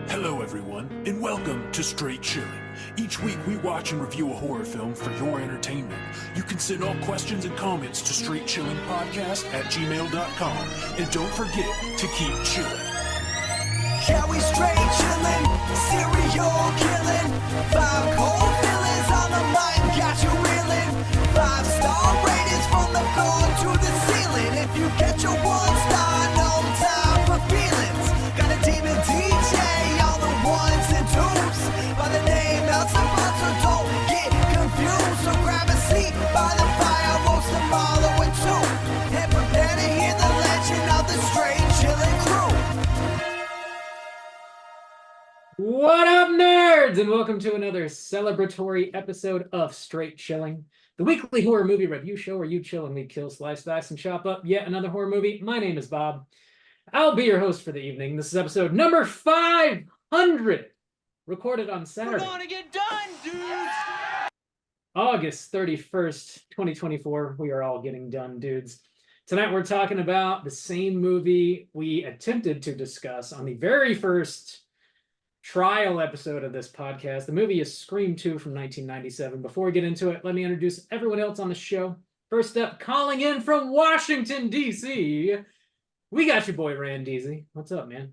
Hello everyone, and welcome to Straight Chilling. Each week we watch and review a horror film for your entertainment. You can send all questions and comments to straightchillingpodcast@gmail.com. And don't forget to keep chilling. Yeah, we straight chillin', serial killing. 5 cold villains on the line, got you reeling. 5-star ratings from the floor to the ceiling. If you get your 1 star, no time for feelings. Got a demon DJ, all the 1s and 2s. By the name Elsa, so don't get confused. So grab a seat by the fire, roast them all in 2. And prepare to hear the legend of the Straight Chillin' crew. What up, nerds? And welcome to another celebratory episode of Straight Chilling, the weekly horror movie review show where you chillingly kill, slice, dice, and chop up yet another horror movie. My name is Bob. I'll be your host for the evening. This is episode number 500, recorded on Saturday. We're gonna get done, dudes! August 31st, 2024. We are all getting done, dudes. Tonight we're talking about the same movie we attempted to discuss on the very first trial episode of this podcast. The movie is Scream 2 from 1997. Before we get into it, let me introduce everyone else on the show. First up, calling in from Washington, D.C., we got your boy, Randeezy. What's up, man?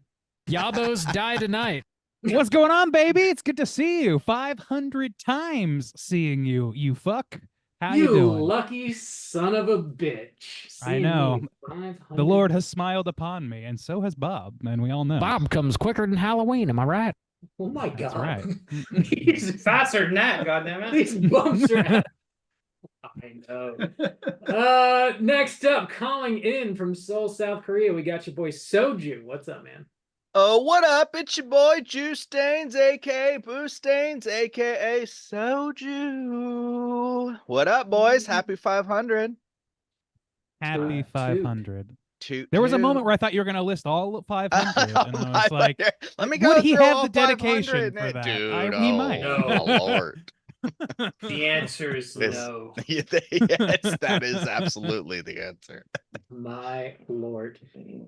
Yabos die tonight. What's going on, baby? It's good to see you. 500 times seeing you, you fuck. How you doing? Lucky son of a bitch. I know. Seeing me 500 The Lord has smiled upon me, and so has Bob, and we all know. Bob comes quicker than Halloween, am I right? Oh my That's God. right. These, Faster than that, goddammit. these bumps are... I know. Next up, calling in from Seoul, South Korea, we got your boy Soju. What's up, man? Oh, what up? It's your boy Juice Stains, aka Boo Stains, aka Soju. What up, boys? Happy 500. Happy 500. Toot, There was a toot. moment where I thought you were going to list all 500, and I was like, let me go would he through have all the dedication 500? for that? Dude, He might. No. Lord. The answer is This- no. Yes, that is absolutely the answer. My Lord.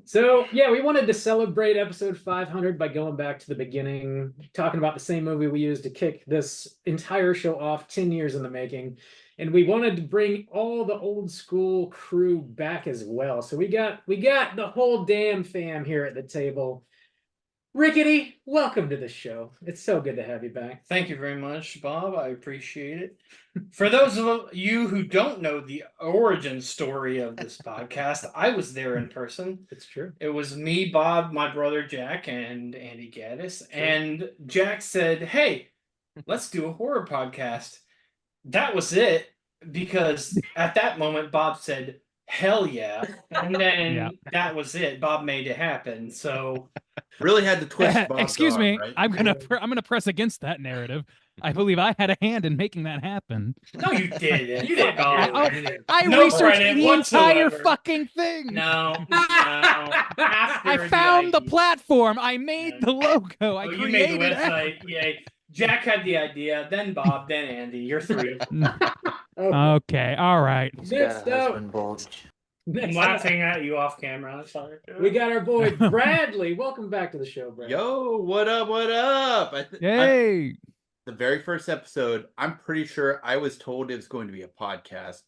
So, yeah, we wanted to celebrate episode 500 by going back to the beginning, talking about the same movie we used to kick this entire show off 10 years in the making. And we wanted to bring all the old school crew back as well. So we got the whole damn fam here at the table. Rickety, welcome to the show. It's so good to have you back. Thank you very much, Bob. I appreciate it. For those of you who don't know the origin story of this podcast, I was there in person. It's true. It was me, Bob, my brother Jack, and Andy Gaddis. And Jack said, "Hey, let's do a horror podcast." That was it, because at that moment Bob said, "Hell yeah." And then Yeah. that was it. Bob made it happen. So Really had to twist Bob's Excuse arm, me, right? I'm gonna press against that narrative. I believe I had a hand in making that happen. no, you didn't. You didn't. I No researched credit the entire whatsoever. fucking thing. No. After I found the idea. platform. I made Yeah. the logo. I Oh, you made the created it. website. Yay. Jack had the idea, then Bob, then Andy. You're three. Okay, all right. Next up, I'm next up, laughing at you off camera. I'm sorry. we got our boy Bradley. Welcome back to the show, Brad. Yo, what up? What up? Yay! The very first episode, I'm pretty sure I was told it was going to be a podcast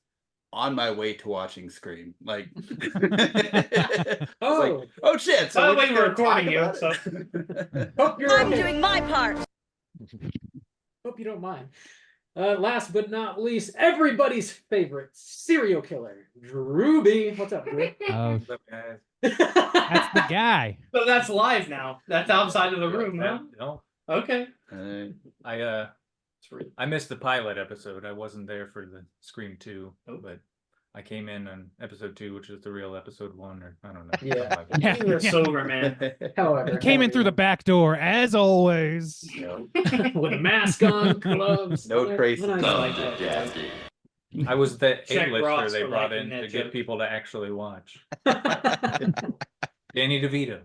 on my way to watching Scream. Like, Oh, oh shit! By the way, just we're gonna talk recording you, about so it. hope you're I'm doing my part. Hope you don't mind. Last but not least, everybody's favorite serial killer, Drewby. What's up, Drew? Oh, What's up, guys? that's the guy. so that's live now. That's outside of the room, huh? No, Okay. I missed the pilot episode. I wasn't there for the Scream 2, Oh. but I came in on episode 2, which is the real episode 1, or I don't know. Yeah. something like that. Yeah. You're sober, man. However, He came in through the back door, as always. with a mask on, gloves. No traces. When I like that. I was the Check A-lister Ross they for brought liking in that to get joke. people to actually watch. Danny DeVito.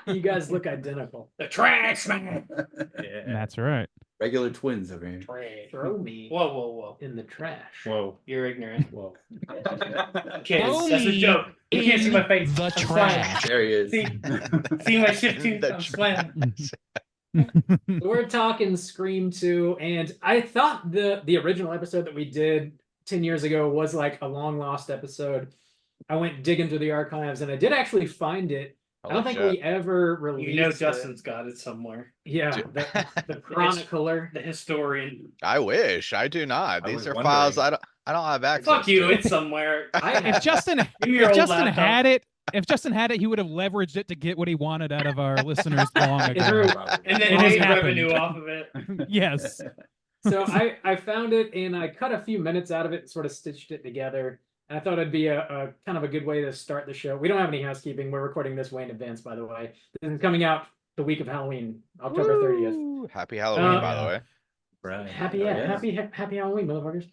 You guys look identical. The tracks, man. Yeah. That's right. Regular twins over here. Throw me Whoa. in the trash. Whoa. You're ignorant. Whoa. Kids, Throw that's a me joke. You can't see my face. The I'm trash. There he is. See my shift tooth? The I'm smiling. We're talking Scream 2, and I thought the original episode that we did 10 years ago was like a long lost episode. I went digging through the archives, and I did actually find it. I don't think we ever released You know it. Justin's got it somewhere. Yeah, the chronicler. The historian. I wish. I do not. I These was are files wondering. I don't have access Fuck you, to. it's somewhere. If Justin, Give me your if old Justin laptop. had it, if Justin had it, he would have leveraged it to get what he wanted out of our listeners long True. ago. And then It has made happened. revenue off of it. Yes. So I found it, and I cut a few minutes out of it and sort of stitched it together. And I thought it'd be a kind of a good way to start the show. We don't have any housekeeping. We're recording this way in advance, by the way. This is coming out the week of Halloween, October 30th. Woo! Happy Halloween, by the way. Right. Happy Halloween, motherfuckers.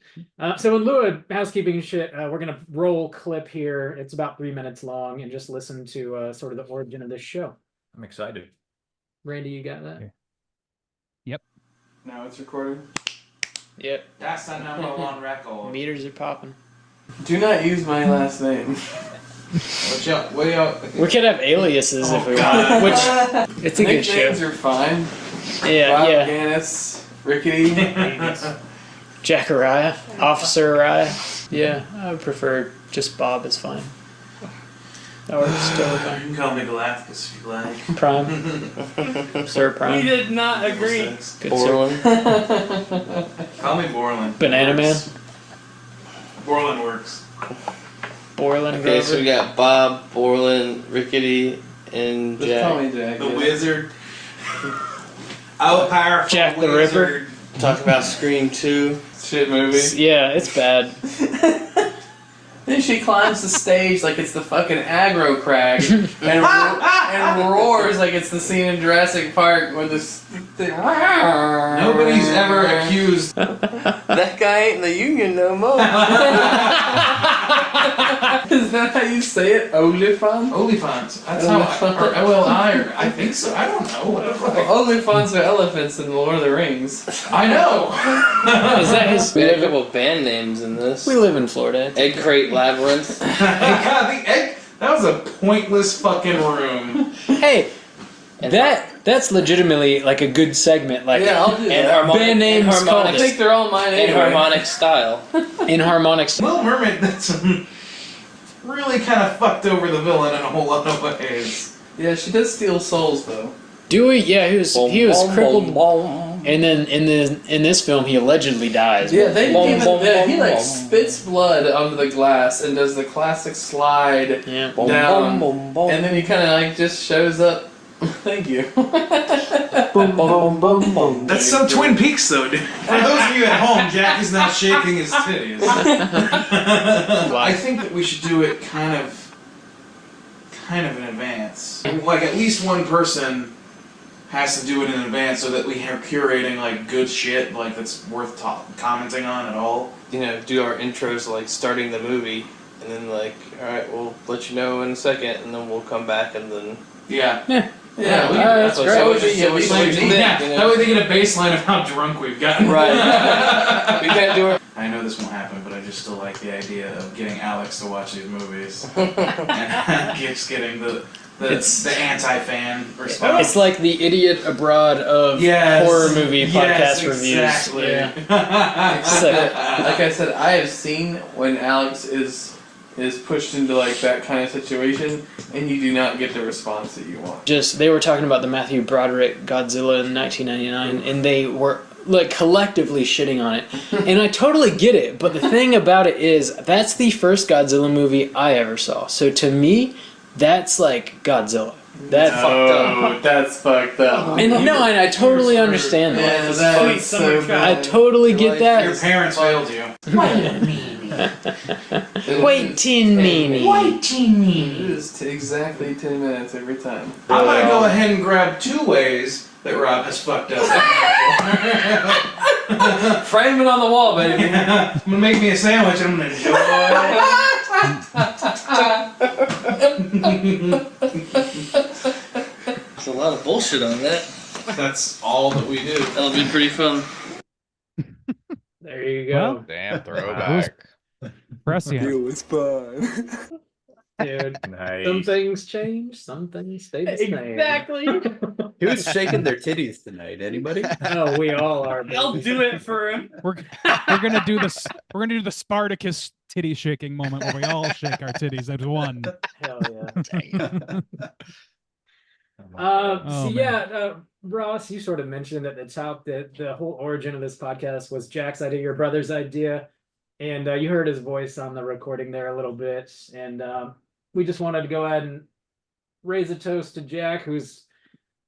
So in lieu of housekeeping and shit, we're gonna roll a clip here. It's about 3 minutes long, and just listen to sort of the origin of this show. I'm excited. Randy, you got that? Yep. Now it's recording. Yep. That's the number one record. Meters are popping. Do not use my last name. What y'all? We could have aliases if we want. Which it's a good show. Nicknames are fine. Yeah, Bob yeah. Gannis, Rickety. Jacariah, Officer Ariah. Yeah, I would prefer just Bob is fine. That works totally You fine. can call me Galactus if you like. Prime. Sir Prime. did not agree. Good sir. Call me Borland. Banana Man. Borland works. Borland Okay, so we Grover. got Bob, Borland, Rickety, and Just call Jack. me Jack. The Wizard. Oh, powerful Jack the Wizard. Ripper. Talk about Scream 2. Shit movie. Yeah, it's bad. Then she climbs the stage like it's the fucking aggro crag and roars like it's the scene in Jurassic Park where this thing. Nobody's ever accused. That guy ain't in the union no more. Is that how you say it? Olifant? Olifant. That's how or OLI or I think so. I don't know. Whatever. Olifants are elephants in Lord of the Rings. I know. Is that his? We had a couple band names in this. We live in Florida. Egg Crate Labyrinth. God, the egg. That was a pointless fucking room. Hey, that's legitimately like a good segment. Like Yeah, I'll do And that. harmonic, band names and called I harmonic, think they're all mine in anyway. harmonic style. in harmonics. Little Mermaid, that's really kind of fucked over the villain in a whole lot of ways. Yeah, she does steal souls though. Dewey, yeah, he was Boom, crippled, boom. and then in this film he allegedly dies. Yeah, they Boom, even boom, he boom, like boom. spits blood onto the glass and does the classic slide, Yeah. Boom, down, boom, boom, boom. and then he kind of like just shows up. Thank you. boom, boom, boom, boom. That's so Twin Peaks though, dude. For those of you at home, Jack is now shaking his titties. I think that we should do it kind of in advance. Like at least one person has to do it in advance so that we are curating like good shit like that's worth commenting on at all. You know, do our intros like starting the movie, and then like, all right, we'll let you know in a second, and then we'll come back, and then Yeah. Yeah. Yeah, that's great. That would be So we like, should do that, you know? that way they get a baseline of how drunk we've gotten. Right. we can't do it. I know this won't happen, but I just still like the idea of getting Alex to watch these movies and just getting the anti-fan response. It's like the idiot abroad of Yes. horror movie Yes, podcast reviews. exactly. Yeah. So, like I said, I have seen when Alex is pushed into like that kind of situation, and you do not get the response that you want. Just they were talking about the Matthew Broderick Godzilla in 1999, and they were like collectively shitting on it, and I totally get it. But the thing about it is, that's the first Godzilla movie I ever saw. So to me, that's like Godzilla. That's fucked up. That's fucked up. And no, and I totally understand that. Yeah, that's so I bad. totally get that. Your parents failed you. Wait, teen meanie. It is exactly 10 minutes every time. I'm gonna go ahead and grab 2 ways that Rob has fucked up. Frame it on the wall, baby. I'm gonna make me a sandwich and I'm gonna enjoy it. There's a lot of bullshit on that. That's all that we do. That'll be pretty fun. There you go. Well, Damn throwback. Prescient. was fun. Dude. Nice. Some things change, some things stay the same. Exactly. Who's shaking their titties tonight? Anybody? Oh, we all are. I'll baby. do it for him. We're gonna do this. We're gonna do the Spartacus titty shaking moment where we all shake our titties as one. Hell yeah. Oh, So man. yeah, Ross, you sort of mentioned at the top that the whole origin of this podcast was Jack's idea, your brother's idea, and you heard his voice on the recording there a little bit, and we just wanted to go ahead and raise a toast to Jack, who's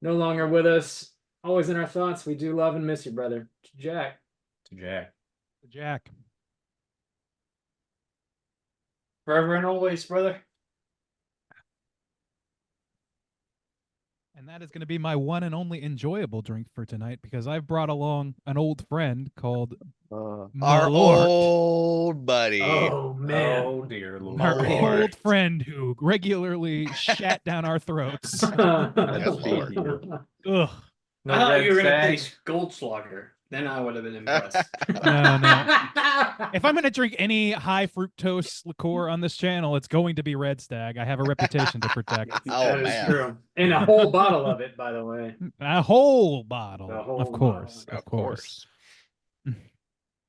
no longer with us. Always in our thoughts. We do love and miss you, brother. To Jack. To Jack. Jack. Forever and always, brother. And that is going to be my one and only enjoyable drink for tonight because I've brought along an old friend called Our Malort. old buddy. Oh man. Oh dear Lord. Our Malort. old friend who regularly shat down our throats. Lord. Ugh. I thought you were gonna Stag. pick Goldschlager. Then I would have been impressed. No. If I'm going to drink any high fructose liqueur on this channel, it's going to be Red Stag. I have a reputation to protect. Oh, That is man. true. And a whole bottle of it, by the way. A whole bottle, A whole of course. bottle. Of course.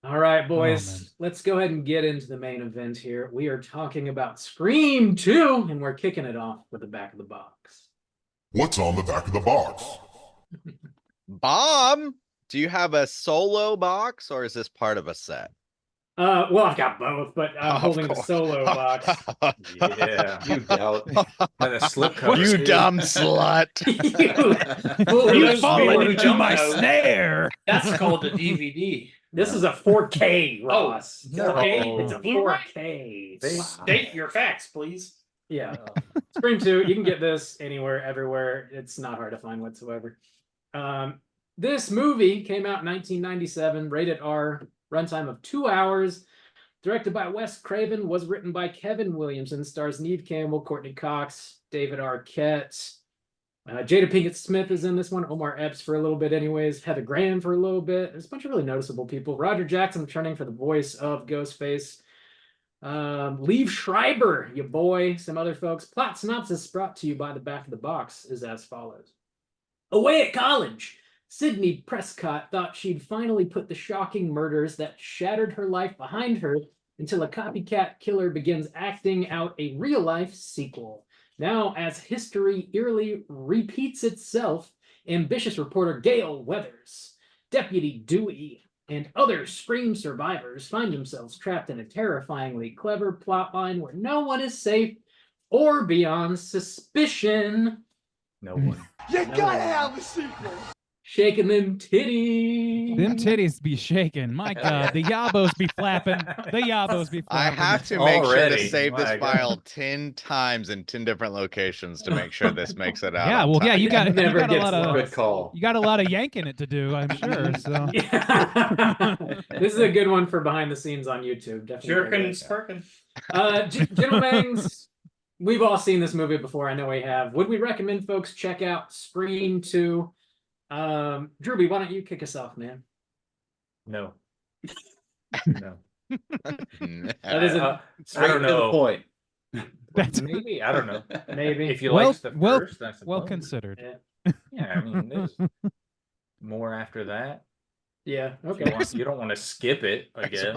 All right, boys, man. let's go ahead and get into the main event here. We are talking about Scream 2, and we're kicking it off with the back of the box. What's on the back of the box? Bob, do you have a solo box or is this part of a set? Well, I've got both, but I'm Of holding the course. solo box. Yeah. You doubt. And a slip cover. You too. dumb slut. You've Those fallen people who into don't my know, snare. That's called a DVD. This is a 4K, Ross. No. 4K? It's a Blu-ray? 4K. State your facts, please. Yeah. Scream 2, you can get this anywhere, everywhere. It's not hard to find whatsoever. This movie came out in 1997, rated R, runtime of 2 hours, directed by Wes Craven, was written by Kevin Williamson, stars Neve Campbell, Courtney Cox, David Arquette. Jada Pinkett Smith is in this one, Omar Epps for a little bit anyways, Heather Graham for a little bit. There's a bunch of really noticeable people. Roger Jackson returning for the voice of Ghostface. Liev Schreiber, your boy, some other folks. Plot synopsis brought to you by the back of the box is as follows. Away at college, Sydney Prescott thought she'd finally put the shocking murders that shattered her life behind her until a copycat killer begins acting out a real-life sequel. Now, as history eerily repeats itself, ambitious reporter Gail Weathers, Deputy Dewey, and other Scream survivors find themselves trapped in a terrifyingly clever plotline where no one is safe or beyond suspicion. No one. You gotta have a sequel. Shaking them titties. Them titties be shaking. My God, the yabos be flapping. The yabos be I flapping. have to make sure to Already. save this My God. file 10 times in 10 different locations to make sure this makes it out. Yeah, on well, yeah, time. you got a Never lot gets of lost. Good call. you got a lot of yanking it to do, I'm sure. So Yeah. This is a good one for behind the scenes on YouTube. Definitely. Jerkin and Spurkin. Gentlemen, we've all seen this movie before. I know we have. Would we recommend folks check out Scream 2? Drewby, why don't you kick us off, man? No. No. That is a, I don't to the know. point. that's Maybe. I don't know. maybe. If you well, like the well, first, that's well considered. Yeah, I mean, there's more after that. Yeah. If Okay. you don't want to skip it, I guess.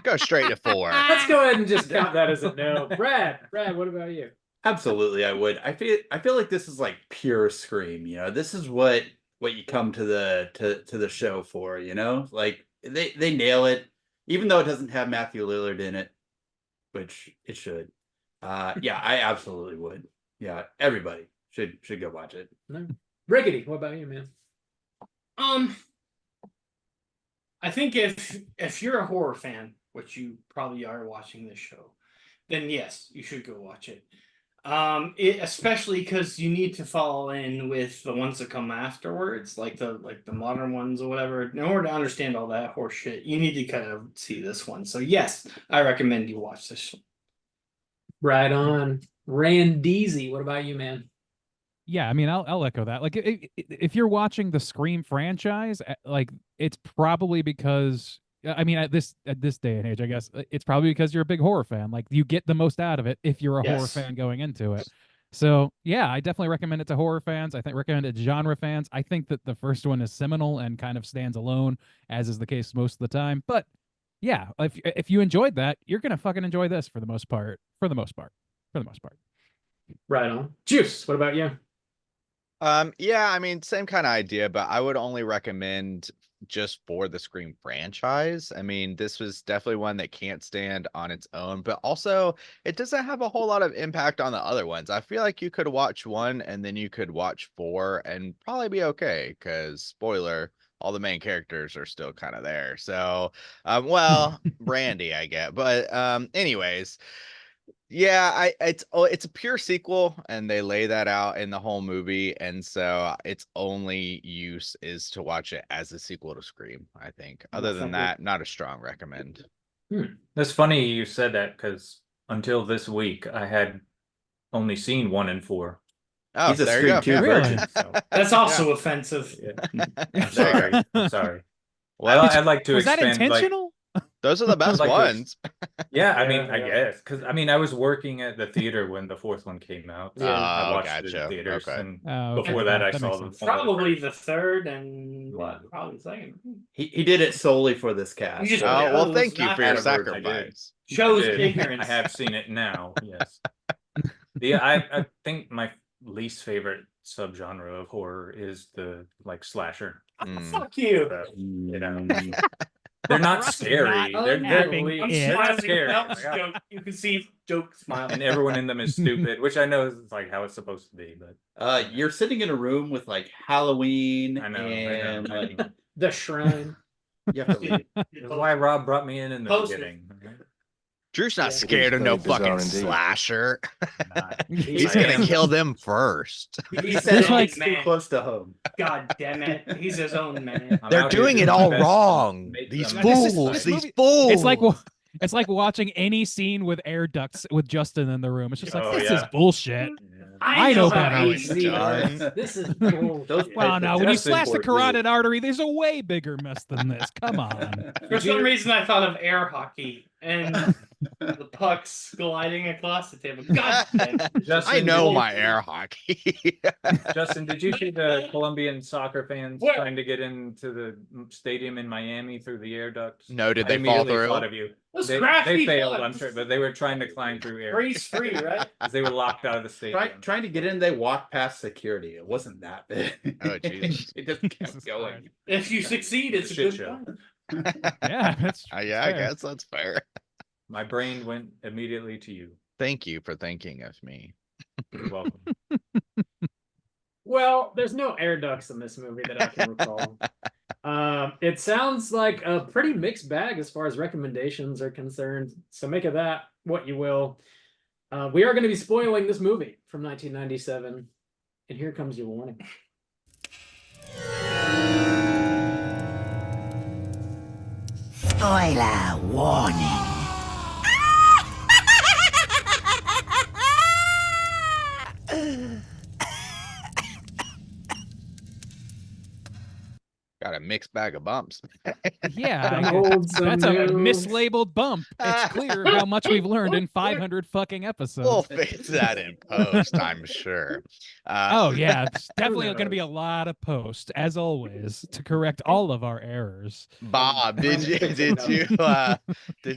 Go straight to 4. Let's go ahead and just count that as a no. Brad, what about you? Absolutely, I would. I feel like this is like pure Scream. You know, this is what you come to the show for. You know, like they nail it, even though it doesn't have Matthew Lillard in it, which it should. Yeah, I absolutely would. Yeah, everybody should go watch it. No. Riggedy, what about you, man? I think if you're a horror fan, which you probably are watching this show, then yes, you should go watch it. Especially because you need to follow in with the ones that come afterwards, like the modern ones or whatever. In order to understand all that horse shit, you need to kind of see this one. So yes, I recommend you watch this. Right on. Randeezy, what about you, man? Yeah, I mean, I'll echo that. Like, if you're watching the Scream franchise, like, it's probably because I mean, at this day and age, I guess it's probably because you're a big horror fan. Like, you get the most out of it if you're a horror Yes. fan going into it. So yeah, I definitely recommend it to horror fans. I think recommend it to genre fans. I think that the first one is seminal and kind of stands alone, as is the case most of the time. But yeah, if you enjoyed that, you're gonna fucking enjoy this for the most part. For the most part. For the most part. Right on. Juice, what about you? Yeah, I mean, same kind of idea, but I would only recommend just for the Scream franchise. I mean, this was definitely one that can't stand on its own, but also it doesn't have a whole lot of impact on the other ones. I feel like you could watch one and then you could watch four and probably be okay, because spoiler, all the main characters are still kind of there. So, well, Brandy, I get, but anyways. Yeah, it's a pure sequel, and they lay that out in the whole movie, and so its only use is to watch it as a sequel to Scream, I think. Other than that, not a strong recommend. That's funny you said that, because until this week I had only seen 1 and 4. Oh, He's a there you Scream go. 2 Yeah. virgin. So, That's also offensive. I'm sorry. I'm sorry. Well, I'd like to Was that expand. intentional? those are the best Like this. ones. Yeah, I mean, Yeah, I yeah. guess, because I mean, I was working at the theater when the 4th one came out. So I Oh, watched it gotcha. in theaters, Okay. and Oh, okay. before that, I That saw makes the sense. Probably the third and what? Probably the second. He did it solely for this cast. You just- so- Oh, Yeah, well, let's thank you not for your have words, I did. sacrifice. Shows I did. ignorance. I have seen it now. Yes. I think my least favorite subgenre of horror is the slasher. Fuck you. So, you know, they're not Russ is scary. not They're having really I'm it. smiling. scary. That was a joke. You can see joke smiling. And everyone in them is stupid, which I know is like how it's supposed to be, but You're sitting in a room with like Halloween I know. and I know. The Shrine. you have to leave. That's why Rob brought me in the Poster. beginning. Drew's not Yeah. scared of no Very bizarre fucking indeed. slasher. Not. He's I gonna am. kill them first. He's He said his own it's too man. close to home. God damn it. He's his own man. I'm They're out here doing it my all best to wrong. make These them fools. nice. These movie- fools. It's like watching any scene with air ducts with Justin in the room. It's just like, Oh, this yeah. is bullshit. Yeah. I know how better. AC John. works. This is bull. Those Well, no, when you Justin slash the Ford carotid artery, there's a way bigger mess than this. Come on. For some reason, I thought of air hockey and the pucks gliding across the table. God damn it. Justin, I know did my you- air hockey. Justin, did you see the Colombian soccer fans What? trying to get into the stadium in Miami through the air ducts? No, did I they fall immediately through? thought of you. Those They graffiti failed, fun. I'm sure, but they were trying to climb through air. Grease free, right? 'Cause they were locked out of the stadium. Trying to get in, they walked past security. It wasn't that big. Oh, jeez. It just Jesus kept going. If you succeed, it's a Shit good show. fun. Yeah, that's Yeah, I fair. guess that's fair. My brain went immediately to you. Thank you for thinking of me. You're welcome. Well, there's no air ducts in this movie that I can recall. It sounds like a pretty mixed bag as far as recommendations are concerned. So make of that what you will. We are going to be spoiling this movie from 1997. And here comes your warning. Spoiler warning. Got a mixed bag of bumps. Yeah, Some I- old, some that's a new. mislabeled bump. It's clear how much we've learned in 500 fucking episodes. We'll fix that in post, I'm sure. Oh yeah, it's definitely knows? going to be a lot of post, as always, to correct all of our errors. Bob, did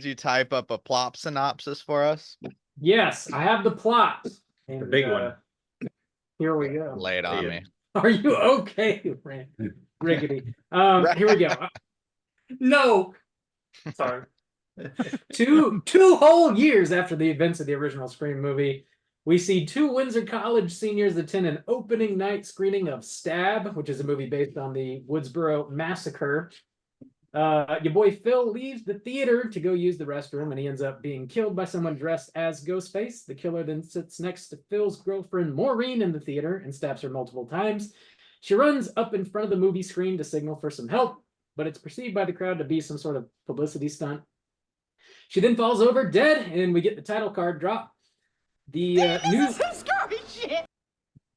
you type up a plot synopsis for us? Yes, I have the plot. And, The big one. Here we go. Lay it on me. Are you okay, Riggedy? Here we go. No. Sorry. Two whole years after the events of the original Scream movie, we see two Windsor College seniors attend an opening night screening of Stab, which is a movie based on the Woodsboro massacre. Your boy Phil leaves the theater to go use the restroom, and he ends up being killed by someone dressed as Ghostface. The killer then sits next to Phil's girlfriend Maureen in the theater and stabs her multiple times. She runs up in front of the movie screen to signal for some help, but it's perceived by the crowd to be some sort of publicity stunt. She then falls over dead, and we get the title card drop. The news.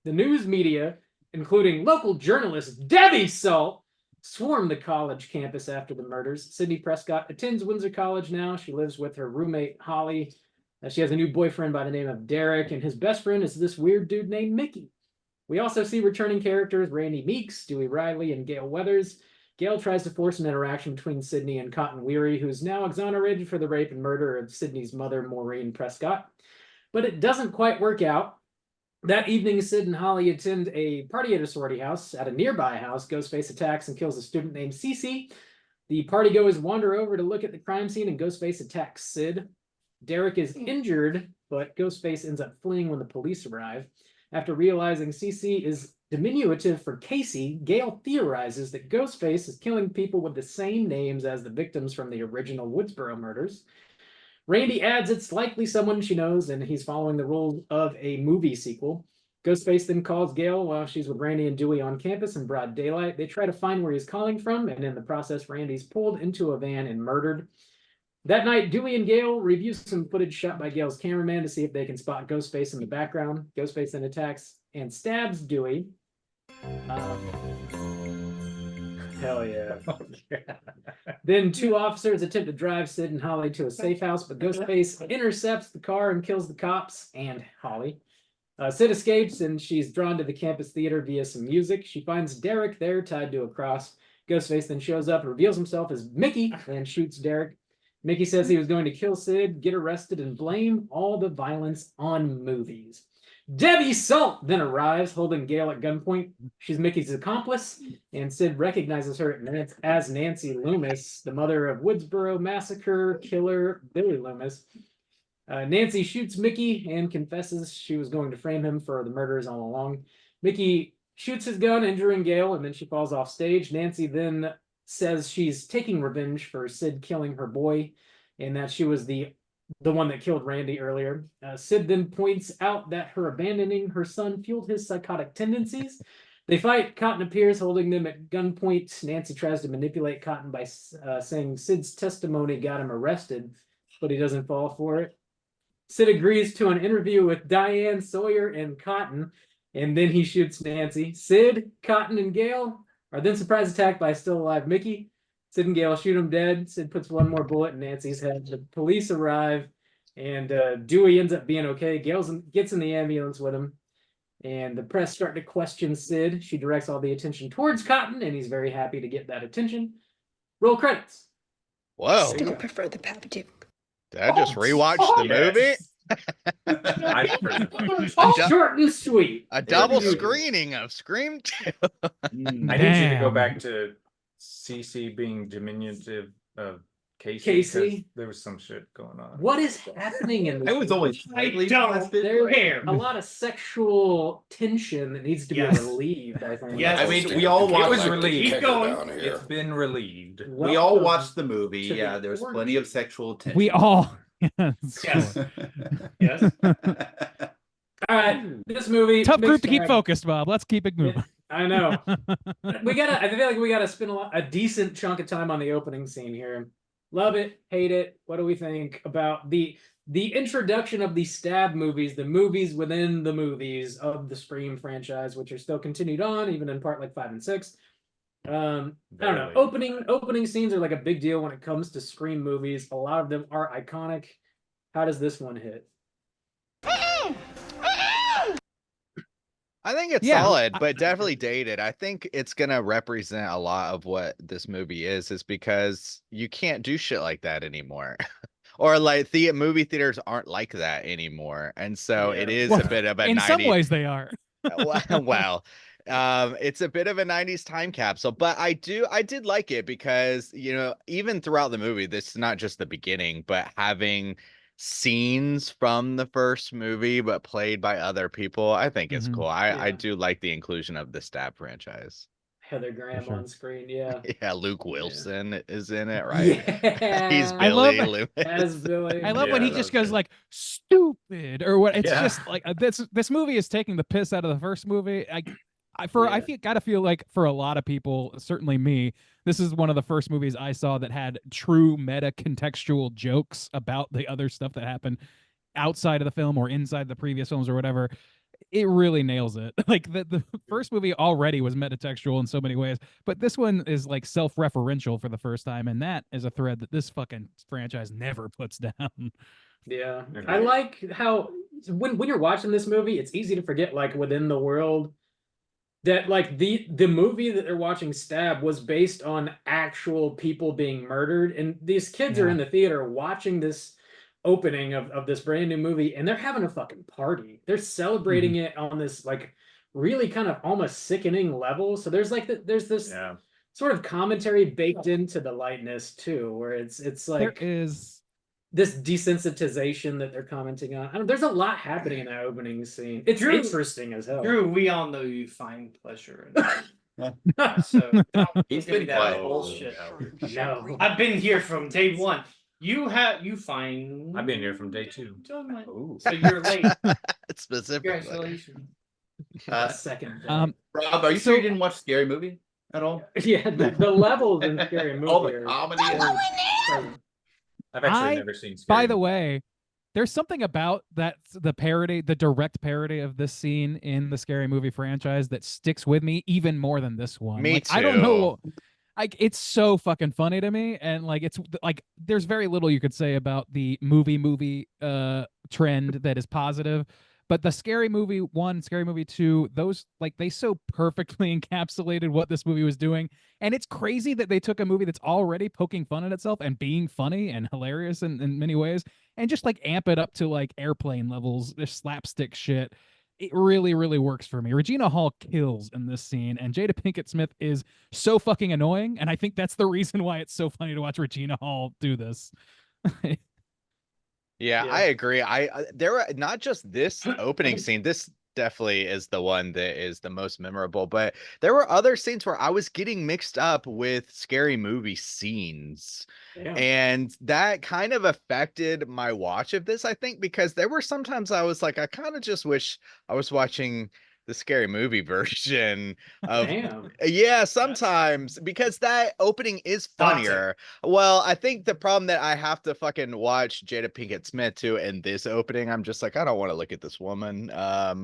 The news media, including local journalist Debbie Salt, swarmed the college campus after the murders. Sydney Prescott attends Windsor College now. She lives with her roommate, Holly. She has a new boyfriend by the name of Derek, and his best friend is this weird dude named Mickey. We also see returning characters Randy Meeks, Dewey Riley, and Gail Weathers. Gail tries to force an interaction between Sydney and Cotton Weary, who's now exonerated for the rape and murder of Sydney's mother, Maureen Prescott. But it doesn't quite work out. That evening, Sid and Holly attend a party at a sorority house. At a nearby house, Ghostface attacks and kills a student named Cece. The partygoers wander over to look at the crime scene, and Ghostface attacks Sid. Derek is injured, but Ghostface ends up fleeing when the police arrive. After realizing Cece is diminutive for Casey, Gail theorizes that Ghostface is killing people with the same names as the victims from the original Woodsboro murders. Randy adds it's likely someone she knows, and he's following the rules of a movie sequel. Ghostface then calls Gail while she's with Randy and Dewey on campus in broad daylight. They try to find where he's calling from, and in the process, Randy's pulled into a van and murdered. That night, Dewey and Gail review some footage shot by Gail's cameraman to see if they can spot Ghostface in the background. Ghostface then attacks and stabs Dewey. Hell yeah. Then two officers attempt to drive Sid and Holly to a safe house, but Ghostface intercepts the car and kills the cops and Holly. Sid escapes, and she's drawn to the campus theater via some music. She finds Derek there tied to a cross. Ghostface then shows up and reveals himself as Mickey and shoots Derek. Mickey says he was going to kill Sid, get arrested, and blame all the violence on movies. Debbie Salt then arrives, holding Gail at gunpoint. She's Mickey's accomplice, and Sid recognizes her as Nancy Loomis, the mother of Woodsboro Massacre killer Billy Loomis. Nancy shoots Mickey and confesses she was going to frame him for the murders all along. Mickey shoots his gun, injuring Gail, and then she falls off stage. Nancy then says she's taking revenge for Sid killing her boy, and that she was the one that killed Randy earlier. Sid then points out that her abandoning her son fueled his psychotic tendencies. They fight. Cotton appears, holding them at gunpoint. Nancy tries to manipulate Cotton by saying Sid's testimony got him arrested, but he doesn't fall for it. Sid agrees to an interview with Diane Sawyer and Cotton, and then he shoots Nancy. Sid, Cotton, and Gail are then surprise attacked by a still alive Mickey. Sid and Gail shoot him dead. Sid puts one more bullet in Nancy's head. The police arrive, and Dewey ends up being okay. Gail gets in the ambulance with him, and the press start to question Sid. She directs all the attention towards Cotton, and he's very happy to get that attention. Roll credits. Whoa. Still prefer the Babadook. Did I just rewatch the movie? Short and sweet. A double screening of Scream 2. I need you to go back to Cece being diminutive of Casey. 'Cause there was some shit going on. What is happening in this? I was always slightly There's molested. a lot of sexual tension that needs to be relieved, I think. I mean, we all It watched. was relieved. Keep going. It's been relieved. We all watched the movie. Yeah, there was plenty of sexual tension. We all. Yes. Yes. All right, this movie. Tough group mixed to keep bag. focused, Bob. Let's keep it moving. I know. I feel like we gotta spend a decent chunk of time on the opening scene here. Love it, hate it. What do we think about the introduction of the stab movies, the movies within the movies of the Scream franchise, which are still continued on, even in part like 5 and 6. I don't know. Opening scenes are like a big deal when it comes to Scream movies. A lot of them are iconic. How does this one hit? I think it's solid, but definitely dated. I think it's gonna represent a lot of what this movie is because you can't do shit like that anymore. Or like movie theaters aren't like that anymore. And so it is a bit of a 90s. In some ways they are. Well, it's a bit of a 90s time capsule, but I did like it because, you know, even throughout the movie, this is not just the beginning, but having scenes from the first movie but played by other people, I think it's cool. I do like the inclusion of the Stab franchise. Heather Graham on screen, yeah. Yeah, Luke Wilson is in it, right? Yeah. He's Billy Loomis. As Billy. I love when he just goes like stupid or what. It's just like this movie is taking the piss out of the first movie. I gotta feel like for a lot of people, certainly me, this is one of the first movies I saw that had true meta contextual jokes about the other stuff that happened outside of the film or inside the previous films or whatever. it really nails it. Like the first movie already was metatextual in so many ways, but this one is like self-referential for the first time, and that is a thread that this fucking franchise never puts down. Yeah, I like how when you're watching this movie, it's easy to forget, like within the world, that like the movie that they're watching, Stab, was based on actual people being murdered, and these kids are in the theater watching this opening of this brand new movie, and they're having a fucking party. They're celebrating it on this like really kind of almost sickening level. So there's like there's this sort of commentary baked into the lightness too, where it's like There is this desensitization that they're commenting on. I don't, there's a lot happening in that opening scene. It's Drew- interesting as hell. Drew, we all know you find pleasure in that. So He's give me been that quiet. bullshit. No. I've been here from day one. You find. I've been here from day 2. So you're late. Specifically. Congratulations. Second. Rob, are you sure you didn't watch Scary Movie at all? Yeah, the levels in Scary Movie. All the are- comedy. I've actually never seen Scary By the Movie. way, there's something about the direct parody of this scene in the Scary Movie franchise that sticks with me even more than this one. Me Like, I don't know. too. Like, it's so fucking funny to me, and like it's like there's very little you could say about the movie trend that is positive. But the Scary Movie 1, Scary Movie 2, those like they so perfectly encapsulated what this movie was doing. And it's crazy that they took a movie that's already poking fun at itself and being funny and hilarious in many ways and just like amp it up to like airplane levels, this slapstick shit. It really, really works for me. Regina Hall kills in this scene, and Jada Pinkett Smith is so fucking annoying. And I think that's the reason why it's so funny to watch Regina Hall do this. Yeah, I agree. There were not just this opening scene. This definitely is the one that is the most memorable, but there were other scenes where I was getting mixed up with Scary Movie scenes. Yeah. And that kind of affected my watch of this, I think, because there were sometimes I was like, I kind of just wish I was watching the Scary Movie version of Damn. yeah, sometimes because that opening is funnier. Well, I think the problem that I have to fucking watch Jada Pinkett Smith too in this opening, I'm just like, I don't want to look at this woman. I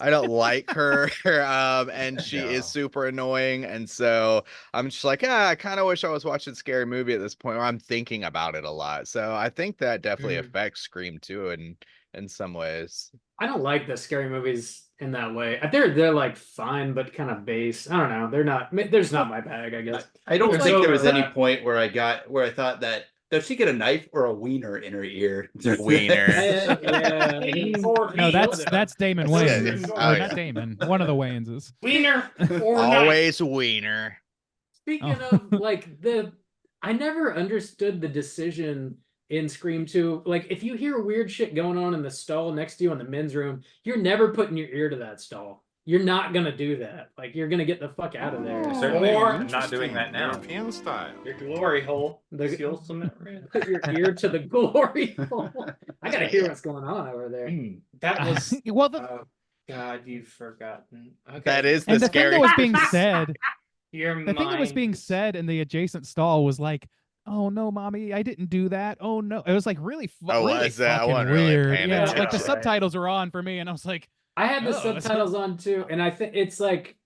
don't like her. And she is super annoying. And so I'm just like, I kind of wish I was watching Scary Movie at this point where I'm thinking about it a lot. So I think that definitely affects Scream too in some ways. I don't like the Scary Movies in that way. They're like fine, but kind of base. I don't know. They're not. There's not my bag, I guess. I don't There's think like- there was any point where I thought that does she get a knife or a wiener in her ear? Wiener. No, that's Damon Wayans. Oh, Or yeah. not Damon. One of the Wayneses. Wiener or Always wiener. Speaking of like I never understood the decision in Scream 2. Like, if you hear weird shit going on in the stall next to you in the men's room, you're never putting your ear to that stall. You're not gonna do that. Like, you're gonna get the fuck out of there. Certainly Or not doing that now. European style. Your glory hole. The- Seal cement red. put your ear to the glory hole. I gotta hear what's going on over there. That was. Well, Oh God, you've forgotten. Okay. That is the and the thing scary that was being said, Your the thing that was mind. being said in the adjacent stall was like, "Oh no, mommy, I didn't do that. Oh no," it was like really, Oh, really was that? I fucking wasn't really weird. paying Yeah, like the attention. subtitles were on for me, and I was like, I had the Oh, that's subtitles on too, and I think it's like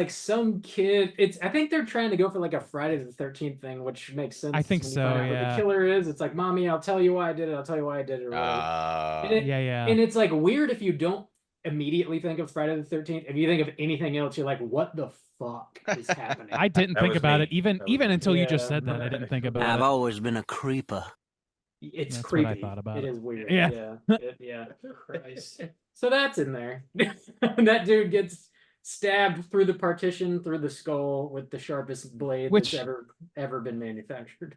some kid. I think they're trying to go for like a Friday the 13th thing, which makes sense. I think when you so, find out who yeah. the killer is. It's like, mommy, I'll tell you why I did it. I'll tell you why I did it. Or whatever. And yeah. And it's like weird if you don't immediately think of Friday the 13th. If you think of anything else, you're like, what the fuck is happening? I didn't That think was about me. it even That was me. until you just Yeah. said that. I didn't think about I've it. always been a creeper. It's That's what creepy. I thought about It it. is weird. Yeah. Yeah. Christ. So that's in there. That dude gets stabbed through the partition, through the skull with the sharpest blade Which- that's ever been manufactured.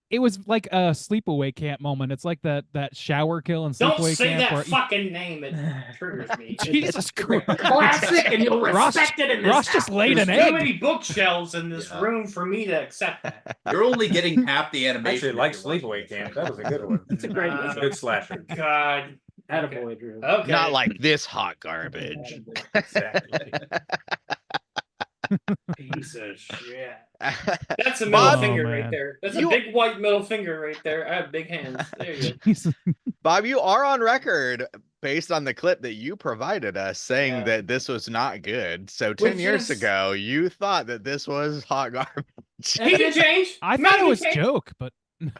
It was like a sleepaway camp moment. It's like that shower kill in Don't sleepaway say camp. that where fucking name. It triggers me. Jesus Christ. Classic, and you'll Ross- respect it in this Ross just house. laid There's an too egg. many bookshelves in this room for me to accept that. You're only getting half the I animation. actually like Sleepaway Camp. That was a good one. It's a great Uh, movie. Good slasher. God. Attaboy, Drew. Okay. Not like this hot garbage. Exactly. Piece of shit. That's a middle Bob, finger Oh, right man. there. That's You- a big white middle finger right there. I have big hands. There you go. Jesus. Bob, you are on record based on the clip that you provided us saying Yeah. that this was not good. So 10 Which years is- ago, you thought that this was hot garbage. He can change. I Man, thought it he was changed. joke, but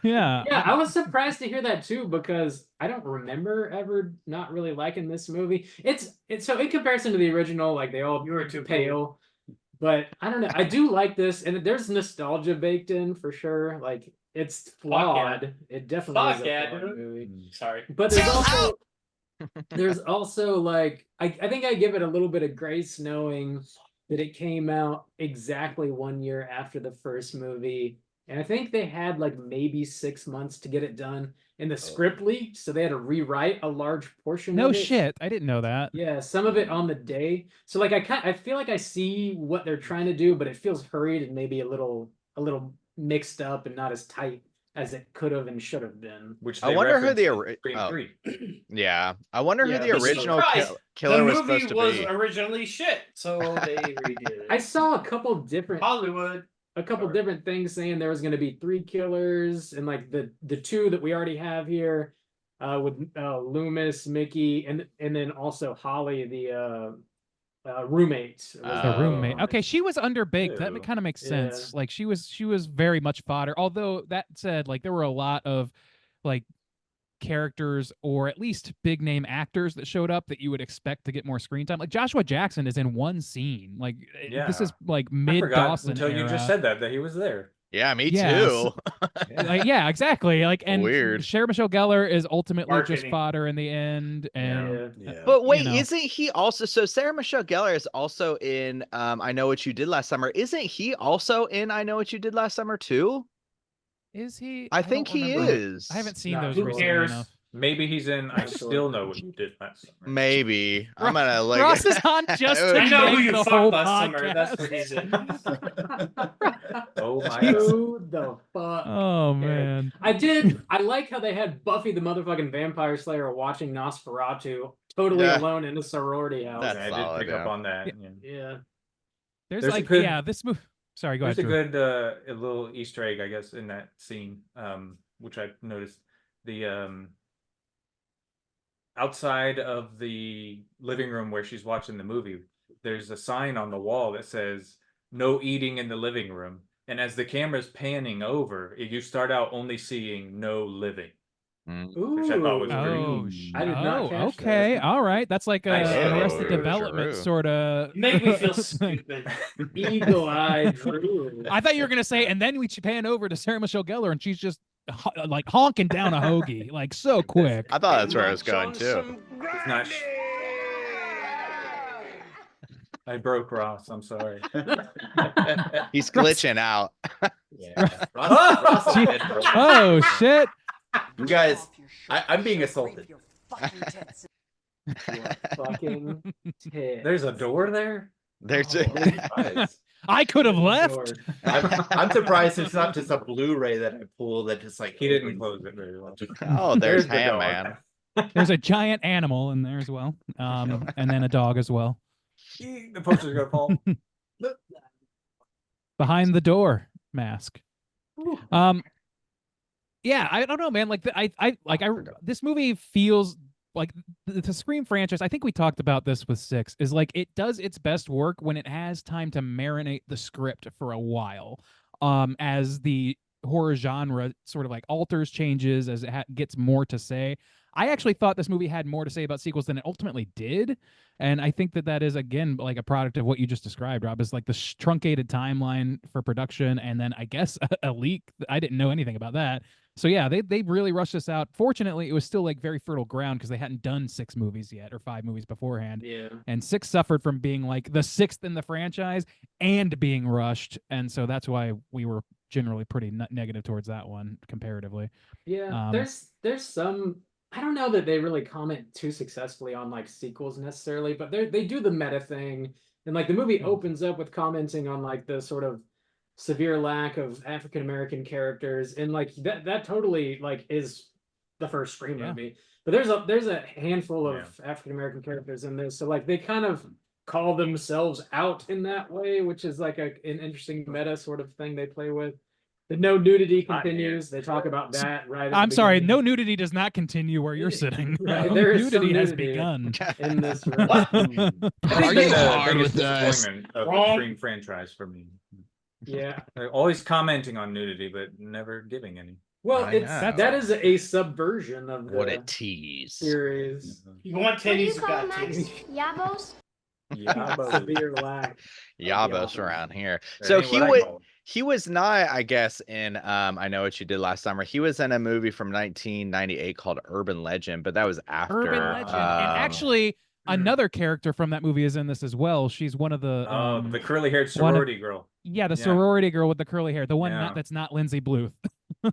yeah. Yeah, I was surprised to hear that too because I don't remember ever not really liking this movie. It's so in comparison to the original, like they all You were too pale, but I don't know. I do like this, and there's nostalgia baked in for sure. Like it's flawed. It definitely is Fuck a yeah, flawed dude. movie. Sorry. But there's also like I think I give it a little bit of grace knowing that it came out exactly 1 year after the first movie. And I think they had like maybe 6 months to get it done. And the script leaked, so they had to rewrite a large portion No of it. shit. I didn't know that. Yeah, some of it on the day. So like I feel like I see what they're trying to do, but it feels hurried and maybe a little mixed up and not as tight as it could have and should have been. Which I they wonder who referenced the in ori- Scream oh. 3. Yeah. I wonder Yeah, who the this is original Surprise! killer the was movie supposed to was be. originally shit, so they redid it. I saw a couple different Hollywood. different things saying there was going to be 3 killers and like the 2 that we already have here with Loomis, Mickey, and then also Holly, the roommate. The roommate. Okay, she was underbaked. That Ew. kind of makes Yeah. sense. Like she was very much fodder. Although that said, like there were a lot of like characters or at least big name actors that showed up that you would expect to get more screen time. Like Joshua Jackson is in one scene. Like this is like I mid forgot Dawson until you just era. said that he was there. Yeah, me Yeah, too. Like, yeah, exactly. Like and Weird. Sarah Michelle Gellar is ultimately just Marketing. fodder in the end. And Yeah. But wait, know. isn't he also so Sarah Michelle Gellar is also in I Know What You Did Last Summer. Isn't he also in I Know What You Did Last Summer too? Is he? I don't think he remember. is. I haven't seen Nah, those who recently cares? enough. Maybe he's in I Not sure. Still Know What You Did Last Summer. Maybe. I'm gonna look. Ross is on just to I know who make you the fucked whole last summer. podcast. That's what he's in. Oh my god. Who the fuck? Oh cares? man. I like how they had Buffy the motherfucking Vampire Slayer watching Nosferatu totally Yeah. alone in a sorority house. That's I did solid, pick up yeah. on that. Yeah. Yeah. There's There's a like good- yeah, this movie. Sorry, go There's ahead. a Drew. good a little Easter egg, I guess, in that scene, which I noticed. The outside of the living room where she's watching the movie, there's a sign on the wall that says "No eating in the living room." And as the camera's panning over, you start out only seeing "No living," which I thought was Oh, pretty. I did not oh, catch that. okay, all right. That's like Nice. an Arrested True, Development true. sort of. Make me feel stupid. Eagle Eye Drew. I thought you were gonna say, and then we pan over to Sarah Michelle Gellar, and she's just like honking down a hoagie, like so quick. I thought that's where I was going too. It's not. I broke Ross. I'm sorry. He's glitching out. Yeah. Ross is dead, bro. Oh shit! You guys, I'm being assaulted. Fucking tit. There's a door there. There's Guys, I could have left. I'm surprised it's not just a Blu-ray that I pull that just like He didn't close it very well. Oh, there's the Ham dog. Man. There's a giant animal in there as well, and then a dog as well. The poster's gonna fall. Behind the door mask. Yeah, I don't know, man. Like this movie feels like the Scream franchise. I think we talked about this with 6. Is like it does its best work when it has time to marinate the script for a while. As the horror genre sort of like alters, changes, as it gets more to say. I actually thought this movie had more to say about sequels than it ultimately did. And I think that is, again, like a product of what you just described, Rob, is like the truncated timeline for production. And then I guess a leak. I didn't know anything about that. So yeah, they really rushed this out. Fortunately, it was still like very fertile ground because they hadn't done 6 movies yet or 5 movies beforehand. Yeah. And 6 suffered from being like the 6th in the franchise and being rushed. And so that's why we were generally pretty negative towards that one comparatively. Yeah. There's some. I don't know that they really comment too successfully on like sequels necessarily, but they do the meta thing, and like the movie opens up with commenting on like the sort of severe lack of African American characters, and like that totally like is the first Scream movie. But there's a handful of African American characters in this, so like they kind of call themselves out in that way, which is like an interesting meta sort of thing they play with. The no nudity continues. They talk about that right. At the I'm sorry, beginning. no nudity does not continue where you're sitting. Right, there is some nudity has nudity begun. in this room. That's Are been you the hard biggest with us? disappointment of the Wrong. Scream franchise for me. Yeah. They're always commenting on nudity, but never giving any. Well, I it's know. that is a subversion of What a the tease. series. You want What do you titties? You call got them, Max? titties. Yabos? Severe lack. Yabos around here. That So ain't he what I would. call it. He was not, I guess, in I Know What You Did Last Summer. He was in a movie from 1998 called Urban Legend, but that was after. Urban Legend. And actually, another character from that movie is in this as well. She's one of the The curly-haired one of- sorority girl. yeah, the Yeah. sorority girl with the curly hair, the one Yeah. that's not Lindsay Bluth.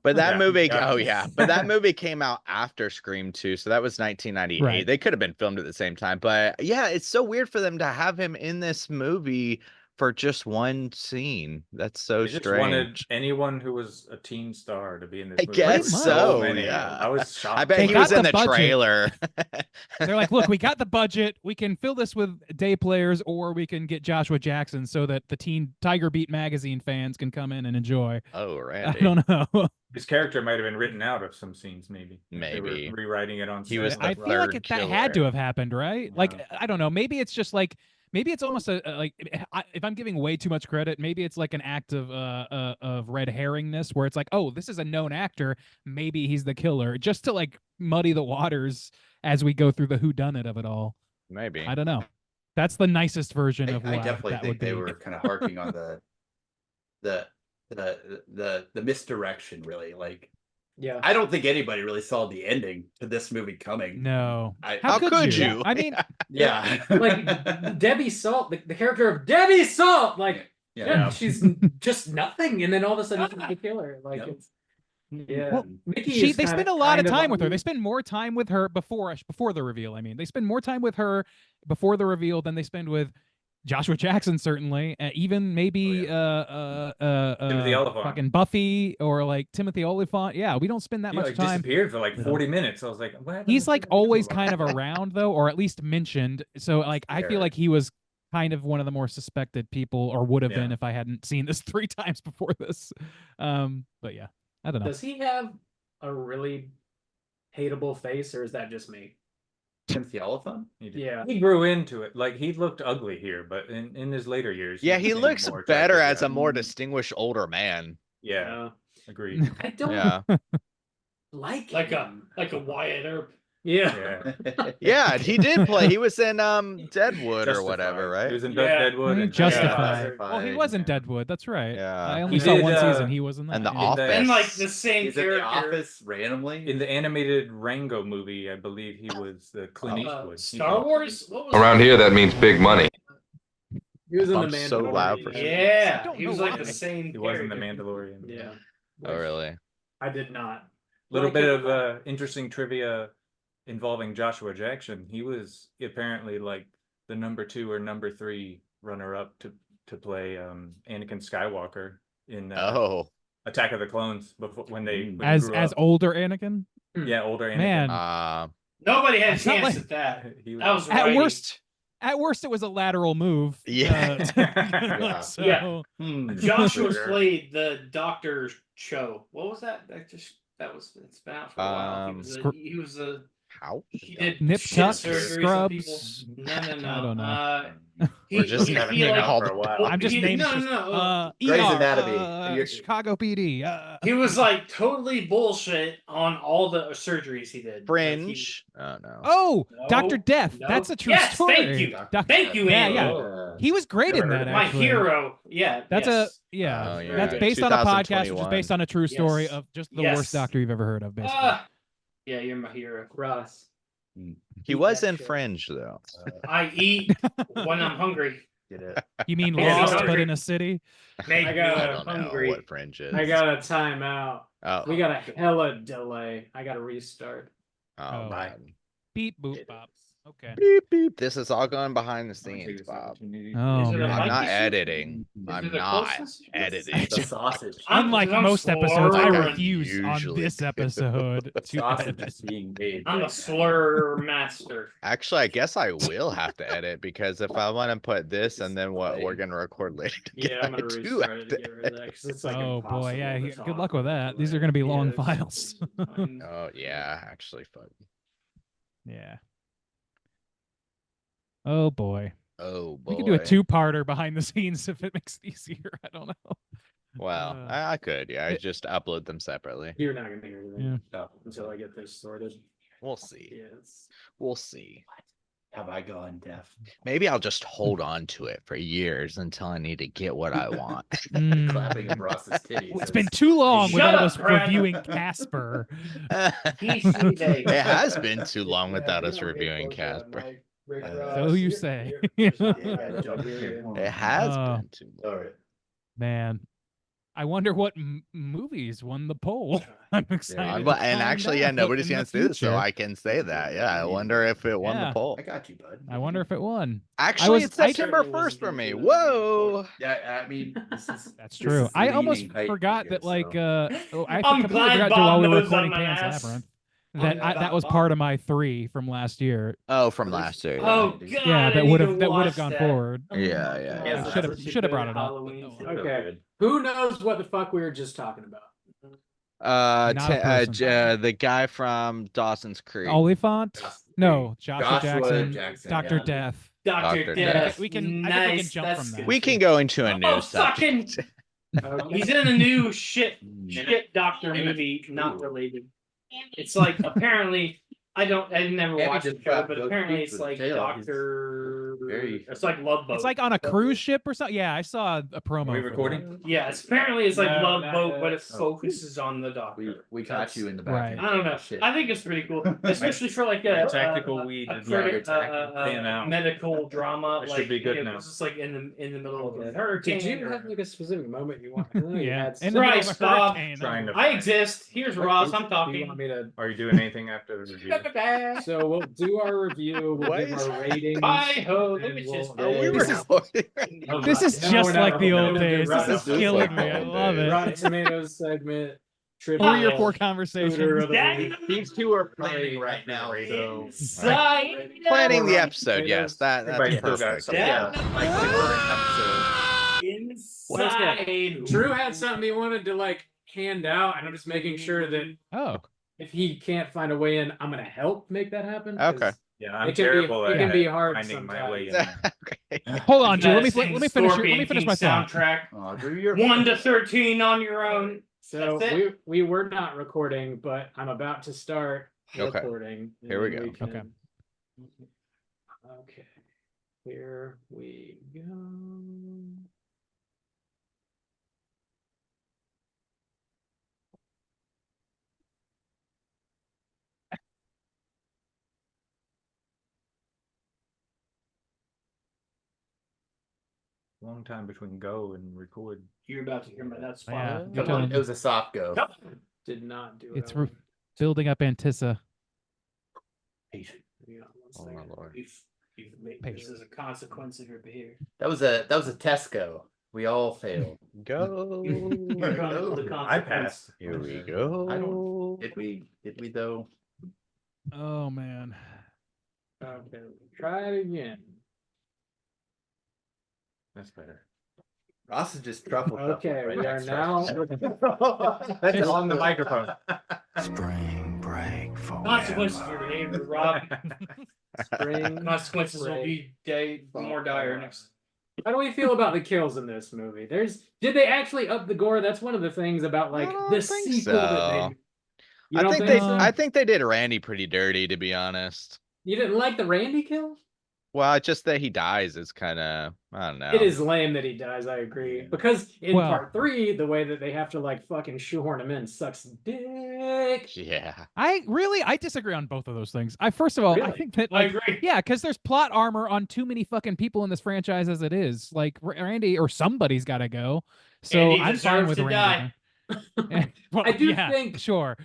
But that Yeah, movie, yeah. oh yeah, but that movie came out after Scream 2, so that was 1998. Right. They could have been filmed at the same time, but yeah, it's so weird for them to have him in this movie for just one scene. That's so They just wanted strange. anyone who was a teen star to be in this I movie. guess There were so, many. yeah. I was shocked. I bet They he was got in the the budget. trailer. They're like, look, we got the budget. We can fill this with day players, or we can get Joshua Jackson so that the teen Tiger Beat magazine fans can come in and enjoy. Oh, I Randy. don't know. His character might have been written out of some scenes, maybe. If they were Maybe. rewriting it on. He set. was the I feel like third that had to killer. have happened, right? Like, I don't know. Maybe it's just like, maybe it's almost like if I'm giving way too much credit, maybe it's like an act of red herringness where it's like, oh, this is a known actor, maybe he's the killer, just to like muddy the waters as we go through the whodunit of it all. Maybe. I don't know. That's the nicest version of I what definitely that think would they be. were kind of harking on the misdirection, really. Like, Yeah. I don't think anybody really saw the ending to this movie coming. No. I, How could you? I mean, yeah. Like Debbie Salt, the character of Debbie Salt, like Yeah. she's just nothing, and then all of a sudden she's the killer. Like Yep. it's yeah. Well, Mickey is they kinda- spend a lot of kind time with her. on- They spend more time with her before the reveal. I mean, they spend more time with her before the reveal than they spend with Joshua Jackson, certainly. Even maybe Timothy Olyphant. fucking Buffy or like Timothy Olyphant. Yeah, we don't spend that He much like time. disappeared for like with 40 minutes. I was like, what happened He's to like Timothy always Olyphant? kind of around though, or at least mentioned. So like I feel Fair. like he was kind of one of the more suspected people, or would have Yeah. been if I hadn't seen this 3 times before this. But yeah, I don't know. Does he have a really hateable face, or is that just me? Timothy Olyphant? He did. Yeah. He grew into it. Like he looked ugly here, but in his later years, Yeah, he became looks more better attractive, as yeah. a more distinguished older man. Yeah, agreed. I don't Yeah. like Like him. a Wyatt Earp. Yeah. Yeah. Yeah, he did play. He was in Deadwood or Justified. whatever, He right? was in Yeah. Deadwood and Justified. Yeah. Well, he was in Deadwood. That's right. Yeah. I only He saw did, one season. uh, He was in that. And The yeah. Office. And like the same He's in the character. office randomly. In the animated Rango movie, I believe he was the Clint Eastwood. Star Wars? What was Around here, that means big money. He was in the I'm so Mandalorian. loud for some Yeah, I don't he was know like why. the same. He was in the character. Mandalorian. Yeah. Oh, really? I did not. Little Like bit it- of interesting trivia involving Joshua Jackson. He was apparently like the number 2 or number 3 runner up to play Anakin Skywalker in Oh. Attack of the Clones before when they when he as grew as up. older Anakin. Yeah, older Anakin. Man. Nobody had a It's not chance like- at that. He That was At writing. worst, it was a lateral move. Yeah. Yeah. So, Yeah. Joshua Sure. played the Doctor Show. What was that? It's been out for a while. He was a How? he did Nip shit tuck, surgeries on people. scrubs. No. I don't know. We're just he, having he, it like, all for a while. I'm just naming. No. Grey's ER, Anatomy. Chicago PD. He was like totally bullshit on all the surgeries he did. Like, Fringe. Oh no. Oh, No, Dr. Death. no. That's a true Yes, story. thank you. Doc- Thank you, Yeah, Andy. yeah. He was great in that. My Actually. hero. Yeah. That's yes. Oh, yeah. That's based on a podcast, which is 2021. based on a true story Yes. of just the Yes. worst doctor you've ever heard of. Basically. Yeah, you're my hero. Ross. He was that in shit. Fringe though. I eat when I'm hungry. Get it. You mean Yeah, Lost, he's but in a city? Make I me got I don't know hungry. what Fringe is. I got a timeout. Oh. We got a hella delay. I got to restart. Oh, Oh. man. Beep boop bop. Okay. Beep, beep. This is all going behind the scenes, Bob. Oh, Is it a man. I'm Mikey not suit? editing. Is I'm it a not closest? editing. The sausage. Unlike I'm most episodes, I Like I slurring. refuse on usually this do. episode to Sausage edit. is being made. I'm right a slur master. Actually, I guess I will have to edit because if I want to put this and then what we're gonna record later, Yeah, I'm gonna I do restart have it to to get rid of that because it's like Oh impossible. boy, yeah. to Good talk luck with over that. the These are way. going to be Yeah, long it's files. fine. Oh yeah, actually, fuck. Yeah. Oh boy. Oh boy. We could do a two-parter behind the scenes if it makes it easier. I don't know. Well, I could. Yeah, I it- just upload them separately. You're not gonna hear anything Yeah. until I get this sorted. We'll see. Yes. We'll see. Have I gone deaf? Maybe I'll just hold on to it for years until I need to get what I want. Mm. Clapping of Ross's titties. It's been too long Shut without up, us Brad. reviewing Casper. It has been too long without us reviewing Casper. So you say. It has Oh. been too long. All right. Man, I wonder what movies won the poll. I'm excited. to And find actually, yeah, out nobody's in the gonna see this, so future. I can say that. Yeah, I wonder if it won Yeah. the poll. I got you, bud. I wonder if it won. Actually, it's I- September certainly 1st wasn't for gonna me. do that. Whoa. Yeah, I mean, this is That's this true. is I almost leaning height forgot here, that, like, so- I I'm completely glad forgot to Bob while we were knows recording I'm an Pan's ass. Labyrinth. I'm That was Bob. part of my 3 from last year. Oh, from last year. Oh god. Yeah, I that need would to have watch gone that. forward. Oh Yeah, my yeah, God, yeah. that's Should've- such a should've good brought it up. Halloween Oh, thing. well. Okay. Who knows what the fuck we were just talking about? Not a person. The guy from Dawson's Creek. Oliphant? No, Joshua Jackson. Jackson, Dr. yeah. Death. Dr. Dr. Death. Death. We can- I nice. think we can jump That's from that. good. We can go into a new Oh, fucking. subject. He's in a new shit doctor movie, not related. It's like apparently I never Andy watched the just show, got but both apparently feet it's with like tail. He's Doctor. very- It's like Love Boat. It's like on a cruise ship or something. Yeah, I saw a promo. Are we for recording? that. Yeah, apparently it's like No, Love not Boat, yet. but it focuses on the doctor. We caught you in the Right. back. I don't know. Shit. I think it's pretty cool, especially for like a Tactical weed a is credit, pan out. medical drama. It like should be good it now. was just like in the middle of a hurricane. Did you or- have like a specific moment you want? I know you Yeah. had In the middle of a Christ, Bob. hurricane. Trying to I exist. Here's Ross. I'm Do you talking. want me to? Are you doing anything after the review? So we'll do our review. We'll What give is- our ratings. Hi ho. Look and at we'll- this. Are we This is- recording? This is No, just we're not like the recording. old days. Rotten This is Tomatoes. killing me. I Rotten love it. Rotten Tomatoes segment. 3 or Trivia, 4 Scooter conversations. of the Daddy. week. These two are planning right now. So Inside. Planning the Rotten episode, yes. That's Everybody still got perfect. something. Yeah. like Inside. Drew had something he wanted to like hand out, and I'm just making sure that Oh, if he can't find a way in, I'm gonna help make that happen. 'cause Okay. Yeah, I'm It can be- terrible it at can be hard finding my sometimes. way in. there. Okay. hold on, Drew. Let me Sing finish. Scorpion Let me finish King my thought. soundtrack. Oh, Drew, you're 1 to 13 on your own. So That's it. we were not recording, but I'm about to start Okay. recording. and Here we then go. Okay. Okay. Here we go. Long time between go and record. You're about to hear my that's Yeah, fine. you're Come on. telling- It was a soft go. Did not do It's it. re- building up Antissa. Patient. Hang on one Oh, my second. Lord. You've made Patient. this as a consequence of your behavior. That was a Tesco. We all failed. Go. You're going to the I consequence. passed. Here we go. I don't. Did we though? Oh man. Okay, try it again. That's better. Ross is just truffle. Okay, right we are next to now. us. That's on the microphone. Spring break for Consequences of your behavior, Rob. Spring Consequences will break. be more dire next. How do we feel about the kills in this movie? Did they actually up the gore? That's one of the things about like I don't the think sequel that so. they. You don't think, so? I think they did Randy pretty dirty, to be honest. You didn't like the Randy kill? Well, it's just that he dies is kind of, I don't know. It is lame that he dies. I agree because in Well- part 3, the way that they have to like fucking shoehorn him in sucks dick. Yeah. I disagree on both of those things. First of all, I Really? think that I like agree. yeah, because there's plot armor on too many fucking people in this franchise as it is. Like Randy or somebody's got to go. So And he I'm fine deserves with to Randy. Well, I do yeah, think- sure.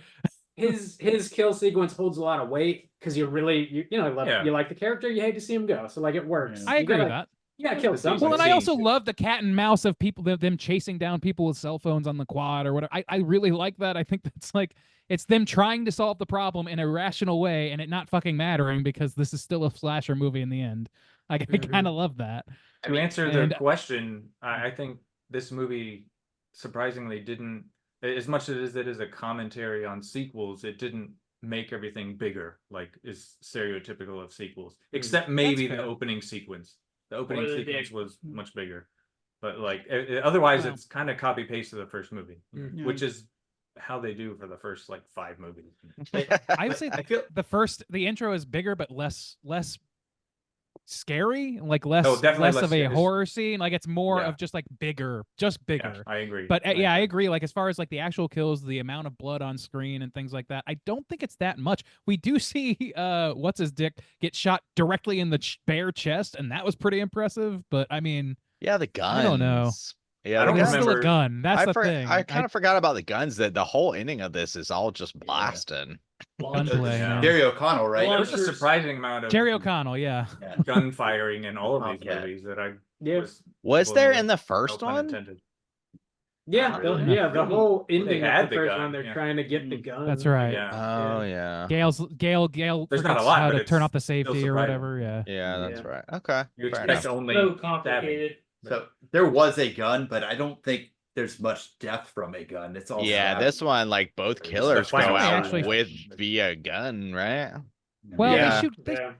his kill sequence holds a lot of weight because you really you know Yeah. you like the character, you hate to see him go, so like it works. I You agree with gotta- that. You gotta kill It's somebody. Well, and I Scene also too. love the cat and mouse of people, them chasing down people with cell phones on the quad or whatever. I really like that. I think that's like, it's them trying to solve the problem in a rational way and it not fucking mattering because this is still a slasher movie in the end. Like, I kind of love that. To answer the And- question, I think this movie surprisingly didn't, as much as it is a commentary on sequels, it didn't make everything bigger, like is stereotypical of sequels, except maybe the fair. opening sequence. The opening Or the sequence dick. was much bigger, but like otherwise, Well. it's kind of copy paste of the first movie, Mhm. which is how they do for the first like 5 movies. I would say I feel the intro is bigger but less scary, like less definitely less less of a scary. horror scene. Like it's more Yeah. of just like bigger, just bigger. yeah, I agree. But yeah, I agree. agree. Like as far as like the actual kills, the amount of blood on screen and things like that, I don't think it's that much. We do see what's his dick get shot directly in the bare chest, and that was pretty impressive. But I mean, Yeah, the guns. I don't know. Yeah, I the don't it's guns. still a remember- gun. That's the thing. I kind of forgot about the guns. That the whole ending of this is all just blasting. gunplay. Yeah. yeah. Gary O'Connell, right? There was a Launchers. surprising amount of Jerry O'Connell, yeah. Yeah. gun firing in all of these Okay. movies that I Yeah. was Was there blown in the away. first No pun one? intended. Yeah, Not the, really. yeah, the whole ending had of the the first gun, one, they're yeah. trying to get the gun. That's right. Yeah. Oh yeah. Gail There's not forgets a lot, how but to turn it's off the still safety or surprising. whatever. Yeah. Yeah, that's Yeah. right. Okay. You fair expect enough. only So stabbing. complicated. So there was a gun, but I don't think there's much death from a gun. It's all Yeah, stabbing. this one, like both It's the killers go final out actually- with via gun, right? Well, Yeah. they shoot. Yeah.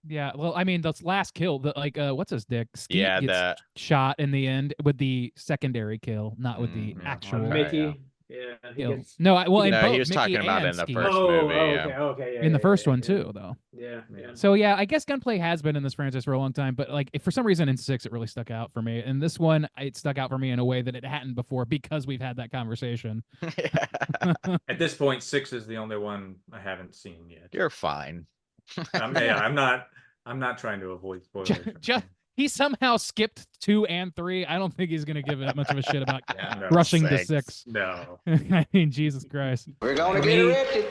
Yeah, well, I mean, the last kill, the like, what's his dick? Skeet Yeah, gets shot in the end with the secondary kill, not with the yeah. actual Okay. Mickey. Yeah. he kill. gets- No, well, in No, both he was Mickey talking about and in the Skeet. first Oh, movie. okay, Yeah. okay, yeah. In the yeah, first yeah, one yeah. too, though. Yeah, yeah. So yeah, I guess gunplay has been in this franchise for a long time, but like if for some reason in 6 it really stuck out for me, and this one it stuck out for me in a way that it hadn't before because we've had that conversation. At this point, 6 is the only one I haven't seen yet. You're fine. I'm not trying to avoid spoilers. He somehow skipped 2 and 3. I don't think he's gonna give that much of a shit about Yeah, no. rushing to Six. 6. No. I mean, Jesus Christ. We're gonna For get me- arrested.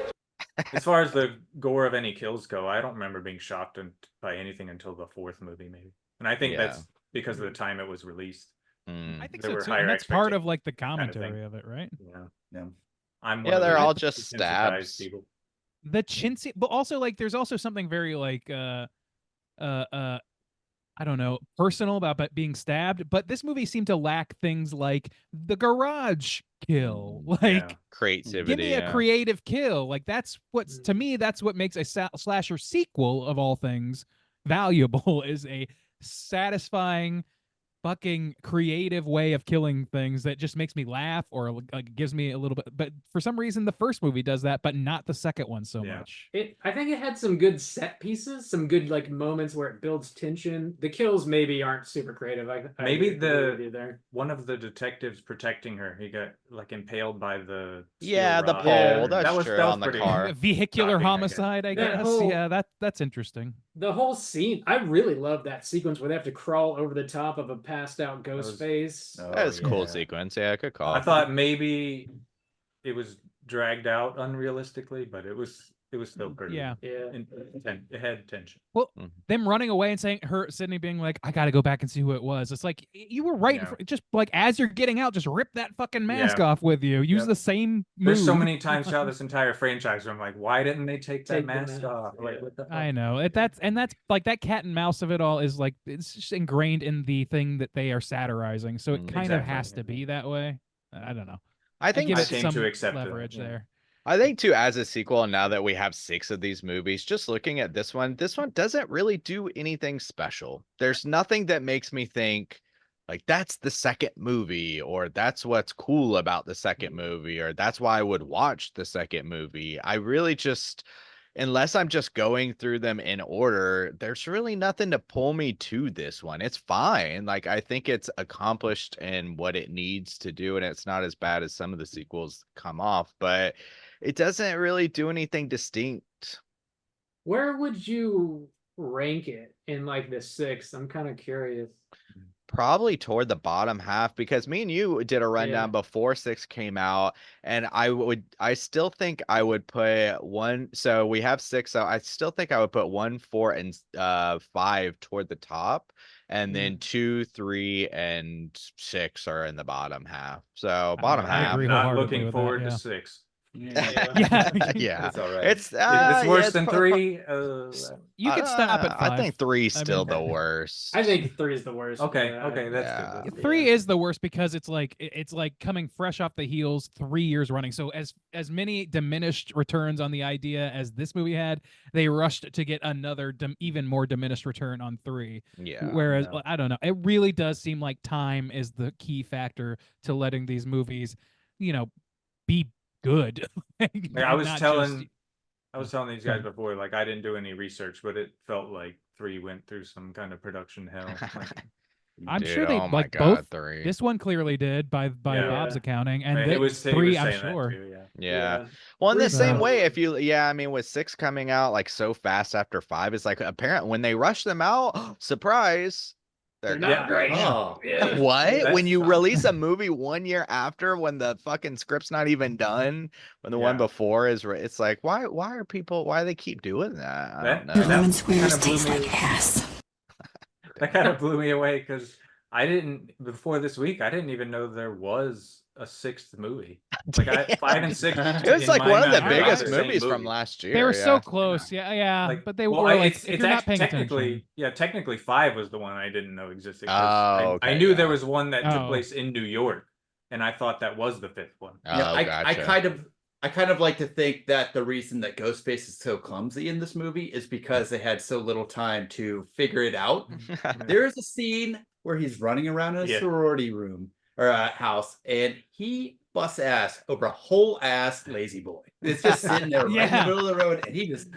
As far as the gore of any kills go, I don't remember being shocked by anything until the 4th movie, maybe. And I think Yeah. that's because of the time it was released. Mm. I think There so were too. higher And that's part expectations, of like the kind of thing. commentary of it, right? Yeah. Yeah. I'm one Yeah, of they're those all just desensitized stabs. people. The chintzy, but also like there's also something very like I don't know, personal about being stabbed, but this movie seemed to lack things like the garage kill. Like Yeah. Creativity. give me a yeah. creative kill. Like that's what's to me that's what makes a slasher sequel of all things valuable is a satisfying fucking creative way of killing things that just makes me laugh or like gives me a little bit, but for some reason the first movie does that but not the second one so Yeah. much. I think it had some good set pieces, some good like moments where it builds tension. The kills maybe aren't super creative. I Maybe agree with you there. one of the detectives protecting her, he got like impaled by the steel Yeah, the rod. pole. Yeah. That's true on the pretty- car. Vehicular shocking, I guess. homicide, I That guess. whole- Yeah, that's interesting. The whole scene, I really love that sequence where they have to crawl over the top of a passed out ghost was- face. Oh, That is a cool yeah. sequence. Yeah, good call. I thought maybe it was dragged out unrealistically, but it was still pretty. Yeah. Yeah. It had tension. Well, Mhm. them running away and saying Sydney being like, I gotta go back and see who it was. It's like you were right. Yeah. Just like as you're getting out, just rip that fucking mask Yeah. off with you. Use Yep. the same move. There's so many times throughout this entire franchise where I'm like, why didn't they take that Take the mask mask, off? Like, yeah. what the fuck? I know that's like that cat and mouse of it all is like it's just ingrained in the thing that they are satirizing. So it kind of Exactly. has to be that way. I don't know. I think give I it came some to accept it, leverage yeah. there. I think too, as a sequel, now that we have 6 of these movies, just looking at this one doesn't really do anything special. There's nothing that makes me think like that's the second movie, or that's what's cool about the second movie, or that's why I would watch the second movie. I really just, unless I'm just going through them in order, there's really nothing to pull me to this one. It's fine. Like I think it's accomplished in what it needs to do, and it's not as bad as some of the sequels come off, but it doesn't really do anything distinct. Where would you rank it in like the 6th? I'm kind of curious. probably toward the bottom half because me and you did a rundown before 6 came out, and I still think I would put 1. So we have 6, so I still think I would put 1, 4, and 5 toward the top, and then 2, 3, and 6 are in the bottom half. So bottom half. I'm not looking forward to 6. Yeah. It's all right. It's it's worse than probably- 3. You could stop at 5. I think 3's I mean- still the worst. I think 3 is the worst. Okay, Yeah, okay, Yeah. that's good. 3 is the worst because it's like coming fresh off the heels 3 years running. So as many diminished returns on the idea as this movie had, they rushed to get another even more diminished return on 3. Yeah. Whereas I don't know, it really does seem like time is the key factor to letting these movies, be good. I was not telling just- these guys before, like I didn't do any research, but it felt like 3 went through some kind of production hell. Like, I'm Dude, sure they oh my like God, both. 3. This one clearly did by Yeah. Bob's accounting, and it thi- was 3 I'm saying that sure. too, Yeah. Well, in the Three's same out. way, I mean, with 6 coming out like so fast after 5, it's like apparent when they rush them out, surprise, they're They're not great. Oh, Yeah. What? That's When you fine. release a movie 1 year after, when the fucking script's not even done, when the one Yeah. before is, it's like, why do they keep doing that? I don't That- know. that Lemon kinda squares blew taste me- like ass. That kind of blew me away because I didn't before this week. I didn't even know there was a 6th movie. Like 5 and 6. It was in like my one of the mind were biggest the same movies from movie. last year. They were so yeah. close, yeah, Like, but they well, were like, it's if you're not paying technically, attention. technically 5 was the one I didn't know existed. 'cause Oh, I okay, knew yeah. there was one that took Oh. place in New York, and I thought that was the 5th one. Oh, Yeah, I gotcha. kind of like to think that the reason that Ghostface is so clumsy in this movie is because they had so little time to figure it out. There is a scene where he's running around in a Yeah. sorority room or a house, and he busts ass over a whole ass lazy boy. It's just sitting there right in Yeah. the middle of the road, and he just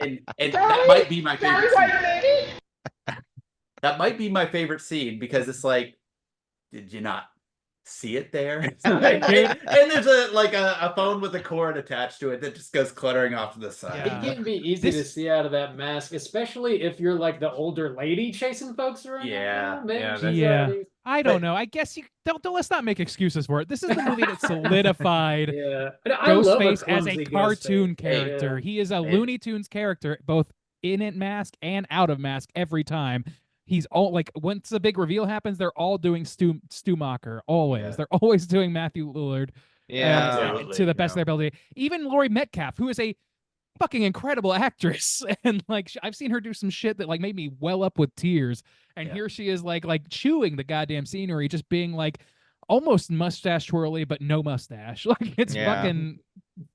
and that might be my favorite scene. That might be my favorite scene because it's like, did you not see it there? and there's a phone with a cord attached to it that just goes cluttering off to the side. It can be easy to This- see out of that mask, especially if you're like the older lady chasing folks around. Yeah, Maybe yeah, she's that's- Yeah. already- I don't know. I guess you don't. Let's not make excuses for it. This is the movie that solidified Yeah. But I love Ghostface as a clumsy cartoon Ghostface. character. Yeah. He is a Looney Tunes character, both in it mask and out of mask every time. He's all like, once a big reveal happens, they're all doing Stu Macher. Always, Yeah. they're always doing Matthew Lillard. Yeah. Absolutely, to the best of yeah. their ability. Even Laurie Metcalf, who is a fucking incredible actress, and like I've seen her do some shit that like made me well up with tears. And Yeah. here she is like chewing the goddamn scenery, just being like almost mustache twirly, but no mustache. Like it's Yeah. fucking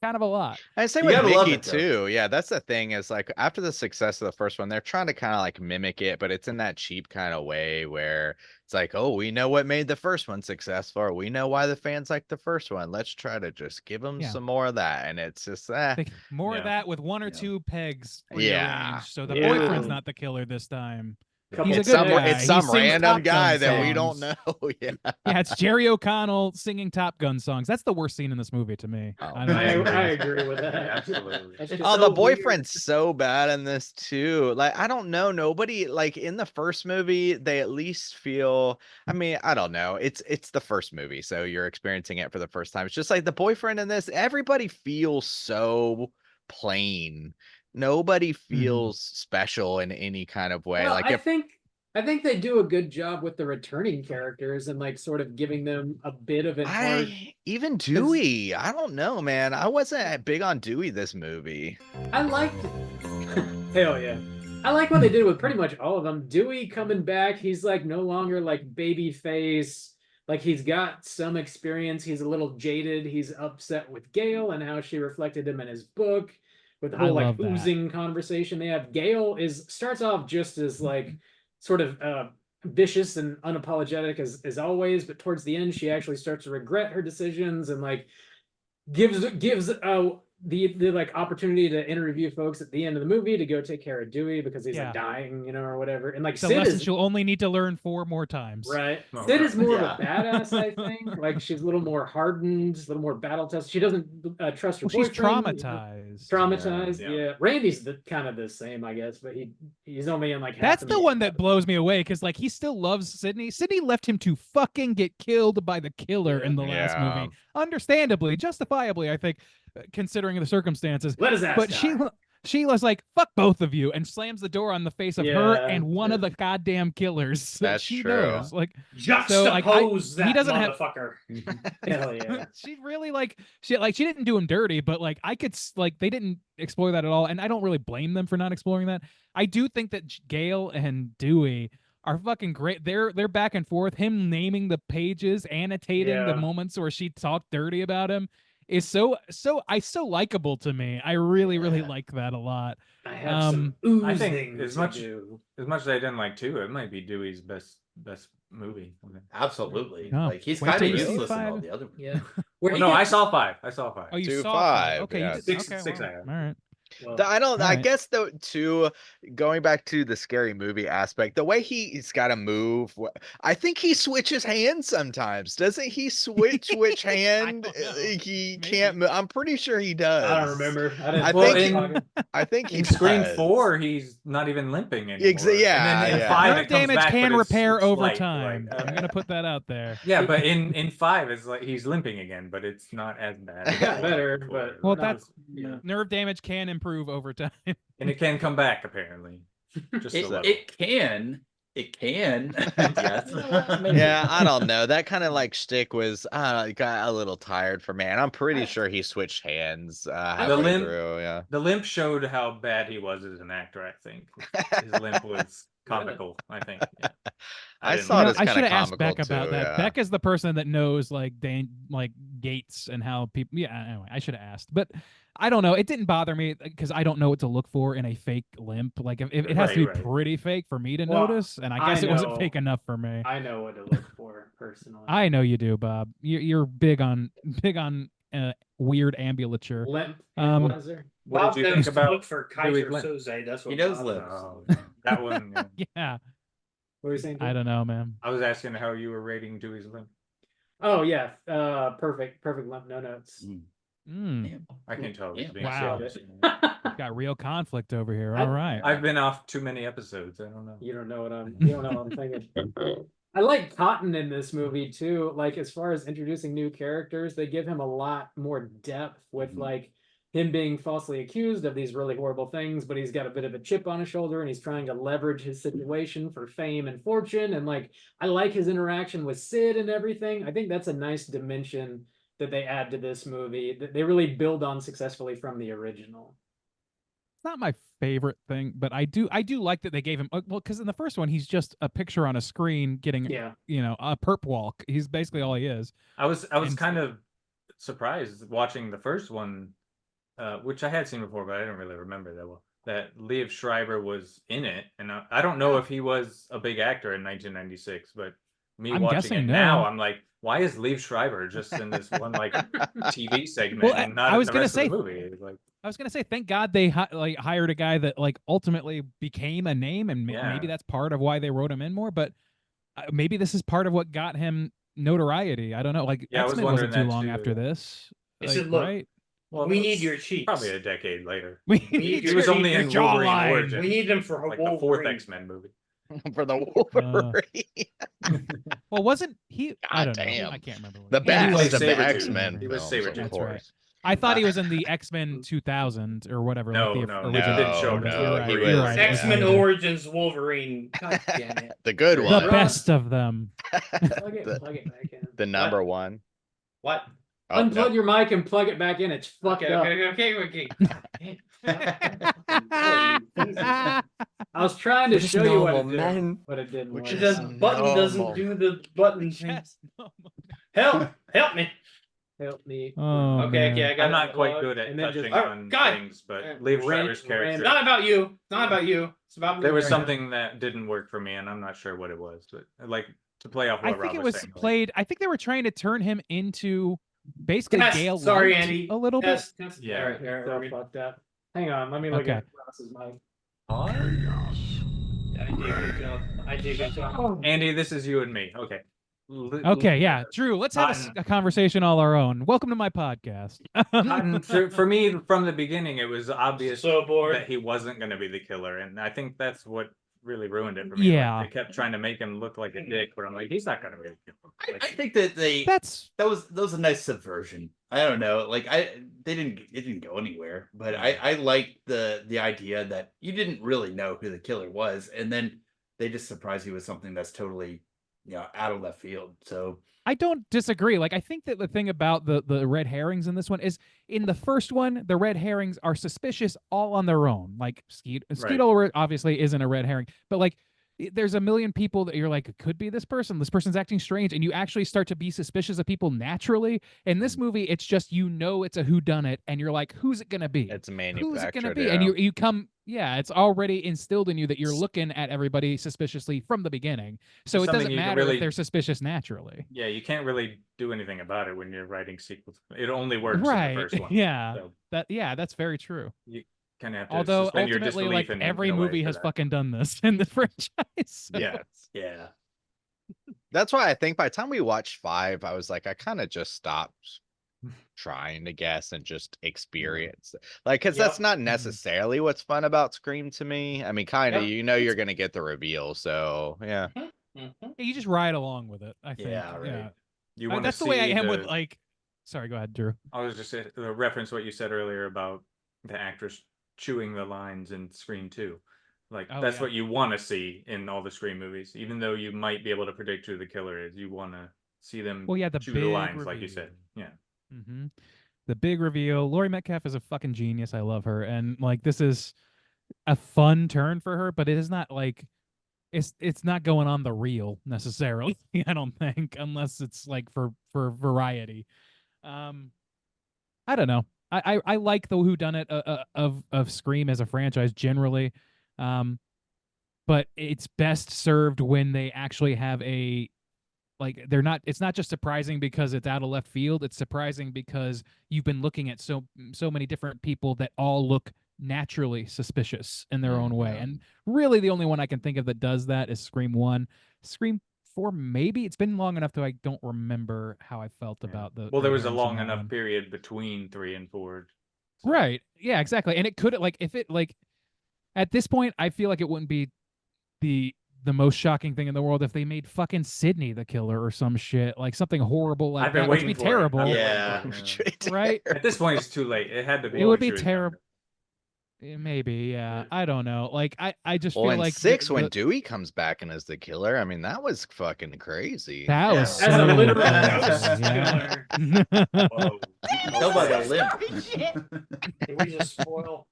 kind of a lot. And same You with gotta love Mickey it, though. too. Yeah, that's the thing is like after the success of the first one, they're trying to kind of like mimic it, but it's in that cheap kind of way where it's like, oh, we know what made the first one successful. Or we know why the fans like the first one. Let's try to just give them Yeah. some more of that. And it's just, Like, more of Yeah. that with one or Yeah. two pegs Yeah. rearranged, so the Yeah. boyfriend's not the killer this time. Couple He's a it's good some, guy. it's He some sings random Top guy Gun that we don't songs. know. Yeah. Yeah, it's Jerry O'Connell singing Top Gun songs. That's the worst scene in this movie to me. Oh, I don't I, know. I agree with that. Absolutely. It's just Oh, so the weird. boyfriend's so bad in this too. Like, I don't know. Nobody like in the first movie, they at least feel. I mean, I don't know. It's the first movie, so you're experiencing it for the first time. It's just like the boyfriend in this. Everybody feels so plain. Nobody feels special in any kind of way. Well, Like I think they do a good job with the returning characters and like sort of giving them a bit of an arc. even Dewey, I don't know, man. I wasn't big on Dewey this movie. I liked hell yeah. I like what they did with pretty much all of them. Dewey coming back, he's like no longer like baby face. Like he's got some experience. He's a little jaded. He's upset with Gail and how she reflected him in his book with the I whole like love that. oozing conversation they have. Gail starts off just as like sort of vicious and unapologetic as always, but towards the end she actually starts to regret her decisions and like gives the like opportunity to interview folks at the end of the movie to go take care of Dewey because he's Yeah. like dying, or whatever. And like It's a Sid lesson is she'll only need to learn 4 more times. right. Oh, Sid is more yeah. of a badass, I think. Like she's a little more hardened, a little more battle tested. She doesn't trust her Well, she's boyfriend. traumatized. Traumatized, Yeah. yeah. Randy's kind of the same, I guess, but he's only in like half That's of the one that blows me away because like he still loves Sydney. Sydney left him to fucking get killed by the killer in the last Yeah. movie. Understandably, justifiably, I think, considering the circumstances. Let his ass But die. Sheila's like, fuck both of you, and slams the door on the face of her Yeah, and one of the goddamn killers that That's she true. knows. Like, Juxtapose he that doesn't have- motherfucker. Hell yeah. she really she didn't do him dirty, but like I could like they didn't explore that at all, and I don't really blame them for not exploring that. I do think that Gale and Dewey are fucking great. They're back and forth. Him naming the pages, annotating the Yeah. moments where she talked dirty about him is so likable to me. I really like that a lot. I have some oozing I think to as much do. as I didn't like 2, it might be Dewey's best movie. Absolutely. Oh, Like he's wait kind till of you see useless in all 5. the other ones. Yeah. Oh, no, I saw 5. I saw 5. Oh, you 2, saw 5, Okay, yeah. you did, Six- okay, six well, I have. all right. Well, I don't. I Alright. guess though too, going back to the scary movie aspect, the way he's got to move. I think he switches hands sometimes. Doesn't he switch which hand? don't know. He Maybe. can't move. I'm pretty sure he does. I don't remember. I didn't. I Well, think I think he in Scream does. 4, he's not even limping anymore. yeah, And then in yeah. 5, Nerve it comes damage back, can but it's repair over light, time. like, I'm gonna put that out there. yeah, but in 5, it's like he's limping again, but it's not as bad. It got better, but Well, not that's- as- yeah. Nerve damage can improve over time. And it can come back apparently. Just a little. It can. Yes. Yeah, I don't know. That kind of like shtick was got a little tired for me, and I'm pretty sure he switched hands halfway limp- through. Yeah. The limp showed how bad he was as an actor, I think. His limp was comical, I think. Yeah. I didn't saw like this I kind should of have asked comical Beck about too, that. yeah. Beck is the person that knows like Gates and how people. Yeah, anyway, I should have asked, but I don't know. It didn't bother me because I don't know what to look for in a fake limp. Like if it has to be Right. pretty fake for me to Well, notice, and I I guess it wasn't know. fake enough for me. I know what to look for personally. I know you do, Bob. You're big on weird ambulature. Limp. Um, Buzzer. What Bob did you knows think to about look for Dewey Kaiser Limp? Soze. That's what He knows Bob lips. Oh, that one. Yeah. Yeah, What were you saying? I Jim? don't know, man. I was asking how you were rating Dewey's limp. Oh yeah, perfect limp, no notes. Mm, I can tell. It's Yeah. being Wow. serious. got real conflict over here. I- All right. I've been off too many episodes. I don't know. You don't know what I'm thinking. I like Cotton in this movie too. Like as far as introducing new characters, they give him a lot more depth with like him being falsely accused of these really horrible things, but he's got a bit of a chip on his shoulder and he's trying to leverage his situation for fame and fortune. And like I like his interaction with Sid and everything. I think that's a nice dimension that they add to this movie that they really build on successfully from the original. It's not my favorite thing, but I do like that they gave him well, because in the first one he's just a picture on a screen getting Yeah. a perp walk. He's basically all he is. I was And- kind of surprised watching the first one, which I had seen before, but I didn't really remember that well. That Liev Schreiber was in it, and I don't know if he was a big actor in 1996, but me I'm watching guessing it no. now, I'm like, why is Liev Schreiber just in this one like TV segment Well, and not I in was the gonna rest say- of the movie? It's like, I was gonna say, thank God they hired a guy that like ultimately became a name, and Yeah. maybe that's part of why they wrote him in more. But maybe this is part of what got him notoriety. I don't know. Like Yeah, I was X-Men wasn't too wondering that long too. after this. They Like, said, "Look, right? well, we it need was your cheeks. probably a decade later. We need He your was only cheeks. in your Wolverine jawline. Origins, We need them for like the fourth Wolverine. X-Men movie. For the Wolverine. Well, wasn't he? I don't know. damn. I can't remember. What The he- Yeah, he best played of the Sabretooth. X-Men He was films, of Sabretooth. That's course. right. I thought he was in the X-Men 2000 or whatever. No, like the no, original. didn't show no, You're right, he you're was right. X-Men Yeah. Origins Wolverine. God damn it. The good The one. best of them. Plug it, The- plug it back in. The number one. What? Oh, Unplug no. your mic and plug it back in. It's fucked Okay, up. okay. I was trying to show you what it did, but it didn't. Which work. The is button doesn't normal. do the button thing. Yes. Help me. Help me. Oh, Okay, man. I got I'm it. not quite plug, good at and then just- touching Oh, on God! things, but Yeah. Liev Ran- Schreiber's ran- character. It's not about you. It's not about you. It's about me. There was right now. something that didn't work for me, and I'm not sure what it was. But like to play off I what think Rob it was was saying, like, played. I think they were trying to turn him into basically Test. Gale Sorry, liked Andy. a little bit. Test. Yeah. All right, all right, So ready? fucked up. Hang on, let me look Okay. at Ross's mic. I did a good job. I did a good job. Andy, this is you and me. Okay. Okay, yeah, Drew. Let's have a conversation all our own. Welcome to my podcast. For me, from the beginning, it was obvious So bored. that he wasn't going to be the killer, and I think that's what really ruined it for me. Yeah. Like, they kept trying to make him look like a dick, but I'm like, he's not going to be the killer. I think that that was a nice subversion. I don't know, like it didn't go anywhere, but I liked the idea that you didn't really know who the killer was, and then they just surprised you with something that's totally, out of left field. So I don't disagree. Like, I think that the thing about the red herrings in this one is, in the first one, the red herrings are suspicious all on their own. Like, Skeet Ulrich obviously isn't a red herring, but like, there's a million people that you're like, it could be this person. This person's acting strange, and you actually start to be suspicious of people naturally. In this movie, it's just, it's a whodunit, and you're like, who's it gonna be? It's Who's it gonna manufactured. be? And you come, it's already instilled in you that you're looking at everybody suspiciously from the beginning. So It's it something doesn't you can matter really- if they're suspicious naturally. Yeah, you can't really do anything about it when you're writing sequels. It only works in Right. the first one. Yeah. So That's very true. you kind of have to Although suspend your ultimately, disbelief like, in every in a way movie for has that. fucking done this in the franchise. So. yeah. That's why I think by the time we watched 5, I was like, I kind of just stopped trying to guess and just experience it. Like, because that's not necessarily what's fun about Scream to me. I mean, kind of, you're gonna get the reveal. So yeah. You just ride along with it, I think. Yeah, right. Yeah. You I mean, want that's the way I am with, like. Sorry, go ahead, Drew. I was just saying, reference what you said earlier about the actress chewing the lines in Scream 2. Like, that's what you want to see in all the Scream movies. Even though you might be able to predict who the killer is, you want to see them the chew the big lines, like you said. Yeah. Mm-hmm. The big reveal. Laurie Metcalf is a fucking genius. I love her, and like, this is a fun turn for her, but it is not like it's not going on the reel necessarily. I don't think, unless it's like for variety. I don't know. I like the whodunit of Scream as a franchise generally, but it's best served when they actually have a, like, it's not just surprising because it's out of left field. It's surprising because you've been looking at so many different people that all look naturally suspicious in their own way. And really the only one I can think of that does that is Scream 1. Scream 4, maybe. It's been long enough that I don't remember how I felt about the. Well, there was a herrings in long that enough one. period between 3 and 4. Right. Yeah, exactly. And it could, like, if it, like, at this point, I feel like it wouldn't be the most shocking thing in the world if they made fucking Sydney the killer or some shit, like something horrible like I've been that, which would waiting be for it. terrible. I've been Yeah. waiting for it. Right? At this point, it's too late. It had to be. It would when be she was terrible. younger. Maybe, yeah. I don't know. Like, I just Well, feel in like 6, when Dewey comes back and is the killer, I mean, that was fucking crazy. that was As a so literal bad, ghost yeah. Whoa. Tell by the limp. Did we just spoil?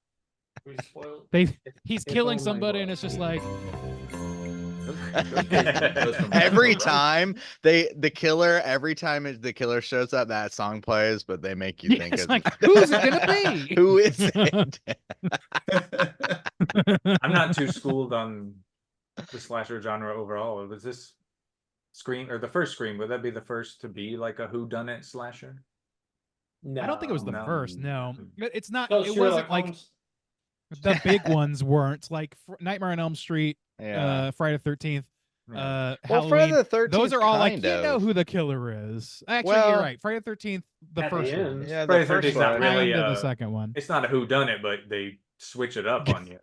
We spoiled. He's It's killing all somebody, my and it's just like, Every time the killer shows up, that song plays, but they make you yeah, think it's it's like, who's it gonna be? who is it? I'm not too schooled on the slasher genre overall. Was this Scream, or the first Scream? Would that be the first to be like a whodunit slasher? I don't think it was the No. first. No, it's not. So It Sherlock wasn't like Holmes. the big ones weren't like Nightmare on Elm Street, Yeah. Friday the 13th, Yeah. Well, Halloween. Friday the 13th, Those are all like, kind you of. know who the killer is. Actually, Well, you're right. Friday the 13th, the At the first one. end. Yeah, Friday the the 13th first is not one. really Kind of uh, the second one. it's not a whodunit, but they switch it up on you.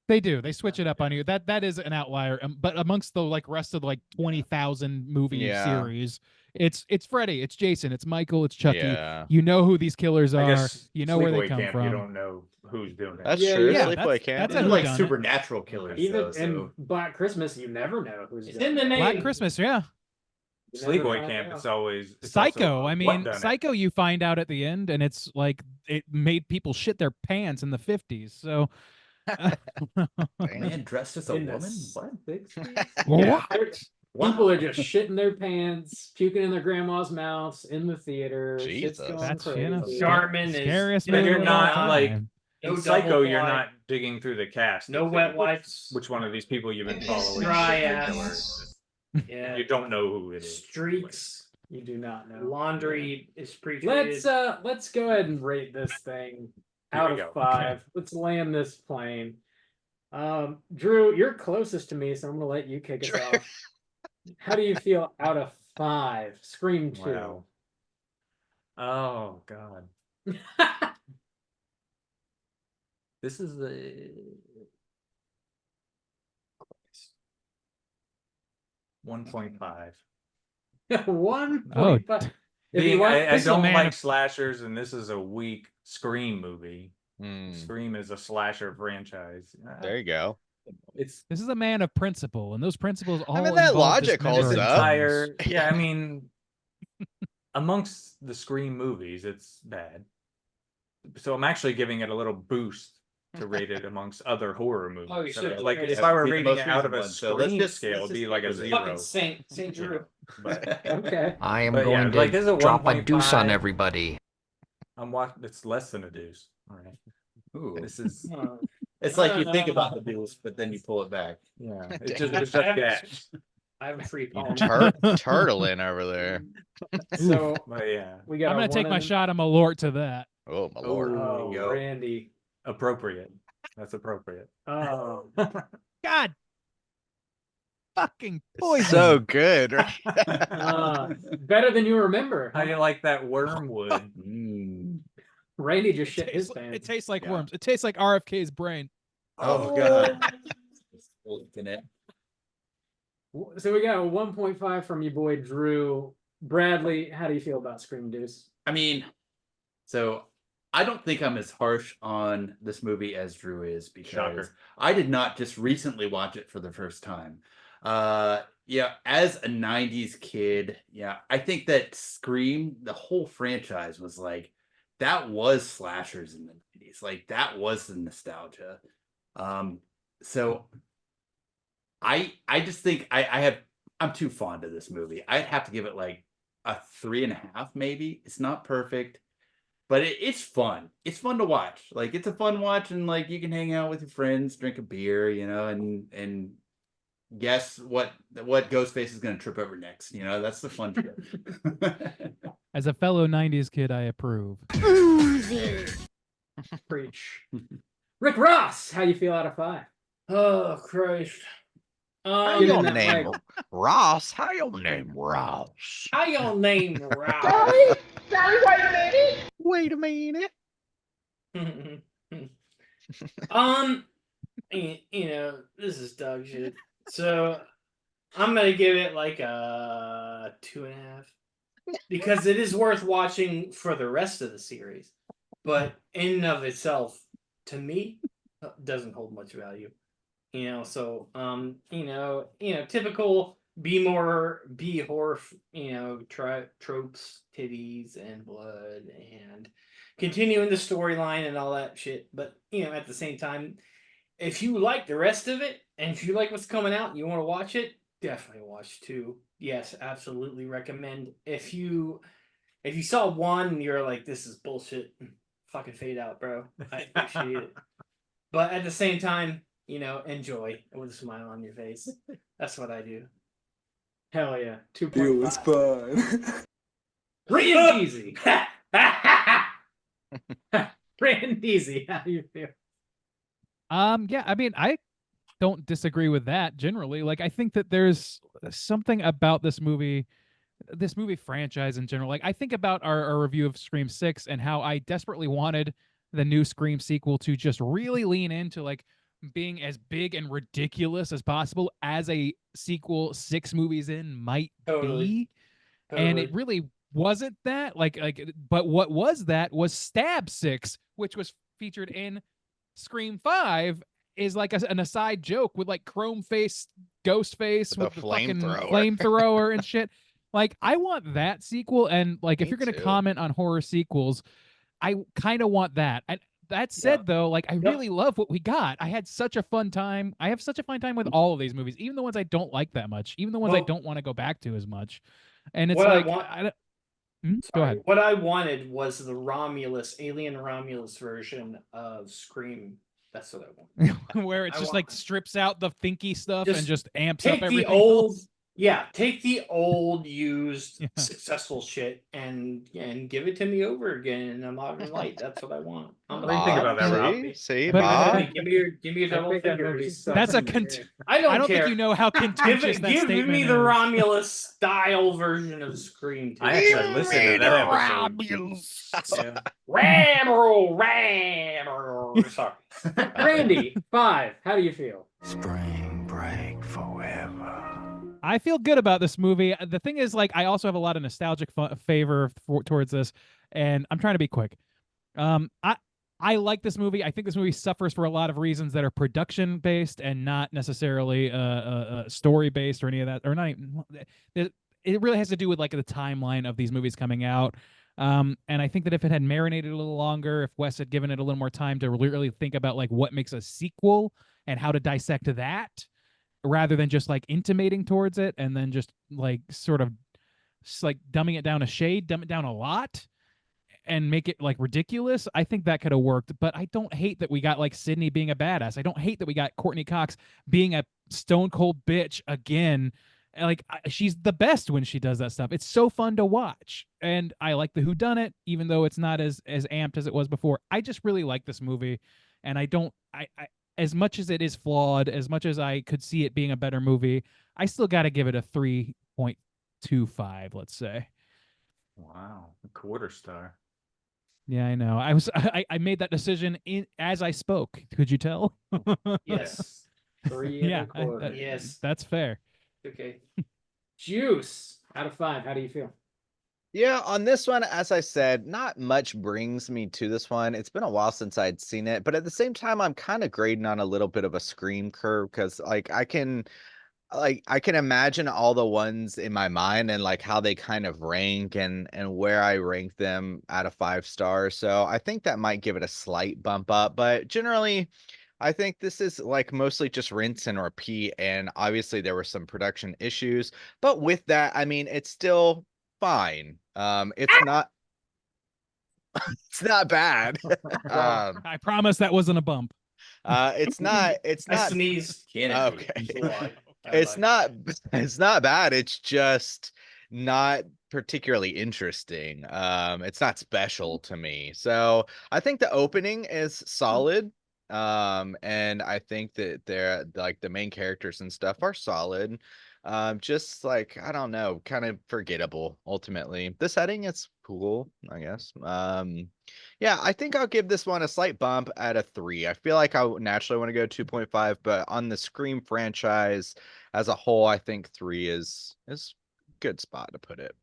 They do. They switch it up on you. That is an outlier. But amongst the like rest of the like 20,000 movie Yeah. series, it's Freddy, it's Jason, it's Michael, it's Chucky. Yeah. You know who these killers I are. guess You know where they Sleepaway come Camp, from. You don't know who's doing it. That's Yeah, true. yeah, Sleepaway Camp. that's They're a like whodunit. supernatural killers, Even though. So in Black Christmas, you never know who's It's in the name. Black Christmas, yeah. You never Sleepaway find Camp. out. It's always Psycho. I mean, Psycho. Psycho. You find out at the end, and it's like it made people shit their pants in the 50s. So, man dressed as a In the woman. What? 60s? What? People are just shitting their pants, puking in their grandma's mouths in the theater. Shit's Jesus. going That's crazy. you know, Sharman is- scariest But But movie you're of all not like time. No in Psycho. double You're wide. not digging through the cast. No to wet figure wipes. Which one of these people you've been following? Dry is the ass. killer. Yeah. You don't know who it is. Streaks. You do not know. Laundry is pre-treated. Let's go ahead and rate this thing Here out we of go. 5. Let's land this plane. Drew, you're closest to me, so I'm gonna let you kick us Drew. off. How do you feel out of 5? Scream 2. Wow. Oh God. This is a 1.5. 1.5. If you want, I this is a don't man like of- slashers, and this is a weak Scream movie. Hmm, Scream is a slasher franchise. there you go. It's This is a man of principle, and those principles all mean, that involve logic holds dismembering up. entire. things. Yeah, I mean, amongst the Scream movies, it's bad. So I'm actually giving it a little boost to rate it amongst other horror movies. Oh, you So, should. like Right. if I were Be the rating most it out of a recent one, so let's Scream just- scale, let's it'd be just like a stick with 0. Fucking Saint you Drew. know, But Okay. I am But yeah, going like, to this is a drop a deuce on 1.5. everybody. I'm watching. It's less than a deuce. All right. Ooh. This is It's like you think about the deuce, but then you pull it back. yeah. Damn. It's just that. I have a free You palm. turtling over there. So But yeah, we got. I'm gonna take my shot of Malort to that. Oh my lord. Oh, There you go. Randy. appropriate. That's appropriate. Oh, God, fucking poison. So good. better than you remember. How do you like that wormwood? Randy just shit his It pants. tastes like Yeah. worms. It tastes like RFK's brain. Oh god. Looking at So we got a 1.5 from your boy Drew. Bradley, how do you feel about Scream Deuce? I mean, so I don't think I'm as harsh on this movie as Drew is because Shocker. I did not just recently watch it for the first time. Yeah, as a 90s kid, yeah, I think that Scream, the whole franchise was like that was slashers in the 90s. Like that was the nostalgia. So I just think I'm too fond of this movie. I'd have to give it like a 3.5, maybe. It's not perfect, but it's fun. It's fun to watch. Like it's a fun watch, and like you can hang out with your friends, drink a beer, you know, and guess what Ghostface is gonna trip over next. You know, that's the fun shit. As a fellow '90s kid, I approve. Preach. Rick Ross, how you feel out of 5? Oh Christ. How Get in your that name mic. Ross? How your name Ross? How your name, Ralph? Wait a minute. You know, this is dog shit. So I'm gonna give it like a 2.5 because it is worth watching for the rest of the series, but in and of itself, to me, doesn't hold much value. You know, so typical B horror, tropes, titties and blood and continuing the storyline and all that shit. But at the same time, if you like the rest of it and if you like what's coming out and you want to watch it, definitely watch 2. Yes, absolutely recommend. If you saw 1 and you're like, this is bullshit, fucking fade out, bro. I appreciate it. But at the same time, enjoy with a smile on your face. That's what I do. Hell yeah. 2.5. fun. Randy. Randy, how do you feel? Yeah, I mean, I don't disagree with that generally. Like, I think that there's something about this movie franchise in general. Like, I think about our review of Scream 6 and how I desperately wanted the new Scream sequel to just really lean into like being as big and ridiculous as possible as a sequel 6 movies in might be. And it really wasn't that. But what was that was Stab 6, which was featured in Scream 5, is like an aside joke with like chrome face Ghostface with the fucking flamethrower and shit. Like, I want that sequel, and like if you're gonna comment on horror sequels, I kind of want that. And that said, though, like I really love what we got. I had such a fun time. I have such a fun time with all of these movies, even the ones I don't like that much, even the ones I don't want to go back to as much. And it's what like, go ahead. What I wanted was the Alien Romulus version of Scream. That's what I want. Where it's just like strips out the thinky stuff and just amps take up everything. the old, Yeah, take the old, used, Yeah. successful shit and give it to me over again in a modern light. That's what I want. What do you think about that, Rob? See, But- Bob. Give me your I double think that movie fingers. sucks. That's a I don't I don't care. think you know how contentious that give statement me is. the Romulus style version of Scream. I actually listened to that episode. Yeah. Ram. Sorry. Randy, 5. How do you feel? Spring break forever. I feel good about this movie. The thing is, like, I also have a lot of nostalgic favor towards this, and I'm trying to be quick. I like this movie. I think this movie suffers for a lot of reasons that are production based and not necessarily story based or any of that, or not even. It really has to do with like the timeline of these movies coming out. And I think that if it had marinated a little longer, if Wes had given it a little more time to really think about like what makes a sequel and how to dissect that, rather than just like intimating towards it and then just like sort of like dumbing it down a shade, dumb it down a lot, and make it like ridiculous, I think that could have worked. But I don't hate that we got like Sydney being a badass. I don't hate that we got Courtney Cox being a stone cold bitch again. Like she's the best when she does that stuff. It's so fun to watch, and I like the whodunit, even though it's not as amped as it was before. I just really like this movie, and I as much as it is flawed, as much as I could see it being a better movie, I still got to give it a 3.25, let's say. Wow, a quarter star. Yeah, I know. I made that decision as I spoke. Could you tell? Yes. 3 Yeah, and a quarter. Yes. That's fair. Okay. Juice, out of 5. How do you feel? Yeah, on this one, as I said, not much brings me to this one. It's been a while since I'd seen it, but at the same time, I'm kind of grading on a little bit of a Scream curve because I can imagine all the ones in my mind and like how they kind of rank and where I rank them out of 5 stars. So I think that might give it a slight bump up, but generally I think this is like mostly just rinse and repeat. And obviously there were some production issues, but with that, I mean, it's still fine. It's not it's not bad. I promise that wasn't a bump. It's not I sneezed. Okay. It's not bad. It's just not particularly interesting. It's not special to me. So I think the opening is solid. And I think that they're like the main characters and stuff are solid. Just like, I don't know, kind of forgettable ultimately. The setting is cool, I guess. Yeah, I think I'll give this one a slight bump at a 3. I feel like I would naturally want to go 2.5, but on the Scream franchise as a whole, I think 3 is a good spot to put it.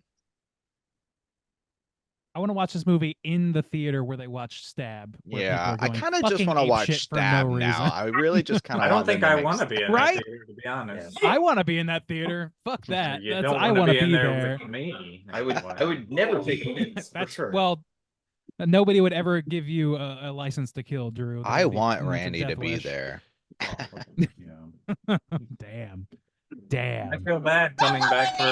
I want to watch this movie in the theater where they watch Stab. Where Yeah, people are I going kind of just fucking want to watch apeshit for no Stab reason. now. I really just kind of. I don't think I want to be in Right? that theater, to be honest. I want to be in that theater. Fuck that. You That's, don't I want want to to be in be there there. with me. I would never take offense. That's for sure. well. Nobody would ever give you a license to kill, Drew. That I would be want too much a Randy to death be wish. there. Damn. I Damn. feel bad coming back for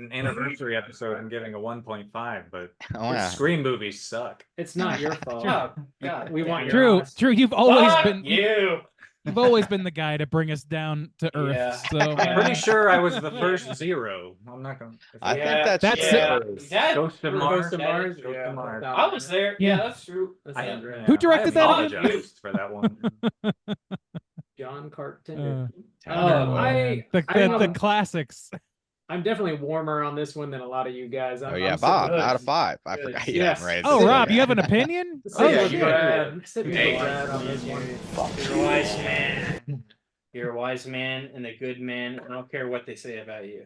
an anniversary episode and giving a 1.5, but Oh, yeah. Scream movies suck. It's not your fault. Oh God. We want your Drew, honesty. Drew, you've always Fuck been you. you've always been the guy to bring us down to earth. Yeah. So I'm pretty sure I was the first zero. I'm not gonna. I think That's That- Ghost of Mars. Ghost of Mars. Ghost of Mars. I was there. Yeah. Yeah, that's true. That's I, not right. Who directed that I again? apologized for that one. John Carpenter. Terrible. I the don't know. classics. I'm definitely warmer on this one than a lot of you guys. Oh yeah, Bob, out of 5. I Good. forgot. Yes. Yeah, right. Oh, Sit Rob, there. you have an opinion? Sit Oh, with shit. Brad. Sit with Hey. Brad on this one. You're a wise man. You're a wise man and a good man. I don't care what they say about you.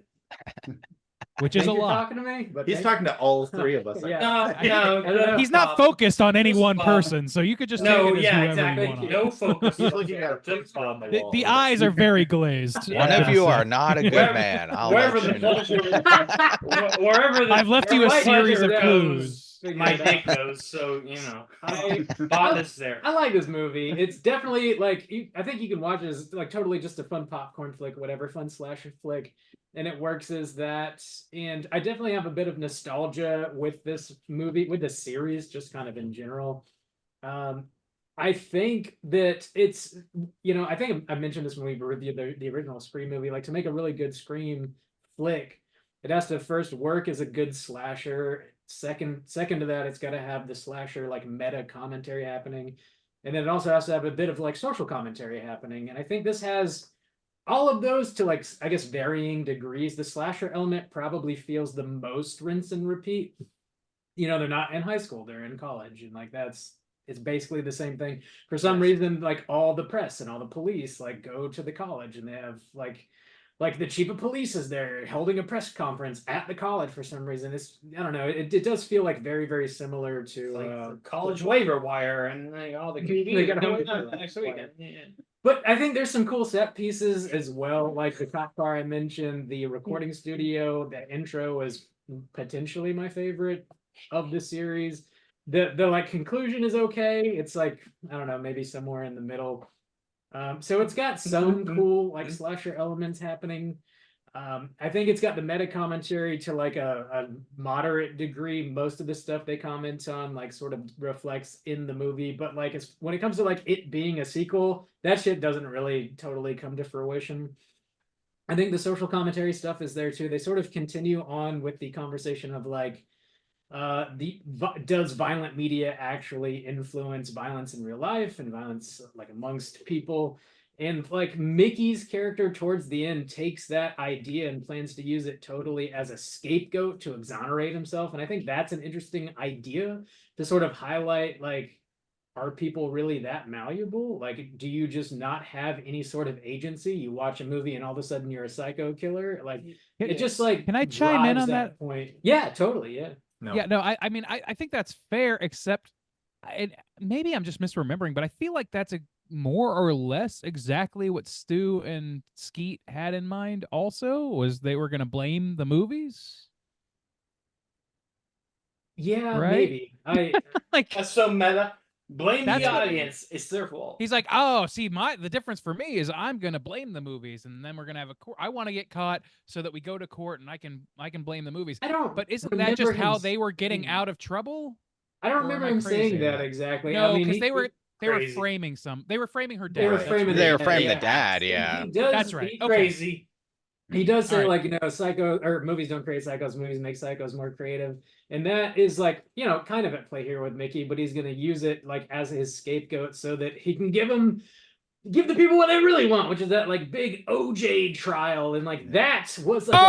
Which is a Think you're lot. talking to me? But He's thank- talking to all 3 of us. Yeah. No, He's not focused on any Just one Bob. person, so you could just No, take it as yeah, whoever exactly. you want. No focus. He's looking at a picture on the wall. The eyes are very glazed. One of you are not a good man. I'll Wherever let the you know. pleasure, wherever the I've left you a wherever my series of pleasure clues. goes, my dick goes. So you know, I- Bob is there. I like this movie. It's definitely like I think you can watch it as like totally just a fun popcorn flick, whatever, fun slasher flick, and it works as that. And I definitely have a bit of nostalgia with this movie, with the series, just kind of in general. I think that it's, I think I mentioned this when we reviewed the original Scream movie. Like, to make a really good Scream flick, it has to first work as a good slasher. Second to that, it's got to have the slasher like meta commentary happening, and then it also has to have a bit of like social commentary happening. And I think this has all of those to like, I guess, varying degrees. The slasher element probably feels the most rinse and repeat. You know, they're not in high school, they're in college, and like it's basically the same thing. For some reason, like all the press and all the police like go to the college, and they have like the chief of police is there holding a press conference at the college for some reason. It's, I don't know, it does feel like very, very similar to college waiver wire and like all the QB They got a coming waiver up next wire. weekend. Yeah. But I think there's some cool set pieces as well, like the cop car I mentioned, the recording studio. The intro is potentially my favorite of the series. The like conclusion is okay. It's like, I don't know, maybe somewhere in the middle. So it's got some cool like slasher elements happening. I think it's got the meta commentary to like a moderate degree. Most of the stuff they comment on like sort of reflects in the movie, but like it's when it comes to like it being a sequel, that shit doesn't really totally come to fruition. I think the social commentary stuff is there too. They sort of continue on with the conversation of like, does violent media actually influence violence in real life and violence like amongst people? And like Mickey's character towards the end takes that idea and plans to use it totally as a scapegoat to exonerate himself. And I think that's an interesting idea to sort of highlight, like, are people really that malleable? Like, do you just not have any sort of agency? You watch a movie and all of a sudden you're a psycho killer? Like, it just like, Can I chime in drives on that? point? Yeah, totally. Yeah. No. Yeah, no, I mean, I think that's fair, except maybe I'm just misremembering, but I feel like that's more or less exactly what Stu and Skeet had in mind also, was they were going to blame the movies. Yeah, Right? maybe. Like, That's so meta. Blame That's the what- audience. It's their fault. he's like, oh, see, the difference for me is I'm gonna blame the movies, and then we're gonna have a court. I want to get caught so that we go to court, and I can blame the movies. I don't. But isn't that remember just him how they were getting saying- out of trouble? I don't or am remember I him crazy? saying that exactly. No, I mean, because they were crazy. framing her dad. They were That's framing right. They were the framing the dad. dad, yeah. He does, That's right. he- Okay. Crazy. He does say, All right. like, you know, psycho or movies don't create psychos, movies make psychos more creative. And that is like, you know, kind of at play here with Mickey, but he's gonna use it like as his scapegoat so that he can give the people what they really want, which is that like big OJ trial. And like that was like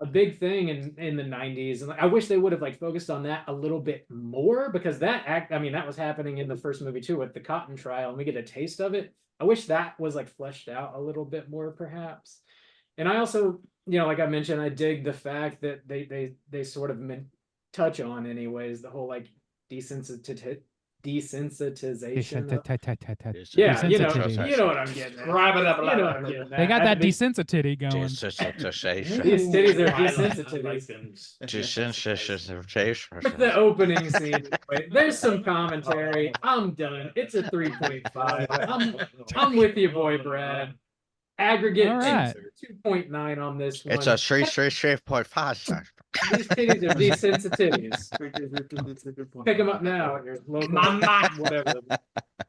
a big thing in the 90s. And I wish they would have like focused on that a little bit more, because that was happening in the first movie too with the Cotton trial, and we get a taste of it. I wish that was like fleshed out a little bit more perhaps. And I also, you know, like I mentioned, I dig the fact that they sort of touch on anyways the whole like desensitization. Yeah, you know what I'm getting at. Wrap it up. You know what I'm getting at. They got I that think desensitity going. these titties are desensitized. With the opening scene, wait, there's some commentary. I'm done. It's a 3.5. I'm with you, boy, Brad. Aggregate All right. 2.9 on this one. It's a 3.5. These titties are desensitized. Pick them up now at your local Mama. whatever.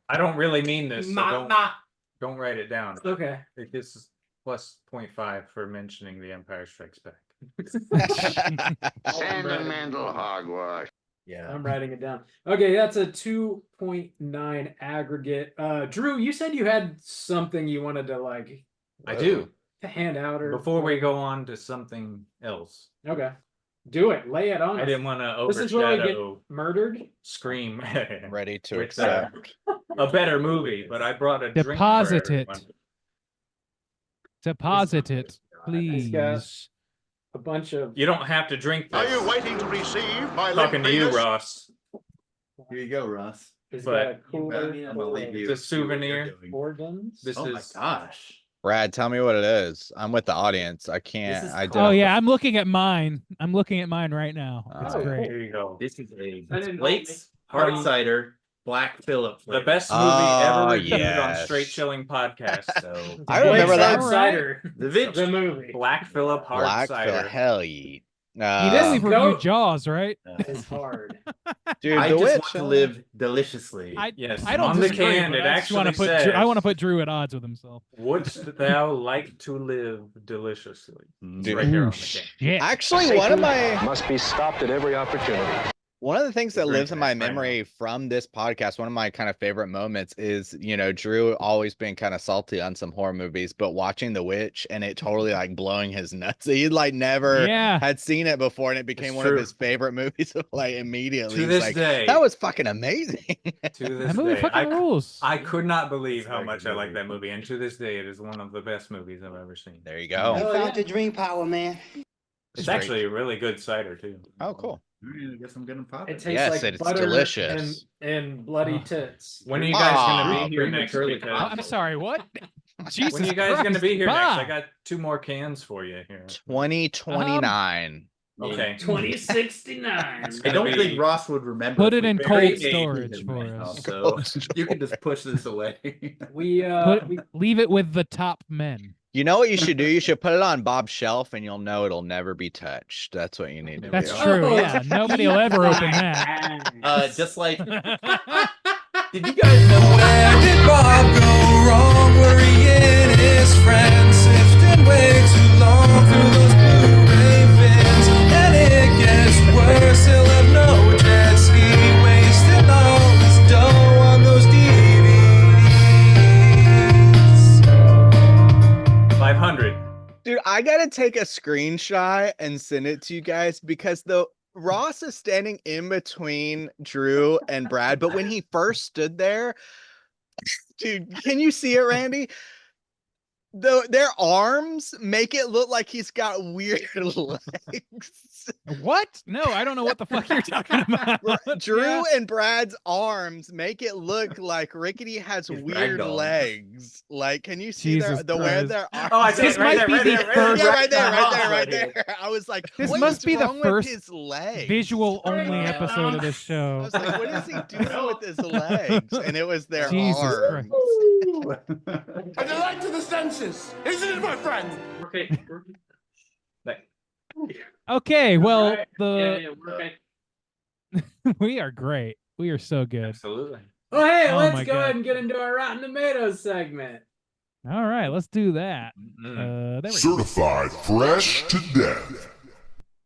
I don't really mean this. So Mama. don't write it down. Okay. This is plus 0.5 for mentioning The Empire Strikes Back. Sentimental hogwash. Yeah. I'm writing it down. Okay, that's a 2.9 aggregate. Drew, you said you had something you wanted to like I do. to hand out or Before we go on to something else, Okay. Do it. Lay it on I us. didn't want to This is where we get overshadow murdered. Scream Ready to with accept. a better movie, but I brought a drink for Deposit it. everyone. Deposit it, He's got please. a bunch of You don't have to drink this. Are you waiting to receive my Talking to you, penis? Ross. Here you go, Ross. he's but- got a cooler I'm gonna leave you. The souvenir. organs. This Oh my is gosh. Brad, tell me what it is. I'm with the audience. I can't. This is I called- don't. Oh yeah, I'm looking at mine. I'm looking at mine right now. It's Oh, great. Here you go. This is a I didn't know Blake's hard From- cider Black Phillip. The flavor. best movie Oh, ever reviewed on yes. Straight Chilling Podcast. So I remember Blake's that. Hard Cider. The Vinci. The movie. Black Phillip Hard Black Cider. Phil, hell yeah. He did leave Go- review Jaws, right? It's hard. Dude, I The just Witch. want to live deliciously. Yes, I don't on the disagree, can, but it I just wanna actually put says, I want to put Drew at odds with himself. "Wouldst thou like to live deliciously?" It's Dude. right here Ooh, on the can. shit. Actually, one of my Must be stopped at every opportunity. one of the things that Very lives in my nice, right now. memory from this podcast, one of my kind of favorite moments is, Drew always being kind of salty on some horror movies, but watching The Witch and it totally like blowing his nuts. He'd like never Yeah. had seen it before, and it became It's one true. of his favorite movies. Like immediately, To he's this like, day. that was fucking amazing. To this That movie day, fucking rules. I could not believe It's how a very much good I like movie. that movie, and to this day, it is one of the best movies I've ever seen. There you go. Oh, yeah. the dream power, man. It's Straight. actually a really good cider too. Oh, cool. All right, I guess I'm gonna pop It it. tastes Yes, like it's butter delicious. and bloody Oh. tits. When are you guys Ah, gonna be here bring the next? curly Because- cow. I'm sorry, what? Jesus when are you guys gonna Christ, be here next? I Bob. got 2 more cans for you here. 2029. Okay. 2069. I don't be- think Ross would remember. Put if it we in buried cold it in storage him for right now, us. So you can just push this away. We Leave it with the top men. You know what you should do? You should put it on Bob's shelf, and you'll know it'll never be touched. That's what you need to That's do. true. Yeah, nobody will ever open that. Just like, did you guys know? Where did Bob go wrong? Were he and his friends sifting way too long through those Blu-ray bins? And it gets worse, he'll have no jet ski, wasting all his dough on those DVDs. 500. Dude, I gotta take a screenshot and send it to you guys because the Ross is standing in between Drew and Brad, but when he first stood there, dude, can you see it, Randy? Their arms make it look like he's got weird legs. What? No, I don't know what the fuck you're talking about. Drew Yeah. and Brad's arms make it look like Rickety has He's weird ragdoll. legs. Like, can you see Jesus the where Christ. their arms? Oh, I see This it right might there, be right the there, first- Yeah, right there, right there, Oh, right here. there. I was like, This what must is be the wrong first with his legs? Visual only Yeah. episode of this I show. was like, what is he doing with his legs? And it was their Jesus arms. A delight to the senses, isn't it, my friend? Okay. Okay, well, Right. Yeah, we're okay. we are great. We are so good. Absolutely. Oh, hey, Oh let's my go God. ahead and get into our Rotten Tomatoes segment. All right, let's do that. Mm. There we go. Certified fresh to death.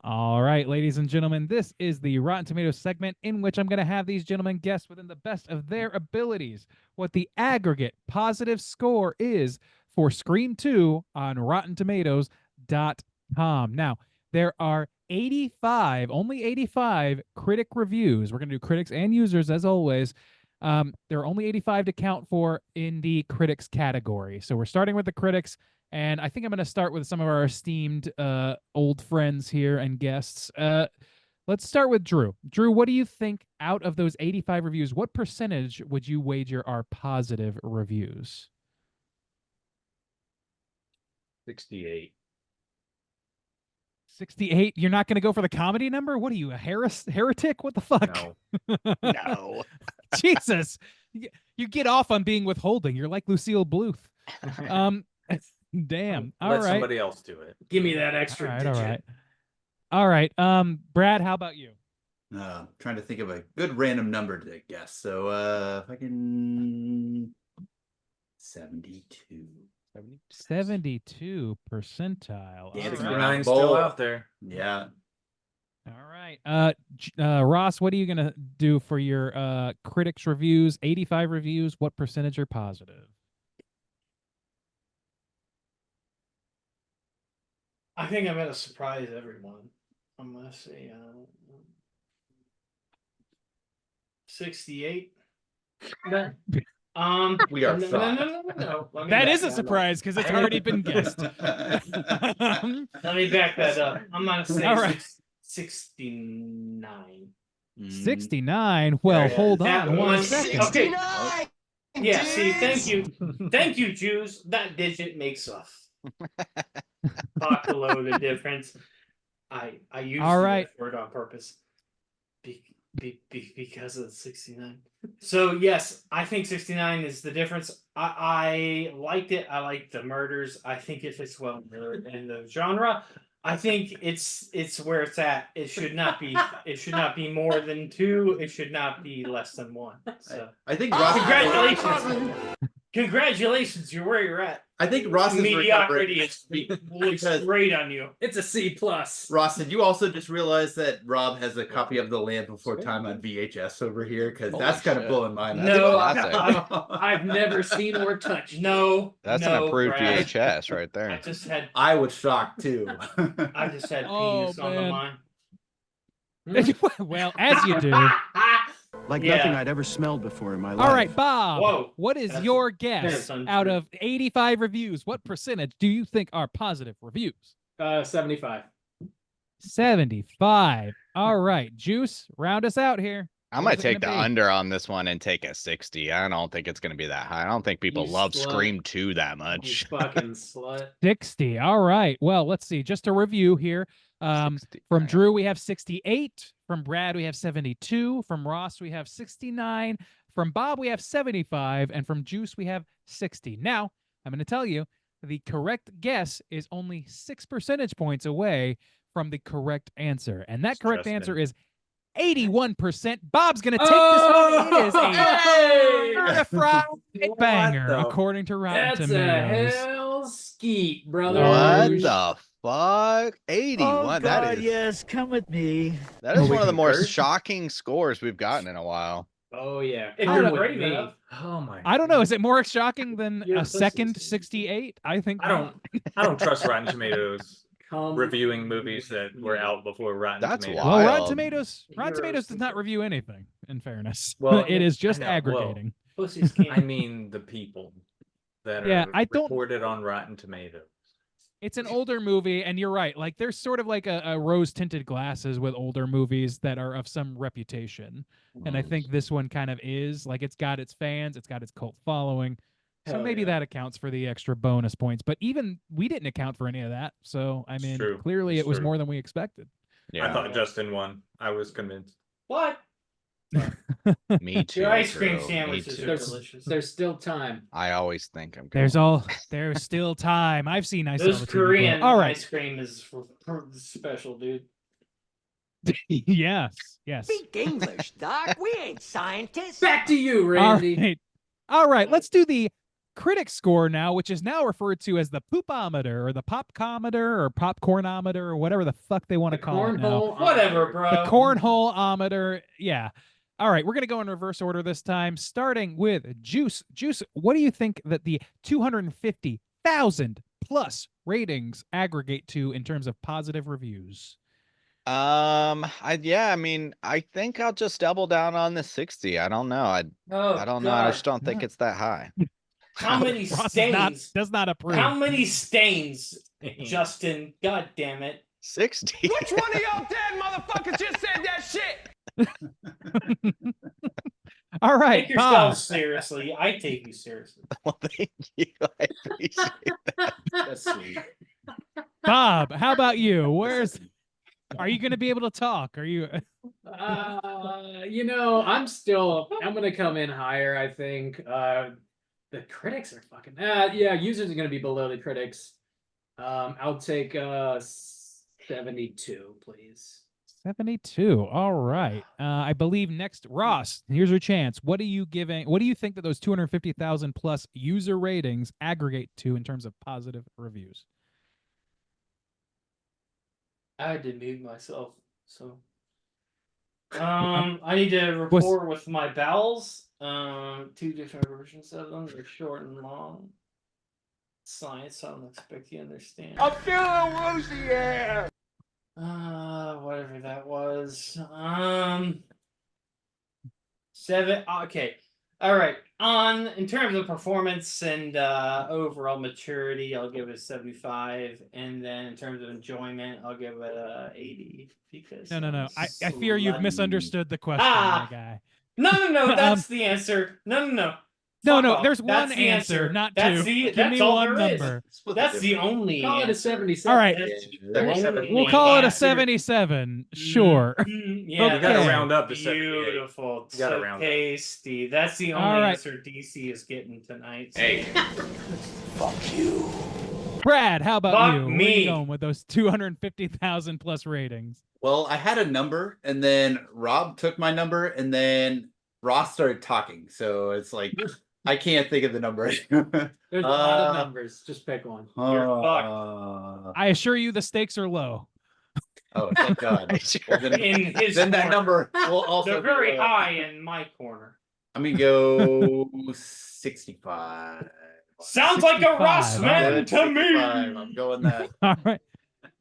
All right, ladies and gentlemen, this is the Rotten Tomatoes segment in which I'm going to have these gentlemen guess within the best of their abilities what the aggregate positive score is for Scream 2 on RottenTomatoes.com. Now, there are 85, only 85 critic reviews. We're going to do critics and users as always. There are only 85 to count for in the critics category. So we're starting with the critics. And I think I'm going to start with some of our esteemed old friends here and guests. Let's start with Drew. Drew, what do you think out of those 85 reviews, what percentage would you wager are positive reviews? 68. 68? You're not going to go for the comedy number? What are you, a heretic? What the fuck? No. No. Jesus. You get off on being withholding. You're like Lucille Bluth. Damn. All Let right. somebody else do it. Give me that extra All digit. right. All right. Brad, how about you? Trying to think of a good random number to guess. So if I can 72. 72 percentile. Yeah, All it's right. 69 Bowl. still out there. Yeah. All right. Ross, what are you gonna do for your critics reviews? 85 reviews. What percentage are positive? I think I'm gonna surprise everyone. I'm gonna say 68. We are no. Let me That back is a up. surprise because it's already been guessed. Let me back that up. I'm gonna say All right. 69. 69. Well, Yeah, hold that on one was- second. Okay. Yeah, see, thank you. Thank you, Jews. That digit makes a fuckload of difference. I used All right. that word on purpose. Because of the 69. So yes, I think 69 is the difference. I liked it. I liked the murders. I think it fits well in the genre. I think it's where it's at. It should not be. It should not be more than 2. It should not be less than 1. So I think Ross. congratulations, congratulations. You're where you're at. I think Ross's Mediocrity recovery- looks great on you. It's a C+. Ross, did you also just realize that Rob has a copy of The Land Before Time on VHS over here? Because Holy that's kind of shit. blowing my mind. No, Classic. I've never seen or touched. No, That's no, an approved Brad. VHS right I there. just had. I was shocked too. I just had Oh, penis on the man. mind. Well, as you do. Like Yeah. nothing I'd ever smelled before in my life. All right, Bob. Whoa. What is That's- your that's guess untrue. out of 85 reviews? What percentage do you think are positive reviews? 75. 75. All right, Juice, round us out here. I What might is it take the gonna be? under on this one and take a 60. I don't think it's going to be that high. I don't think people You love slut. Scream 2 that You much. fucking slut. 60. All right. Well, let's see. Just to review here. From 69. Drew, we have 68. From Brad, we have 72. From Ross, we have 69. From Bob, we have 75. And from Juice, we have 60. Now, I'm going to tell you the correct guess is only 6 percentage points away from the correct answer. And that correct Justin. answer is 81%. Bob's going to take this one. It is a Hey! certified banger, the- according to Rotten That's a Tomatoes. hell skeet, brother. What Whoosh. the fuck? 81. That is yes, come with me. that is Oh, we one of the can more curse? shocking scores we've gotten in a while. Oh yeah. If I you're don't- brave enough. Oh my! I don't know. Is it more shocking than You're a a pussy. second 68? I think I don't trust Rotten Tomatoes Come reviewing movies that were out before Rotten That's Tomatoes. Well, Rotten Wild. Tomatoes. Rotten You're Tomatoes does not review anything. In fairness, Well, it is just I know, well, aggregating. pussies can't. I mean, the people that Yeah, are I don't- reported on Rotten Tomatoes. It's an older movie, and you're right. Like, there's sort of like a rose tinted glasses with older movies that are of some reputation, and I think this one kind of is. Like, it's got its fans, it's got its cult following, so Hell maybe yeah. that accounts for the extra bonus points. But even we didn't account for any of that, so I mean, true. clearly It's it was true. more than we expected. I thought Justin won. I was convinced. What? Me too. Your ice cream bro. Me sandwiches too. are There's, delicious. there's still time. I always think I'm There's still time. I've seen I Those Saw the TV Korean Club. All right. ice cream is special, dude. Yes. Yes. Speak English, Doc. We ain't scientists. Back to you, All Randy. right. All right. Let's do the critic score now, which is now referred to as the poopometer or the popcometer or popcornometer or whatever the fuck they want to call it now. Cornhole. Whatever, bro. The cornhole-ometer. Yeah. All right. We're going to go in reverse order this time, starting with Juice. Juice, what do you think that the 250,000 plus ratings aggregate to in terms of positive reviews? I mean, I think I'll just double down on the 60. I don't know. I don't know. I just don't think it's that high. How many Ross stains? does not approve. How many stains, Justin? God damn it. 60. Which one of y'all dead motherfuckers just said that shit? All right, Take Bob. yourself seriously. I take you seriously. Well, thank you. I appreciate that. That's sweet. Bob, how about you? Are you going to be able to talk? Are you? You know, I'm gonna come in higher, I think. The critics are fucking yeah, users are gonna be below the critics. I'll take 72, please. 72. All right. I believe next, Ross, here's your chance. What are you giving? What do you think that those 250,000 plus user ratings aggregate to in terms of positive reviews? I had to mute myself, so I need to report with my bowels. 2 different versions of them. They're short and long. Science, I don't expect you to understand. I'm feeling woozy here. Whatever that was. 7. Okay. All right. In terms of performance and overall maturity, I'll give it a 75, and then in terms of enjoyment, I'll give it a 80 because No. I fear you've slutty. misunderstood the question, Ah! my guy. No. That's the answer. No. No, Fuck no. off. There's That's one the answer, not that's two. Give that's me all one there is. number. That's the only. Call it a answer. 77. All right. That's the We'll only call it a answer. 77. Sure. Yeah, You gotta that's round up to 78. beautiful. You gotta So round up. tasty. That's the only All right. answer DC is getting tonight. Hey. Fuck you. Brad, how about Fuck you? Where me. you going with those 250,000 plus ratings? Well, I had a number, and then Rob took my number, and then Ross started talking. So it's like I can't think of the number. There's a lot of numbers. Just pick one. You're fucked. I assure you, the stakes are low. Oh, thank God. Well, then, In his then that corner. number will also They're be very low. high in my corner. I'm gonna go 65. Sounds like a 65. Ross man Good, to 65. me. I'm going that.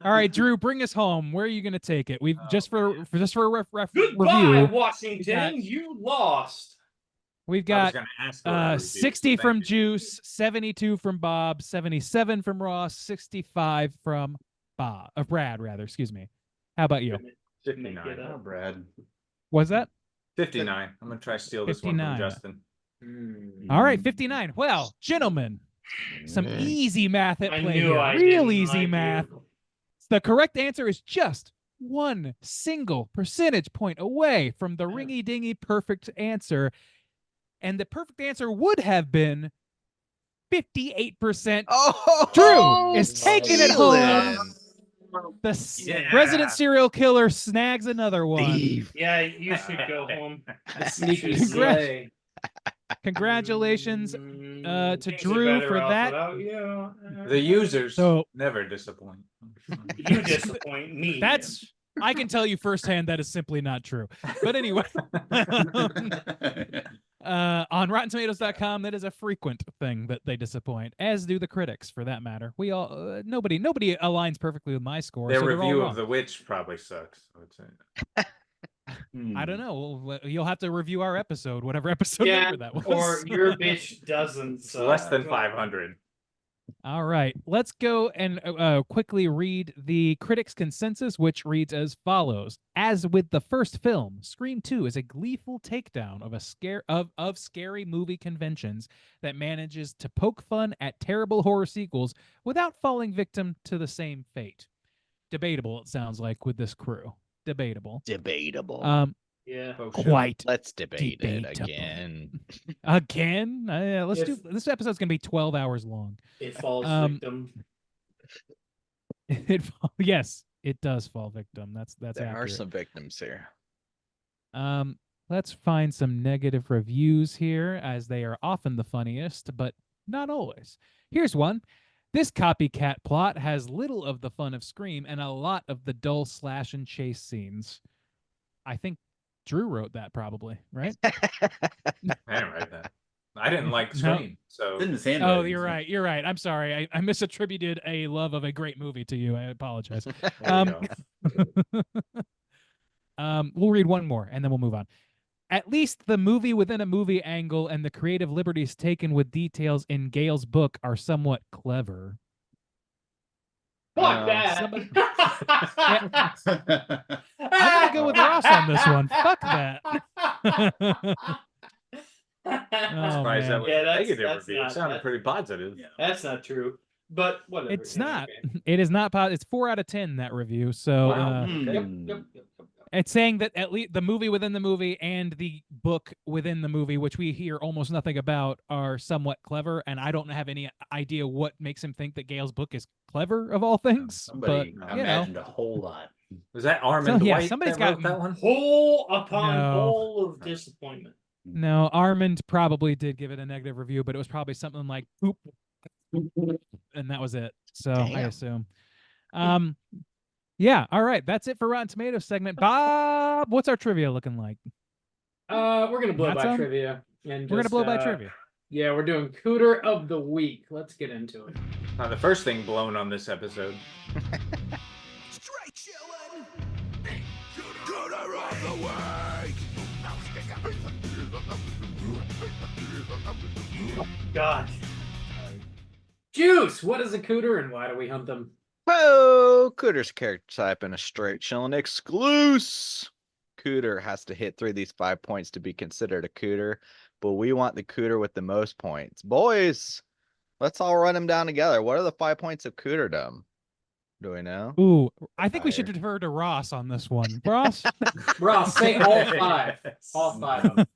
All right, Drew, bring us home. Where are you going to take it? We've just for a Goodbye, review. Washington. You lost. We've I was got gonna ask for a review, 60 so from thank you. Juice, 72 from Bob, 77 from Ross, 65 from Brad, rather. Excuse me. How about you? 59. Oh, Brad. Was that 59. I'm gonna try to steal this one 59. from Justin. all right? 59. Well, gentlemen, some easy math at I play knew here. I Real didn't easy like math. you. The correct answer is just 1 single percentage point away from the ringy dingy perfect answer. And the perfect answer would have been 58%. Oh, Drew is taking it home. stealing. The Yeah. resident serial killer snags another one. Thief. Yeah, you should go home. Sneaky Congrats. slay. Congratulations to Things are Drew better for off that. without you. The users So- never disappoint. You disappoint me. That's I can tell you firsthand that is simply not true. But anyway, on RottenTomatoes.com, that is a frequent thing that they disappoint, as do the critics, for that matter. We all nobody aligns perfectly with my score. Their so they're all review wrong. of The Witch probably sucks. I would say. I don't know. Well, you'll have to review our episode, whatever episode yeah, number that was. or your bitch doesn't. It's So less than 500. All right, let's go and quickly read the critics' consensus, which reads as follows: as with the first film, Scream 2 is a gleeful takedown of scary movie conventions that manages to poke fun at terrible horror sequels without falling victim to the same fate. Debatable, it sounds like, with this crew. Debatable. Debatable. Yeah. Quite. Let's debate it debatable. again. Again? Let's If- do. This episode's gonna be 12 hours long. It falls victim. Yes, it does fall victim. That's There accurate. are some victims here. Let's find some negative reviews here, as they are often the funniest, but not always. Here's one. This copycat plot has little of the fun of Scream and a lot of the dull slash and chase scenes. I think Drew wrote that, probably, right? I didn't write that. I didn't like No. Scream, so Didn't his Oh, handwriting, you're so- right. You're right. I'm sorry. I misattributed a love of a great movie to you. I apologize. there you go. We'll read one more and then we'll move on. At least the movie within a movie angle and the creative liberties taken with details in Gale's book are somewhat clever. Fuck that. somebody- I'm gonna go with Ross on this one. Fuck that. I'm Oh, surprised man. that was Yeah, a that's- negative that's review. It not- sounded that- pretty positive. That's not true. But whatever. It's yeah, not. okay. It is not. It's 4 out of 10 that review. So Wow. Yep. it's saying that at least the movie within the movie and the book within the movie, which we hear almost nothing about, are somewhat clever. And I don't have any idea what makes him think that Gale's book is clever of all things. Somebody but you know, imagined a whole lot. Was that Armand yeah, White somebody's that wrote got- that one? Hole upon No. hole of disappointment. no, Armand probably did give it a negative review, but it was probably something like poop, and that was it. So I Damn. assume. Yeah. All right. That's it for Rotten Tomatoes segment. Bob, what's our trivia looking like? We're gonna blow Got by some? trivia. And We're gonna just, blow by trivia. Yeah, we're doing Cooter of the Week. Let's get into it. Now, the first thing blown on this episode. Straight chillin'. Cooter of the week. God. Juice, what is a Cooter and why do we hunt them? Oh, Cooter's character type in a straight chillin' exclusive. Cooter has to hit 3 of these 5 points to be considered a Cooter, but we want the Cooter with the most points. Boys, let's all run them down together. What are the 5 points of Cooterdom? Do we know? Ooh, I think we should Fire. defer to Ross on this one. Ross, Ross, say all 5. All 5 of them.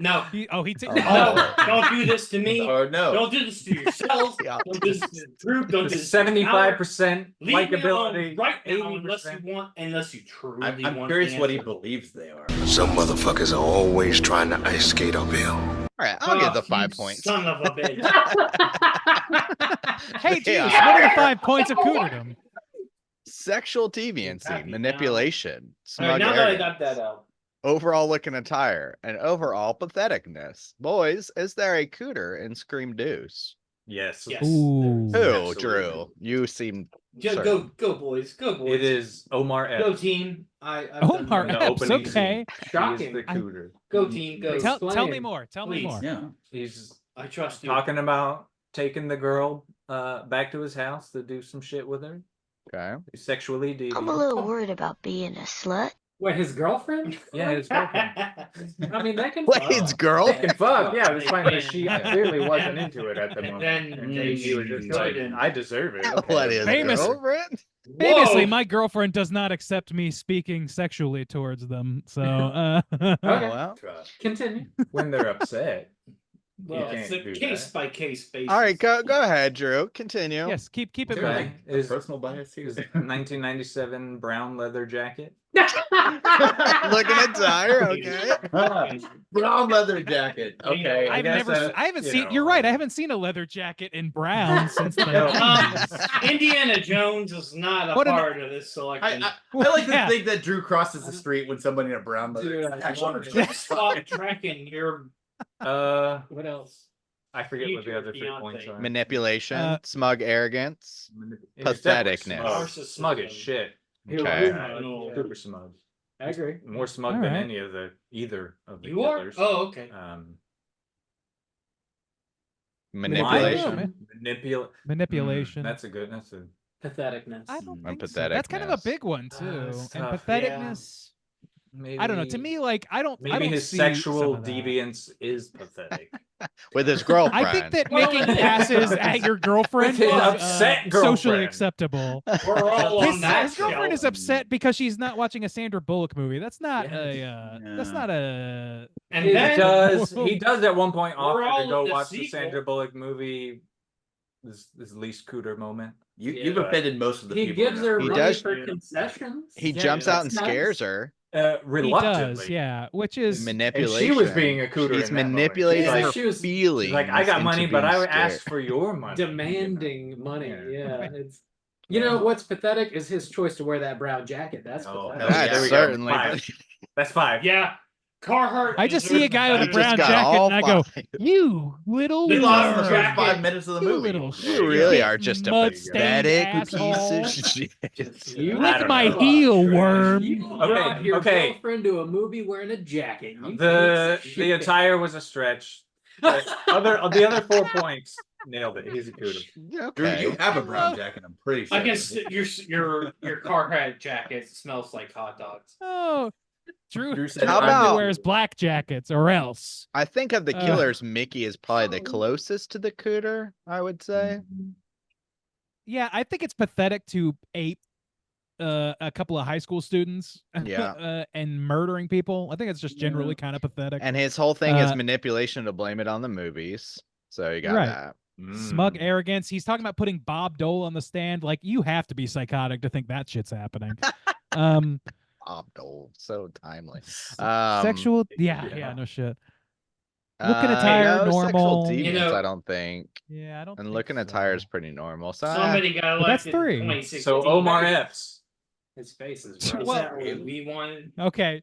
No. He took. No, don't do this to me. Oh no. Don't do this to yourselves. Yeah. Don't do this to the group. Don't do this to 75% Leave me alone likability. right now, unless 80%. you want, unless you truly I'm want. curious the what he answer. believes they are. Some motherfuckers are always trying to ice skate uphill. All right, I'll give the Oh, 5 you points. Son of a bitch. Hey, Juice, Yeah. what are the 5 points of cooterdom? Sexual deviancy, Happy now. manipulation, All right, smug now that I arrogance, got that out. overall look and attire, and overall patheticness. Boys, is there a cooter in Scream Deuce? Yes. Yes. Ooh. Who, Absolutely. Drew? You seem Go, boys. Go, boys. It is Omar Go, Epps. team. I've Omar done the Epps, opening okay. He is Shocking. the cooter. Go, team. Go. Tell me Explain. more. Tell me Please. more. Yeah. He's I trust you. talking about taking the girl back to his house to do some shit with her. okay. He's sexually deviant. I'm a little worried about being a slut. Wait, his girlfriend? Yeah, his girlfriend. I mean, that can. Wade's girl. Fucking fuck. Yeah, I was fine, but she clearly wasn't into it at the moment. Then And he was just like, I deserve it. What is Famous. girlfriend? Famously, Whoa. my girlfriend does not accept me speaking sexually towards them. So, Okay. Well, Continue. When they're upset. Well, You it's can't a do case that. by case basis. all right, go ahead, Drew. Continue. yes, keep it Okay. moving. His Personal bias here. his 1997 brown leather jacket. Look and attire. Okay. Brown leather jacket. Okay. I've guess never. that, I haven't you seen. know, You're right. I haven't seen a leather jacket in brown since the. No. 90s. Indiana Jones is not a What an- part of this selection. I like to Yeah. think that Drew crosses the street when somebody in a brown leather. Dude, I actually want to drives stop by. tracking your. What else? I forget what the Future other 3 fiancé. points are. Manipulation, smug arrogance. It was definitely Patheticness. Smug, Narcissism. smug as shit. Okay. Super smug. I agree. More smug All than right. any of either of the You are? killers. Oh, okay. Manipulation. Manipulation. That's a good. That's a. Patheticness. I don't And think so. That's kind of a patheticness. big one too. it's And tough, patheticness. Maybe, I don't know. To me, like I don't. I maybe don't his see some sexual of that. deviance is pathetic. With his girlfriend. I think that Well, making it is. passes at your girlfriend With his is upset socially girlfriend. acceptable. We're all on that His girlfriend is shelf. upset because she's not watching a Sandra Bullock movie. That's not a. That's Yeah. not a. And He then does at one point We're offer all to go in the watch the sequel. Sandra Bullock movie. This least cooter moment. You've Yeah. offended most of the He people. in gives this her group. money does- for concessions. He Yeah, jumps out and that's nice. scares her. He Reluctantly. does, yeah. Which is Manipulation. she was being a cooter She's in that moment. manipulating Yeah, her she was- feelings. She's like, I got into money, but being I scared. asked for your money. Demanding money. Yeah. Yeah. It's. You know what's pathetic is his choice to wear that brown jacket. That's Oh, pathetic. hell yeah. That's There we go. certainly. 5. That's 5. yeah, Carhartt. I just see a guy with a You brown just got jacket all and I go, five. "You little He He lost in the nerd. first Jacket. 5 minutes of the You movie. little You really shit, are just a mud-stained pathetic piece asshole. of shit. You I lick don't my know. heel, worm." You brought your okay. girlfriend to a movie wearing a jacket. You The piece of the shit. attire was a stretch. The the other 4 points nailed it. He's a cooter. Drew, Okay. you have a brown jacket. I'm pretty sure. I guess your Carhartt jacket smells like hot dogs. Oh, Drew. Drew said How only about- wears black jackets or else. I think of the Uh, killers, Mickey is probably the closest to the cooter, I would say. Yeah, I think it's pathetic to ape a couple of high school students Yeah. and murdering people. I think it's just generally kind of pathetic. And his whole thing is Uh, manipulation to blame it on the movies. So you got Right. that. Smug arrogance. He's talking about putting Bob Dole on the stand. Like, you have to be psychotic to think that shit's happening. Bob Dole, so timely. Sexual. Yeah, yeah. no shit. Looking attire, no sexual normal. deviance, You know- I don't think. Yeah, I don't. And think looking so. attire is pretty normal. So Somebody got But that's elected. in 3. 2016. So Omar Epps. His face is Is gross. that what we wanted? Okay.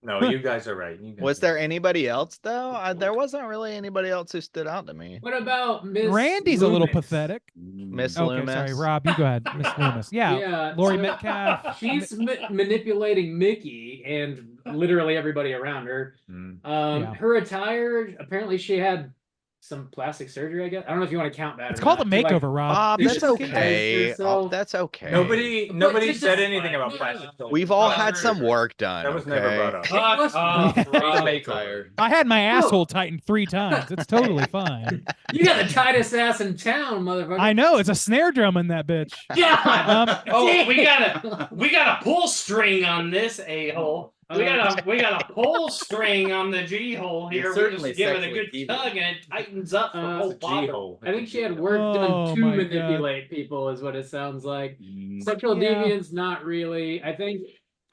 No, you guys are right. You guys was are there right. anybody else though? There wasn't really anybody else who stood out to me. What about Miss Randy's a little Loomis? pathetic. Miss Okay, Loomis. sorry, Rob. You go ahead, Miss Loomis. Yeah, Lori so Metcalf. She's manipulating Mickey and literally everybody around her. Mm. Yeah. Her attire, apparently she had some plastic surgery, I guess. I don't know if you want to count that. It's or called a not. To, like, makeover, Rob. Bob, You that's should look at okay. yourself. That's okay. Nobody But it's said just anything like- about no, plastic. no. surgery. We've all No, had no, some no. work done. That was okay? never brought up. Fuck was- off, Rob. Makeover. I had my asshole tightened 3 times. It's totally fine. You got the tightest ass in town, motherfucker. I know it's a snare drum in that bitch. Yeah. Um, Oh, we got a pull string on this a-hole. We got a pull string on the G hole here. We certainly just give it a sexually good deviant. tug and it tightens up the whole body. G-hole. I think she had work Oh done to my God. manipulate people, is what it sounds like. Sexual Yeah. deviance, not really. I think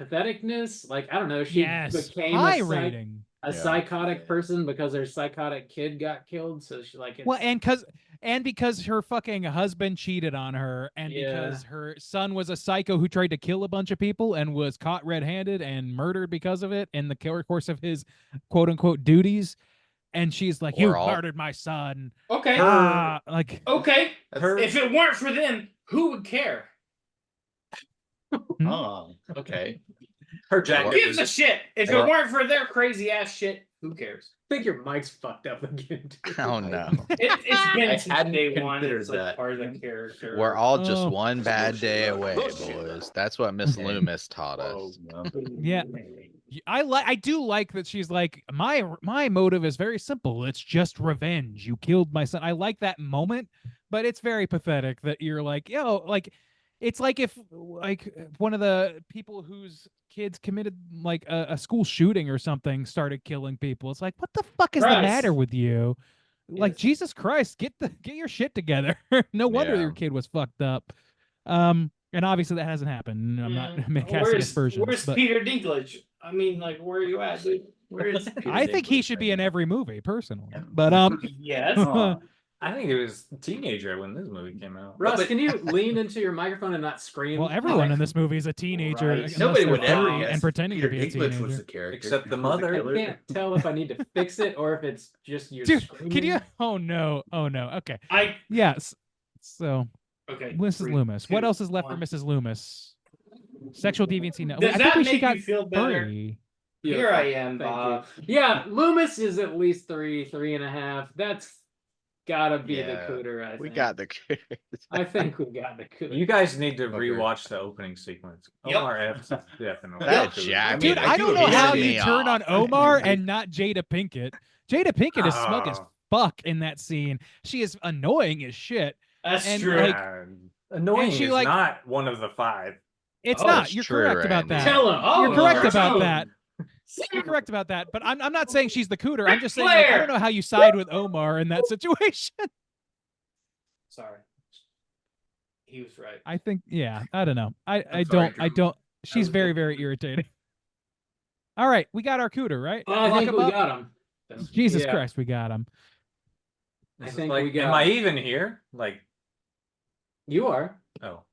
patheticness, like I don't know, she Yes, became high a, rating. a psychotic person because her psychotic kid got killed. So she like Well, and because her fucking husband cheated on her, and Yeah. because her son was a psycho who tried to kill a bunch of people and was caught red-handed and murdered because of it in the course of his quote unquote duties, and she's like, "You Or all- murdered my son." Okay. Like Okay. Her- If it weren't for them, who would care? Oh, okay. Her Who jacket gives a was shit? If it or- weren't for their crazy ass shit, who cares? I think your mic's fucked up again. dude. Oh no. It's been I since hadn't day one. considered It's like that. part of the character. We're all just Oh. one bad day away, boys. That's what Miss Loomis taught us. Yeah. I do like that she's like, my motive is very simple. It's just revenge. You killed my son. I like that moment, but it's very pathetic that you're like, yo, like it's like if like one of the people whose kids committed like a school shooting or something started killing people. It's like, what the fuck is the Christ. matter with you? Like, Yes. Jesus Christ, get your shit together. No wonder Yeah. your kid was fucked up. And obviously that hasn't happened. I'm not casting aspersions. Where's but Peter Dinklage? I mean, like, where are you at, dude? Where is Peter I think he Dinklage should be right in now. every movie, personally. But Yes. Aw. I think it was teenager when this movie came out. Russ, but- can you lean into your microphone and not scream? well, everyone in this movie is a teenager, Right. unless Nobody they're would ever 30 guess and pretending Peter to be a Dinklage was teenager. the character. Except the He was mother. I killer. can't tell if I need to fix it or if it's just you. Dude, screaming. can you? Oh no! Okay. I Yes. So, okay. Mrs. 3, Loomis. What 2, else is left 1. for Mrs. Loomis? Sexual deviancy. No, Does I that think she make got you feel better? 3. Here I am, Thank you. Bob. Yeah, Loomis is at least 3.5. That's gotta be Yeah, the cooter. I think. We got the I think we got the cooter. You guys need to Okay. rewatch the opening sequence. Yep. Omar Epps is definitely. That the cooter. Jack- Dude, I I do don't know how piss you me turn on off. Omar and not Jada Pinkett. Jada Pinkett is smug as Oh. fuck in that scene. She is annoying as shit. That's And, true. like, Annoying she, is like- not one of the 5. It's Oh, not. it's You're true, correct about Randy. that. Tell him. Oh, You're correct tell about him. that. You're correct about that. But I'm not saying she's the cooter. I'm Ric just saying like, I Flair! don't know how you side with Omar in that situation. Sorry. He was right. I think, yeah, I don't know. I sorry, don't. Drew. She's was very, good. very irritating. All right, we got our cooter, right? I Lock think him we up? got him. Jesus Yeah. Christ, we got him. I It's think like, we got. am I even here? Like, You are. oh,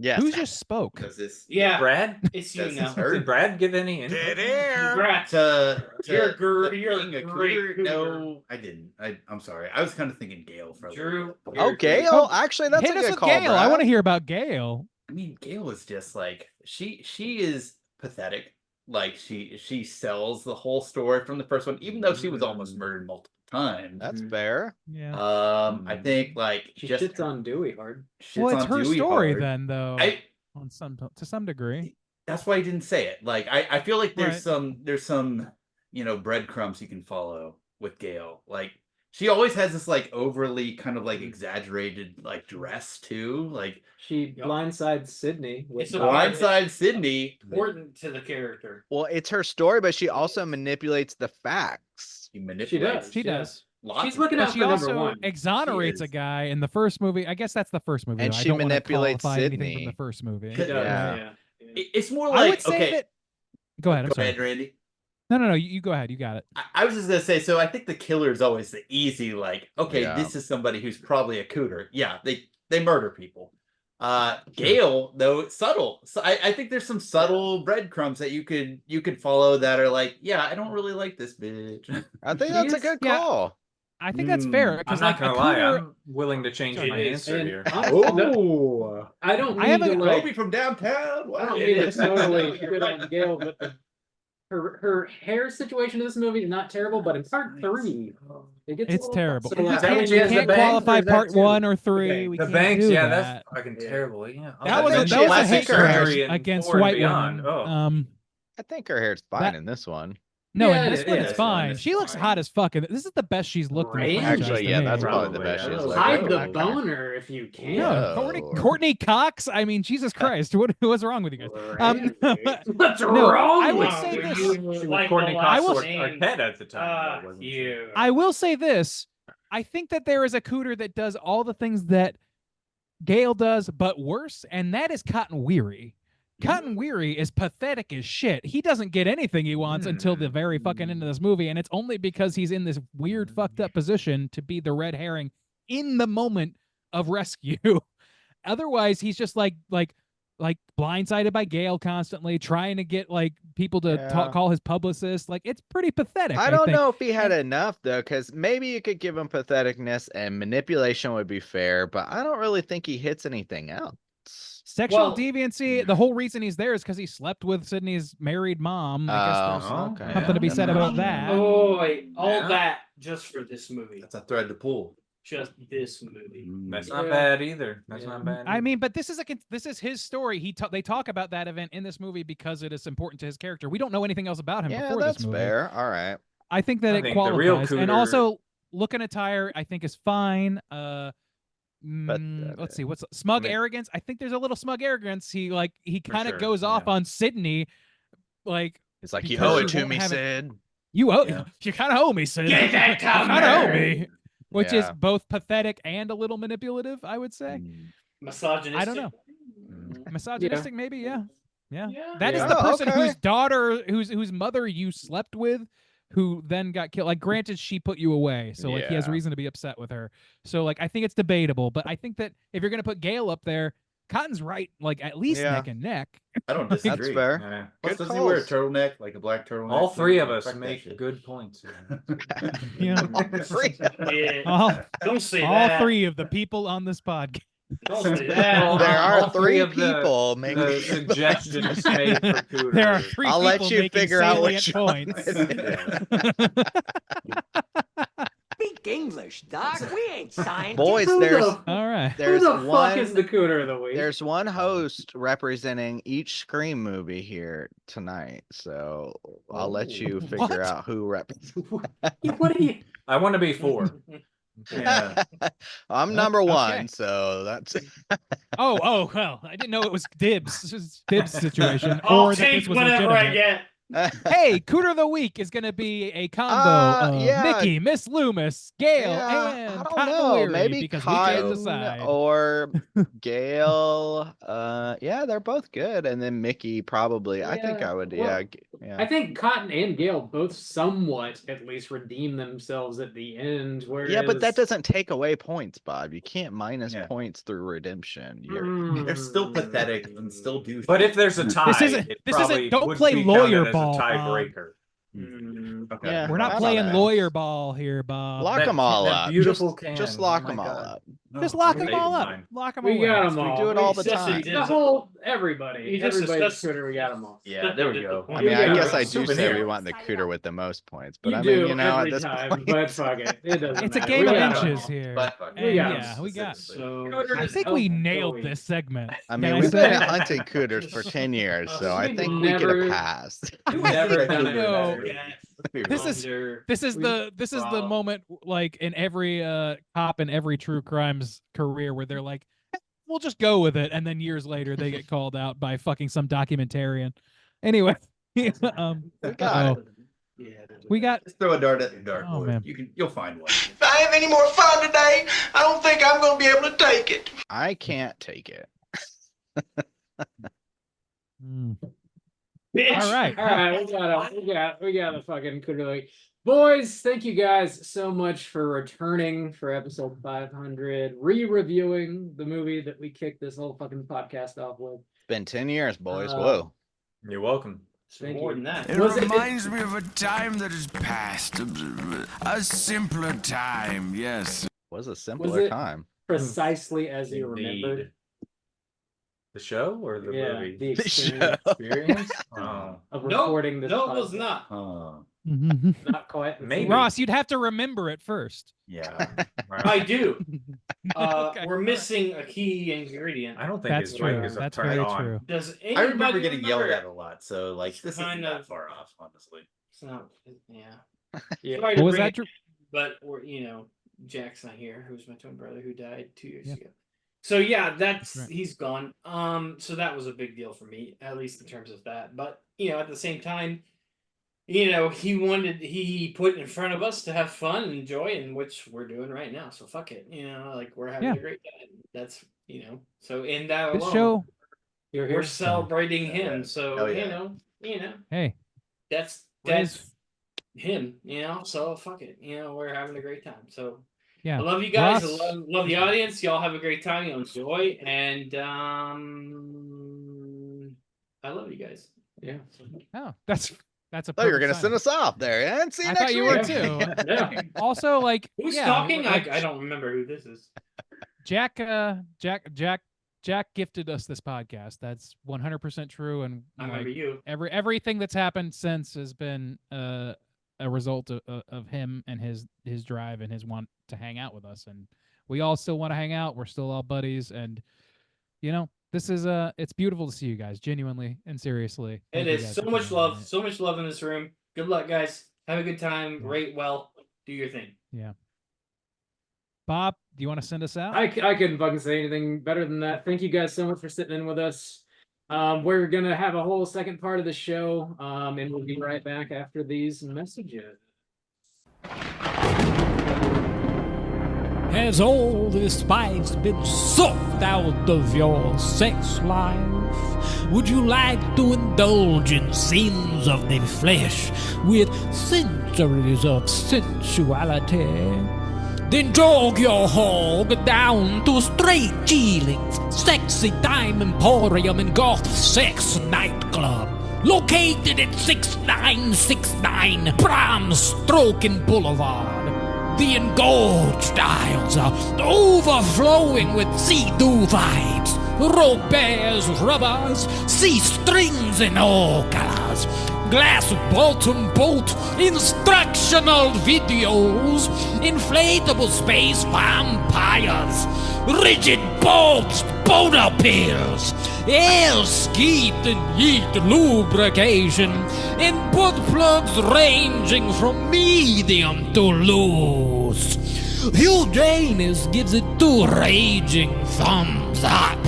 Yes. Who just spoke? Because this Yeah, Brad? it's you That's now. his hurt. Did Brad give any input? Congrats. to You're being a great cougar, cougar. no, I didn't. I'm sorry. I was kind of thinking Gale for a little Drew. bit. you're Okay. great. Oh, actually, that's Hit a us good with call, Gail. I Brad. want to hear about Gail. I mean, Gale is just like she is pathetic. Like she sells the whole story from the first one, even though she was almost murdered multiple times. That's fair. Yeah. I think like She just shits on Dewey hard. shits Well, it's on her Dewey story hard. then, though. I To some degree. that's why I didn't say it. Like I feel like Right. there's some breadcrumbs you can follow with Gale. Like she always has this like overly kind of like exaggerated like dress too. Like She blindsides Sydney. With It's a blindside Sydney. Important to the character. Well, it's her story, but she also manipulates the facts. She She manipulates. does. She does. lots She's of looking But out she for number also one. exonerates She a is. guy in the first movie. I guess that's the first movie. And though. I she don't wanna manipulates qualify anything from Sydney. the first movie. She does, Yeah. yeah. It's more I like would say okay. that. Go ahead. I'm Go sorry. ahead, Randy. No. You go ahead. You got it. I was just gonna say, so I think the killer is always the easy, like, okay, Yeah. this is somebody who's probably a cooter. Yeah, they murder people. Gale, though, it's subtle. So I think there's some subtle breadcrumbs that you could follow that are like, yeah, I don't really like this bitch. I think that's a is- good yeah. call. I think that's fair I'm because not like a gonna lie. cooter. I'm willing to change It my is, answer and here. Oh, I don't I mean haven't- to like. Kobe from downtown. I Wow. don't mean to totally shit on Gail, but her hair situation in this movie is not terrible. But in part 3, it gets a It's little terrible. fucked So We is that up. when she has the can't bangs, qualify or is that part too? 1 or 3. Okay. We The can't banks, do yeah, that. that's fucking terrible. Yeah, That was a think that was a classic hate crime crash in against 4 and white beyond. women. Oh. I think her hair's fine That- in this one. No, Yeah, in this it one is. it's fine. It's She looks fine. hot as fuck. And this is the best she's looked in the Right? franchise Actually, to yeah, me. that's probably the Probably, best yeah. she's looked. Hide the Okay. boner if you can. No, Whoa. Courtney Cox. I mean, Jesus Christ, what's wrong with you guys? What's no, wrong I would with say you? this. She was Courtney I Cox will- or Arquette at the time. though, wasn't she? You. I will say this. I think that there is a Cooter that does all the things that Gale does, but worse, and that is Cotton Weary. Cotton Weary is pathetic as shit. He doesn't get anything he wants until the very fucking end of this movie, and it's only because he's in this weird fucked up position to be the red herring in the moment of rescue. Otherwise, he's just like blindsided by Gale constantly, trying to get like people to Yeah. call his publicist. Like, it's pretty pathetic. I don't think. know if he had enough though, because maybe you could give him patheticness and manipulation would be fair, but I don't really think he hits anything else. Sexual Well- deviancy, the whole reason he's there is because he slept with Sydney's married mom. I guess there's Oh, okay. something to be said about that. Oh, wait, all Yeah. that just for this movie. That's a thread to pull. Just this movie. That's not Yeah. bad either. That's Yeah. not bad. I mean, but this is his story. They talk about that event in this movie because it is important to his character. We don't know anything else about him Yeah, before that's this movie. fair. All right. I think that I it think the real qualifies. And Cooter- also, looking attire, I think is fine. Let's see, what's smug I mean- arrogance? I think there's a little smug arrogance. He For kind of sure, goes off yeah. on Sydney, like It's like, you because owe she it to won't me, have it- Sid. you owe Yeah. you kind of owe me, Sid. Get that You kind of owe cover. me, which is Yeah. both pathetic and a little manipulative. I would say Misogynistic. I don't know. Misogynistic, maybe. Yeah. Yeah. That is Yeah. the Oh, person okay. whose daughter, whose mother you slept with, who then got killed. Like, granted, she put you away, so like he has Yeah. reason to be upset with her. So like, I think it's debatable, but I think that if you're gonna put Gale up there, Cotton's right, like at least Yeah. neck and neck. I don't disagree. That's fair. Yeah. Plus, Good does he wear a calls. turtleneck, like a black turtleneck? All three of us Fuck that make shit. good points. Yeah. Three. Yeah. All, Don't say all that. three of the people on this podcast. Don't say that. There are all three of the- people making The suggestions made for Cooter. There are three I'll let people you making figure out salient which one points. Speak English, Doc. We ain't scientists. Boys, Who there's the- All right. there's Who the one fuck is the Cooter of the week? there's one host representing each Scream movie here tonight, so I'll let you figure What? out who rep. What are you? I want to be 4. Yeah. I'm number Okay. one, so that's Oh, well, I didn't know it was Dibs. This is Dibs situation. I'll or that take this was whatever I legitimate. get. Hey, Cooter of the Week is going to be a combo of yeah. Mickey, Miss Loomis, Gale, Yeah, and I don't Cotton know. Weary, Maybe because we can't Cotton decide. or Gale. Yeah, they're both good, and then Mickey probably. I think Yeah, I would. well, Yeah. I think Cotton and Gale both somewhat at least redeem themselves at the end. Whereas... Yeah, but that doesn't take away points, Bob. You can't minus Yeah. points through redemption. You're, They're still pathetic and still do. But if there's a tie, This isn't- it this isn't- probably don't would play be lawyer counted as a ball, tiebreaker. Okay. Yeah. We're not I playing don't know. lawyer ball here, Bob. lock that- them all that up. beautiful just can. lock Oh my them all God. up. Just lock I'm them all saving up. mine. Lock them We away. got them We all. do it all the Just time. The whole everybody. You just Everybody's discussed- Twitter. We got them all. Yeah, there we go. I mean, I Yeah. guess I do say Souvenir. we want the Cooter with the most points, but You I do mean, you know, every at this time, point, but fuck it. It doesn't It's a matter. game We of got 'em inches all. here. Butt fuck. And We got 'em. yeah, we got. So I think we nailed this segment. I Can mean, we've say? been hunting Cooters for 10 years, so I We've think we could never- have passed. We've Never done it No. better. This is the moment, like in every cop in every true crime's career, where they're like, "Eh, we'll just go with it," and then years later they get called out by fucking some documentarian. Anyway, We got it. we got. Just throw a dart at the dartboard. Oh, man. You'll find one. If I have any more fun today, I don't think I'm going to be able to take it. I can't take it. Hmm. Bitch. All right. All right. We got a fucking Cooter of the Week. Boys, thank you guys so much for returning for episode 500, re-reviewing the movie that we kicked this whole fucking podcast off with. It's been 10 years, boys. Uh, Whoa. You're welcome. Thank More you. than that. It Was it- reminds me of a time that is past, a simpler time, yes. Was a simpler it- time. Precisely as you Indeed. remembered. The show or the Yeah, movie? the The experience Experience? Oh. of No, recording this. no, it was podcast. not. Oh, Not quite. Maybe. Ross, you'd have to remember it first. yeah. Right. I do. Okay. We're missing a key ingredient. I don't think That's his mic true. is That's turned very on. true. Does I remember anybody getting yelled remember at a lot, so like this isn't kind that of far off, honestly. It's not. Yeah. Yeah. Sorry to What was bring that, it Drew? but Jack's not here, who's my twin brother who died 2 years Yeah. ago. So yeah, that's right. he's gone. So that was a big deal for me, at least in terms of that. But at the same time, he put in front of us to have fun and enjoy, and which we're doing right now. So fuck it, like we're having Yeah. a great time. That's so in that This alone, show. we're celebrating him. yeah. So Hell yeah. Hey, that's Raise- him, so fuck it, we're having a great time. So yeah. I love you guys. Ross- I love the audience. Y'all have a great time. Y'all enjoy, and I love you guys. Yeah. Oh, that's a. I thought you were perfect gonna send sign. us off there, and see you I next thought you week. were too. Yeah. Also, like, Who's yeah, talking? like, I don't remember who this is. Jack gifted us this podcast. That's 100% true, and I remember like, you. everything that's happened since has been a result of him and his drive and his want to hang out with us, and we all still want to hang out. We're still all buddies, and this is it's beautiful to see you guys, genuinely and seriously. It Thank you is guys so for much coming on love. it. So much love in this room. Good luck, guys. Have a good time. Yeah. Rate well. Do your thing. Yeah. Bob, do you want to send us out? I couldn't fucking say anything better than that. Thank you guys so much for sitting in with us. We're gonna have a whole second part of the show, and we'll be right back after these messages. Has all the spice been sucked out of your sex life? Would you like to indulge in scenes of the flesh with centuries of sensuality? Then jog your hog down to Straight Cheeling's Sexy Time Emporium and Goth Sex Nightclub, located at 6969 Bram Stroken Boulevard. The engorged aisles are overflowing with sea-doo vibes, rope bears, rubbers, sea strings in all colors, glass bottom boat instructional videos, inflatable space vampires, rigid bulbs, boner pills, air skeet and heat lubrication, and butt plugs ranging from medium to loose. Hugh Janus gives it 2 raging thumbs up.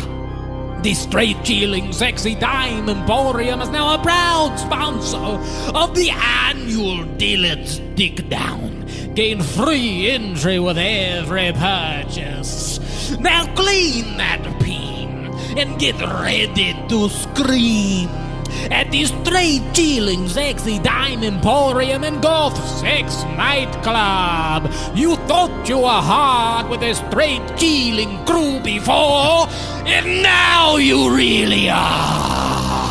The Straight Cheeling Sexy Time Emporium is now a proud sponsor of the annual Dillard's Dick Down. Gain free entry with every purchase. Now clean that peen and get ready to scream at the Straight Cheeling Sexy Time Emporium and Goth Sex Nightclub. You thought you were hard with a Straight Cheeling crew before, and now you really are.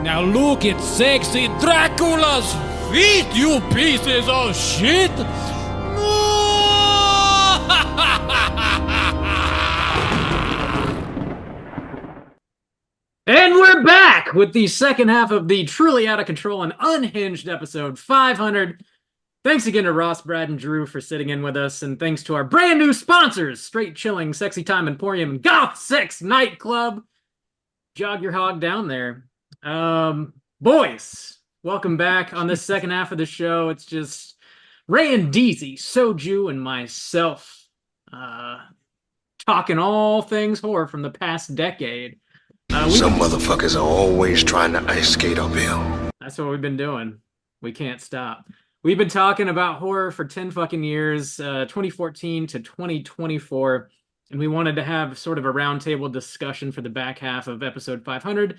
Now look at sexy Dracula's feet, you pieces of shit. And we're back with the second half of the truly out of control and unhinged episode 500. Thanks again to Ross, Brad, and Drew for sitting in with us, and thanks to our brand new sponsors, Straight Chilling, Sexy Time Emporium, and Goth Sex Nightclub. Jog your hog down there. Boys, welcome back on this second half of the show. It's just Ray and Deezy, Soju, and myself talking all things horror from the past decade. Some motherfuckers are always trying to ice skate uphill. That's what we've been doing. We can't stop. We've been talking about horror for 10 fucking years, 2014 to 2024, and we wanted to have sort of a roundtable discussion for the back half of episode 500,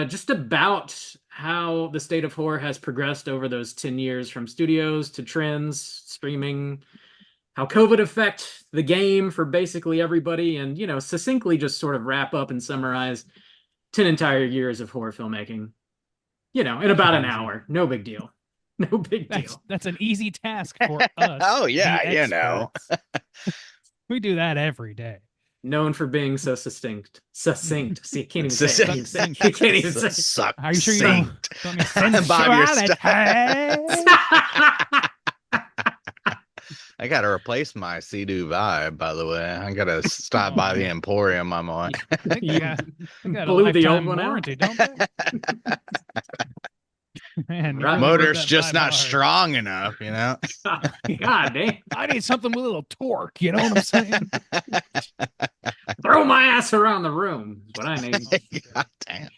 just about how the state of horror has progressed over those 10 years, from studios to trends, streaming, how COVID affect the game for basically everybody, and, succinctly just sort of wrap up and summarize 10 entire years of horror filmmaking, in about an hour. No big deal. No big deal. That's an easy task for us. Oh, yeah, the experts. We do that every day. Known for being so succinct. See, I can't even say it. I can't even say it. Are you sure you don't Bob, I gotta replace my Sea-Doo vibe, by the way. I gotta stop by the Emporium I'm on. You got a Blew the lifetime old one out. warranty, don't they? Man, you Right. really Motor's rode that just vibe not hard. strong enough, you know. God damn. I need something with a little torque. You know what I'm saying? Throw my ass around the room is what I need. God damn.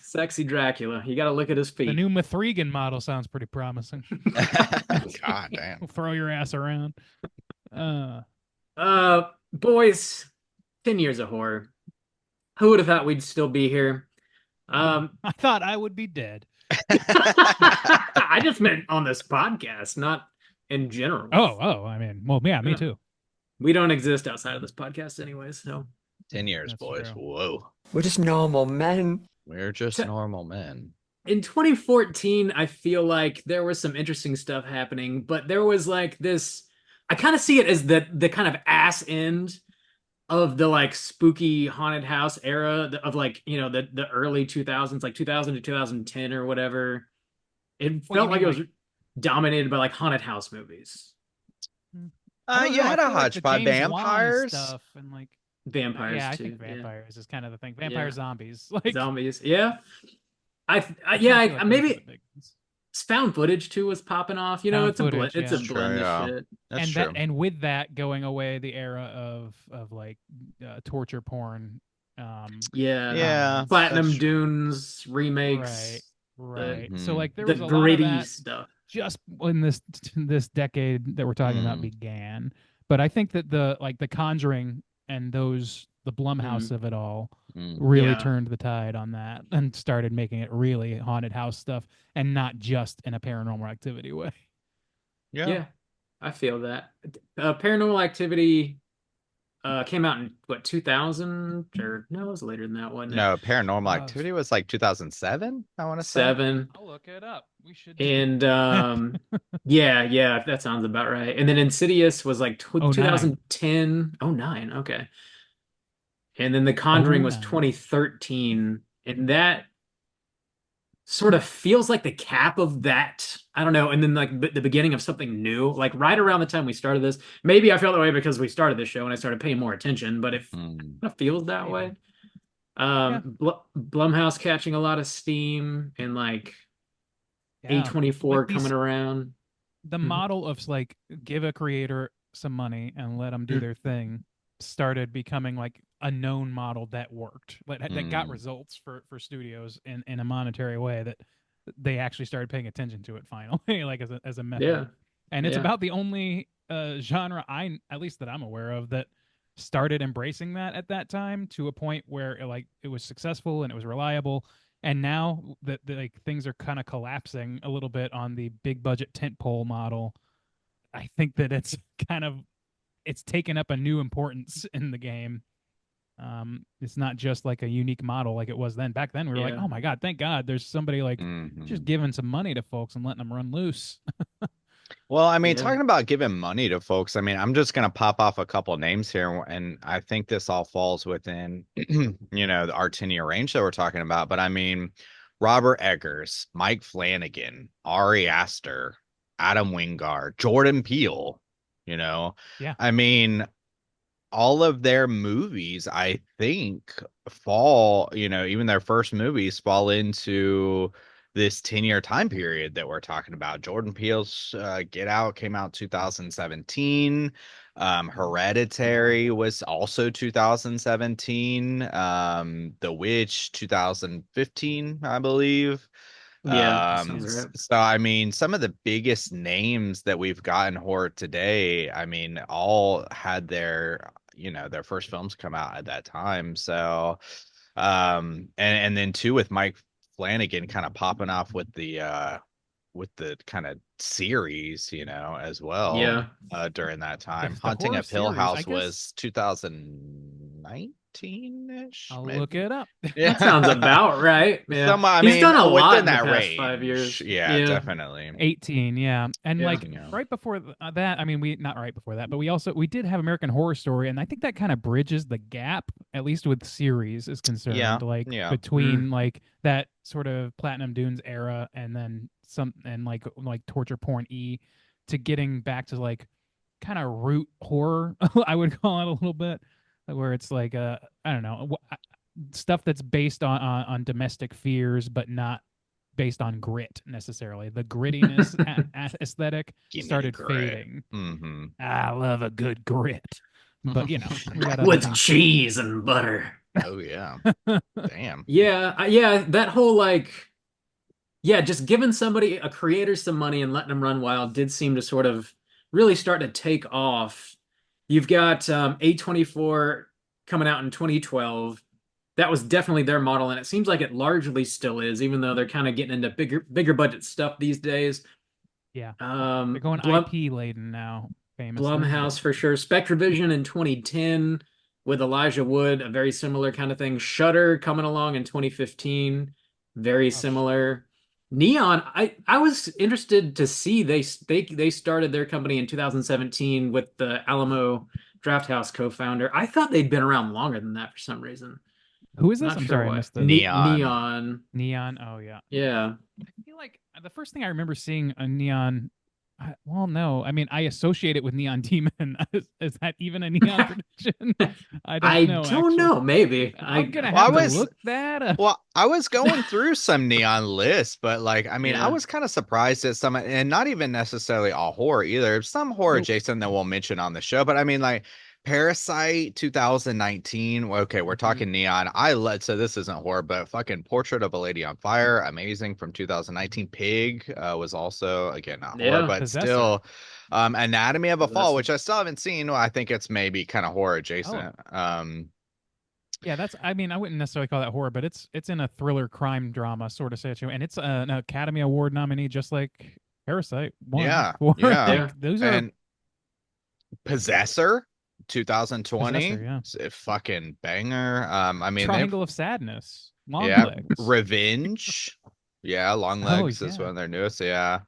Sexy Dracula. You got to look at his feet. The new Mithrigan model sounds pretty promising. God damn. Throw your ass around. Boys, 10 years of horror. Who would have thought we'd still be here? I thought I would be dead. I just meant on this podcast, not in general. Oh, I mean, well, yeah, me Yeah. too. We don't exist outside of this podcast anyways, so 10 years, That's boys. true. Whoa. We're just normal men. We're just normal men. in 2014, I feel like there was some interesting stuff happening, but there was like this, I kind of see it as the kind of ass end of the like spooky haunted house era of like, you know, the early 2000s, like 2000 to 2010 or whatever. It Well, you felt like mean, it was dominated by like haunted house movies. I don't You know, I had a feel like the hodgepodge. James Wan Vampires. stuff and like Vampires yeah, I too. think yeah. vampires is kind of the thing. Vampire Yeah. zombies, like Zombies. Yeah. I I kinda yeah, feel like those are maybe the big ones. found footage too was popping off. You know, Found it's a blend. footage, It's yeah. a Sure, blend yeah. of shit. That's and true. that and with that going away, the era of like torture porn. Yeah. Yeah, Platinum that's true. Dunes remakes. Right. So Mhm. like there The was a lot of gritty that stuff. just when this decade that we're talking about Mm. began. But I think that the Conjuring and the Blumhouse of it all really Yeah. turned the tide on that and started making it really haunted house stuff and not just in a Paranormal Activity way. Yeah. I feel that. Paranormal Activity came out in what 2000 or no, it was later than that, wasn't it? No, Paranormal Activity was like 2007, I want to say. 7. I'll look it up. We should. And yeah, that sounds about right. And then Insidious was like 2010. 09, okay. And then The Conjuring was 09. 2013, and that sort of feels like the cap of that. I don't know. And then like the beginning of something new, like right around the time we started this. Maybe I felt that way because we started this show and I started paying more attention, but it kind of feels that way. Blumhouse catching a lot of steam and like Yeah. A24 Like these- coming around. The Mhm. model of like give a creator some money and let them do their thing started becoming like a known model that worked, that got results for studios in a monetary way that they actually started paying attention to it finally, like as a method. Yeah. And it's Yeah. about the only genre at least that I'm aware of that started embracing that at that time to a point where it was successful and it was reliable. And now that like things are kind of collapsing a little bit on the big budget tentpole model, I think that it's taken up a new importance in the game. It's not just like a unique model like it was then. Back then we were like, Yeah. oh my God, thank God there's somebody like just giving some money to folks and letting them run loose. Well, I mean, Yeah. talking about giving money to folks, I mean, I'm just going to pop off a couple names here, and I think this all falls within, our 10-year range that we're talking about. But I mean, Robert Eggers, Mike Flanagan, Ari Aster, Adam Wingard, Jordan Peele, Yeah. I mean, all of their movies, I think, fall, even their first movies fall into this 10-year time period that we're talking about. Jordan Peele's Get Out came out 2017. Hereditary was also 2017. The Witch 2015, I believe. Yeah, sounds right. So I mean, some of the biggest names that we've got in horror today, I mean, all had their first films come out at that time. So and then too with Mike Flanagan kind of popping off with the kind of series, as well. Yeah. During that time. The Haunting horror of Hill series, I House guess- was 2019-ish. I'll look it up. That sounds about right. Yeah. I He's mean, done a within lot in that the past range. 5 years. Yeah, definitely. 18, yeah. And Yeah. like right before that, I mean, not right before that, but we did have American Horror Story, and I think that kind of bridges the gap, at least with series is concerned, between like that sort of Platinum Dunes era and then like torture porn to getting back to like kind of root horror, I would call it a little bit, where it's like I don't know. stuff that's based on domestic fears, but not based on grit necessarily. The grittiness aesthetic Give me the started grit. fading. Mm-hmm. I love a good grit, but you know, we got With other- cheese and butter. Oh yeah. Damn. Yeah, yeah, that whole like, yeah, just giving somebody, a creator, some money and letting them run wild did seem to sort of really start to take off. You've got A24 coming out in 2012. That was definitely their model, and it seems like it largely still is, even though they're kind of getting into bigger budget stuff these days. Yeah, They're going IP laden now. Famously, Blumhouse for sure. Spectravision in 2010 with Elijah Wood, a very similar kind of thing. Shudder coming along in 2015, very similar. Neon, I was interested to see they started their company in 2017 with the Alamo Drafthouse co-founder. I thought they'd been around longer than that for some reason. Who is this? Not I'm sure sorry, I why. missed the Neon. Neon. Oh yeah. Yeah. I feel like the first thing I remember seeing a Neon. Well, no. I mean, I associate it with Neon Demon. Is that even a Neon production? I don't know. Don't know. Maybe. I'm gonna have to look that up. Well, I was going through some Neon lists, but like, I mean, Yeah. I was kind of surprised at some, and not even necessarily all horror either. Some horror adjacent that we'll mention on the show, but I mean, like Parasite 2019. Okay, we're talking Neon. So this isn't horror, but fucking Portrait of a Lady on Fire, amazing from 2019. Pig was also again not horror, but Possessor. still. Anatomy of a Fall, Possessor. which I still haven't seen. Well, I think it's maybe kind of horror adjacent. Yeah, that's. I mean, I wouldn't necessarily call that horror, but it's in a thriller crime drama sort of situation, and it's an Academy Award nominee, just like Parasite. Won Yeah, for. yeah. Like, those are And Possessor 2020. Possessor, yeah. It's a fucking banger. I mean, they've- Triangle of Sadness. Long yeah, legs. Revenge. Yeah, Long Oh, Legs is yeah. one of their newest. Yeah.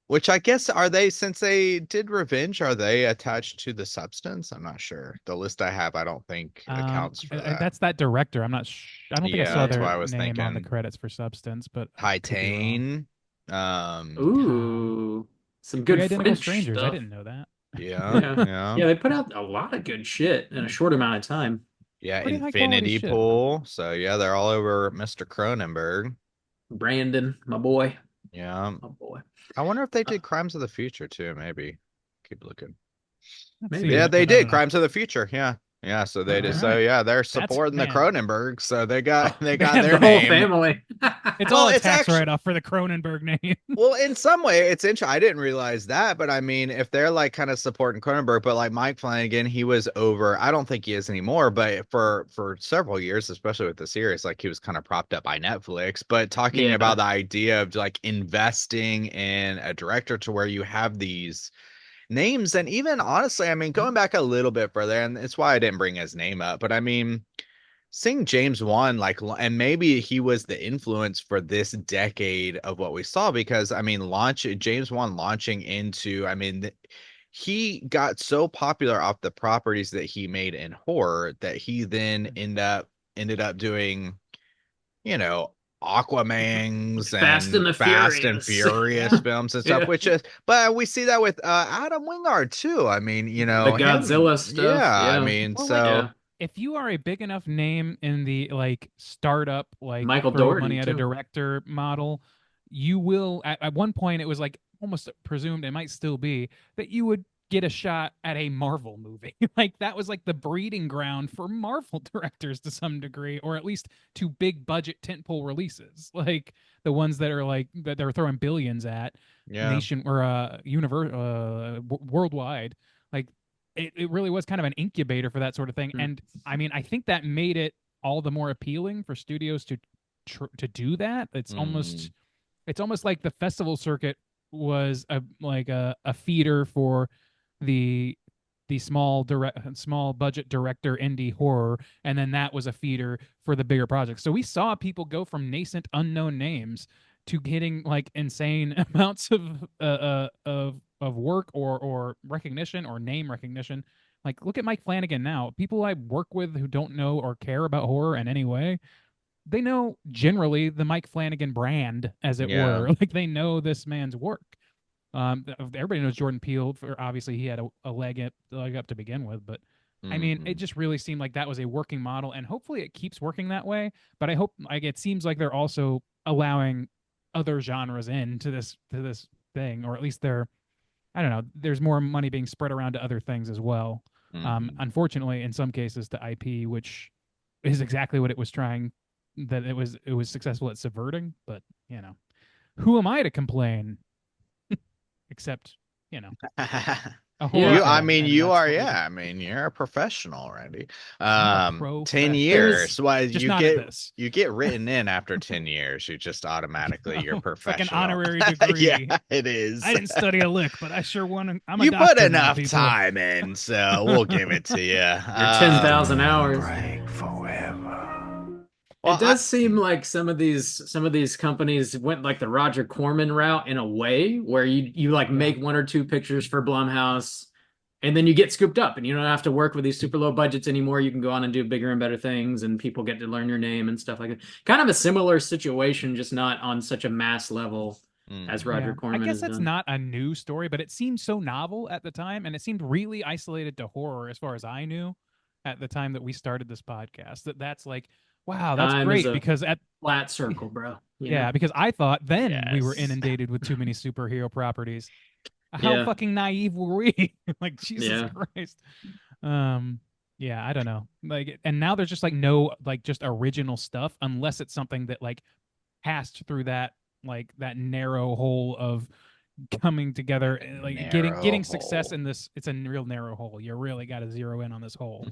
Which I guess since they did Revenge, are they attached to the Substance? I'm not sure. The list I have, I don't think accounts for that. That's that director. I'm not. I don't think I Yeah, saw that's their what I was name on the thinking. credits for Substance, but I could be wrong. Titan. Ooh, some good Identical French Strangers. I stuff. didn't know that. Yeah, yeah. Yeah, they put out a lot of good shit in a short amount of time. Yeah, Pretty high Infinity quality shit. Pool. So yeah, they're all over Mr. Cronenberg. Brandon, my boy. Yeah. My boy. I wonder if they did Crimes of the Future too, maybe. Keep looking. Maybe. Yeah, they but I don't did know. Crimes of the Future. Yeah. Yeah, so they did. So Alright. yeah, they're supporting the man. Cronenberg. So they got They got have their The whole name. family. It's Well, all a it's tax actually- write-off for the Cronenberg name. Well, in some way, it's interesting. I didn't realize that, but I mean, if they're like kind of supporting Cronenberg, but like Mike Flanagan, he was over. I don't think he is anymore, but for several years, especially with the series, like he was kind of propped up by Netflix. But talking Yeah. about the idea of like investing in a director to where you have these names, and even honestly, I mean, going back a little bit further, and it's why I didn't bring his name up, but I mean, seeing James Wan and maybe he was the influence for this decade of what we saw, because I mean, James Wan launching into, I mean, he got so popular off the properties that he made in horror that he then ended up doing, you know, Aquaman's Fast and the Fast and Furious. Furious films and stuff, Yeah. which is, but we see that with Adam Wingard too. I mean, you know, The Godzilla stuff, Yeah, I yeah. mean, Well, so Yeah. If you are a big enough name in the like startup, like Michael throw Dougherty, money at a too. director model, you will at one point it was like almost presumed, it might still be, that you would get a shot at a Marvel movie. Like that was like the breeding ground for Marvel directors to some degree, or at least to big budget tentpole releases, like the ones that are like that they're throwing billions at yeah. nation or worldwide. Like it really was kind of an incubator for that sort of thing. Mm. And I mean, I think that made it all the more appealing for studios to do that. It's almost like the festival circuit was a feeder for the small budget director indie horror, and then that was a feeder for the bigger projects. So we saw people go from nascent unknown names to getting like insane amounts of work or recognition or name recognition. Like look at Mike Flanagan now. People I work with who don't know or care about horror in any way, they know generally the Mike Flanagan brand, as it Yeah. were. Like they know this man's work. Everybody knows Jordan Peele. For obviously he had a leg up to begin with, but I mean, Mhm. it just really seemed like that was a working model, and hopefully it keeps working that way. But I hope, like, it seems like they're also allowing other genres into this thing, or at least I don't know, there's more money being spread around to other things as well. Mhm. Unfortunately, in some cases, to IP, which is exactly what it was trying, that it was successful at subverting. But you know, who am I to complain? Except, you know, a horror You, I fan, mean, and you that's are, what we do. yeah. I mean, you're a professional already. I'm a 10 professional. years. Why Just you not at get this. you get written in after 10 years. You just automatically you're It's like an professional. honorary degree. Yeah, it is. I didn't study a lick, but I sure want. I'm a You put doctor now, enough people. time in, so we'll give it to you. Your 10,000 hours. Well, It does seem like some of these companies went like the Roger Corman route in a way, where you like make one or two pictures for Blumhouse, and then you get scooped up, and you don't have to work with these super low budgets anymore. You can go on and do bigger and better things, and people get to learn your name and stuff like that. Kind of a similar situation, just not on such a mass level as Roger Yeah. Corman I guess has that's done. not a new story, but it seemed so novel at the time, and it seemed really isolated to horror as far as I knew at the time that we started this podcast. That's like, wow, that's Time is great, a because at flat circle, bro. You yeah, know? because I thought then we were Yes. inundated with too many superhero properties. How Yeah. fucking naive were we? Like, Jesus Yeah. Christ. Yeah, I don't know. Like, and now there's just like no like just original stuff, unless it's something that like passed through that narrow hole of coming together, like getting success hole. in this. It's a real narrow hole. You really got to zero in on this hole.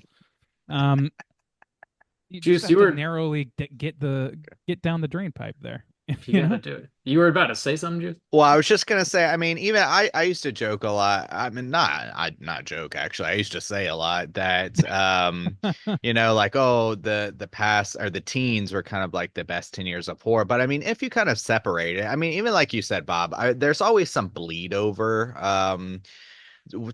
You Juice, just have you to were- narrowly get down the drain pipe there. You gotta do it. You were about to say something, Juice? Well, I was just gonna say, I mean, even I used to joke a lot. I mean, not joke actually. I used to say a lot that you know, like, oh, the past or the teens were kind of like the best 10 years of horror. But I mean, if you kind of separate it, I mean, even like you said, Bob, there's always some bleed over.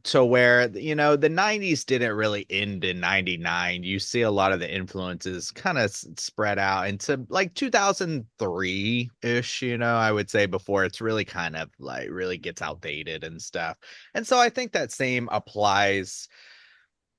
To where, you know, the 90s didn't really end in 99. You see a lot of the influences kind of spread out into like 2003-ish, you know, I would say, before it's really kind of like really gets outdated and stuff. And so I think that same applies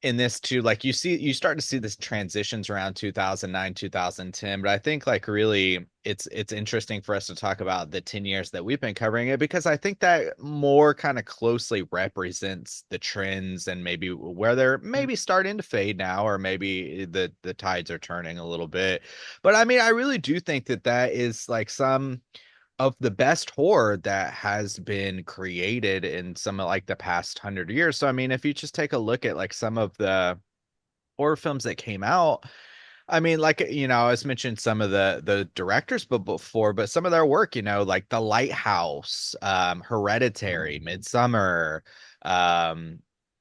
in this too. Like you start to see this transitions around 2009 2010, but I think like really it's interesting for us to talk about the 10 years that we've been covering it, because I think that more kind of closely represents the trends and maybe where they're maybe starting to fade now, or maybe the tides are turning a little bit. But I mean, I really do think that is like some of the best horror that has been created in some of like the past 100 years. So I mean, if you just take a look at like some of the horror films that came out, I mean, like, you know, I was mentioned some of the directors before, but some of their work, you know, like The Lighthouse, Hereditary, Midsummer,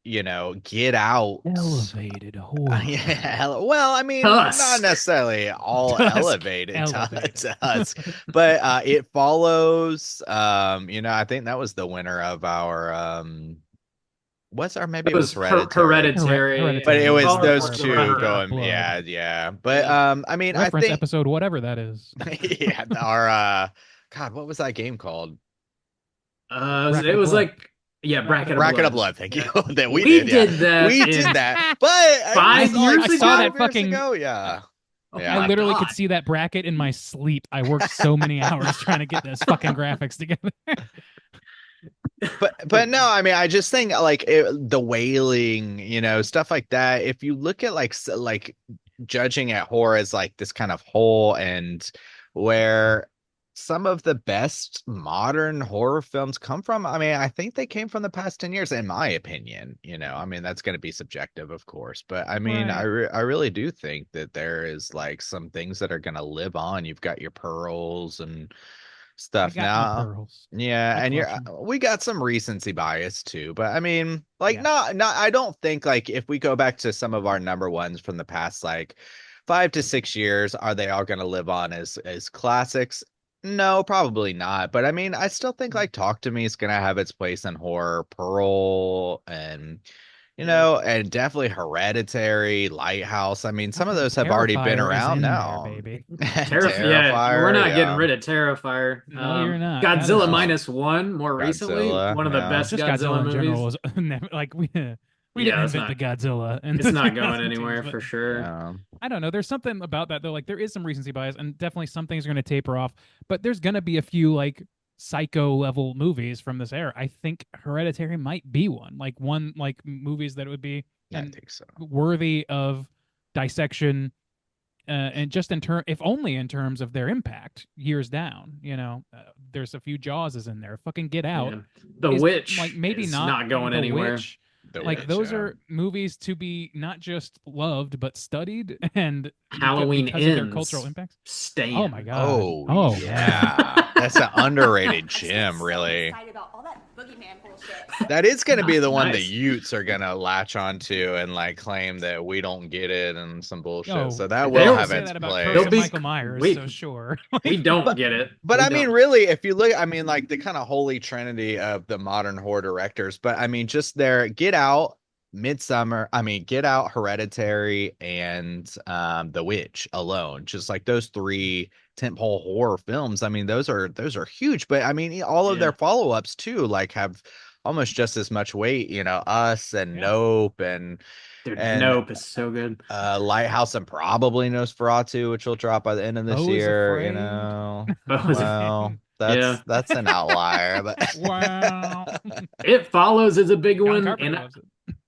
you know, Get Out. Elevated horror. Yeah, well, I mean, Tusk. not necessarily all Tusk. elevated Elevated. to us, but It Follows. You know, I think that was the winner of our what's our, maybe it was Hereditary. but it was Call those for two Blood. going, Blood. yeah. But I mean, Reference I think episode, whatever that is. yeah, our God, what was that game called? Bracket It of was Blood. like, yeah, Bracket Bracket of of Blood. Blood. Thank you. That We did did yeah. that We in did that, but it 5 was like years I saw that 5 years fucking- ago, yeah. Oh Yeah. I literally God. could see that bracket in my sleep. I worked so many hours trying to get those fucking graphics together. But no, I mean, I just think like The Wailing, you know, stuff like that. If you look at like judging at horror as like this kind of whole, and where some of the best modern horror films come from, I mean, I think they came from the past 10 years, in my opinion. You know, I mean, that's going to be subjective, of course, but I mean, Right. I really do think that there is like some things that are going to live on. You've got your Pearls and stuff I got my now. pearls. Yeah, I and clutch 'em. we got some recency bias too, but I mean, like, Yeah. not I don't think like if we go back to some of our number ones from the past like 5 to 6 years, are they all going to live on as classics? No, probably not. But I mean, I still think like Talk to Me is going to have its place in horror. Pearl, and you know, and definitely Hereditary, Lighthouse. I mean, some of those have already been Terrifier is around in there, now. baby. Yeah, Terrifier, we're not yeah. getting rid of Terrifier. No, you're not. That Godzilla is- Minus One, more recently, Godzilla, one of the yeah. best Just Godzilla Godzilla in movies. general was never like we. We Yeah, didn't it's invent the Godzilla. It's not going 2010s, anywhere but for sure. I don't know. There's something about that though. Like there is some recency bias, and definitely some things are going to taper off. But there's going to be a few like Psycho level movies from this era. I think Hereditary might be one. Like movies that would be I think so. worthy of dissection. And just if only in terms of their impact years down, there's a few Jawses in there. Fucking Get Out. Yeah. The Witch like maybe is not not going The anywhere. Witch, The like Witch, those yeah. are movies to be not just loved but studied, and Halloween because of their Ends. cultural impacts. Stand. Oh my god. Oh, yeah. That's an underrated gem, really. That is going to be the one the Nice. Utes are going to latch onto and like claim that we don't get it and some bullshit. Oh, So that they will don't have say its that about place. Curse They'll of be- Michael Myers, we- so sure. We don't get it. But We I mean, don't. really, if you look, I mean, like the kind of holy trinity of the modern horror directors, but I mean, just their Get Out, Get Out, Hereditary, and The Witch alone, just like those three tentpole horror films. I mean, those are huge, but I mean, all of Yeah. their follow-ups too, like have almost just as much weight, Us and Nope and Dude, and Nope is so good. Lighthouse and probably Nosferatu, which will drop by the end of this Beau is year, Afraid. Beau is well, Yeah. that's an outlier, but Wow. It Follows is a big John one, Carpenter and loves it.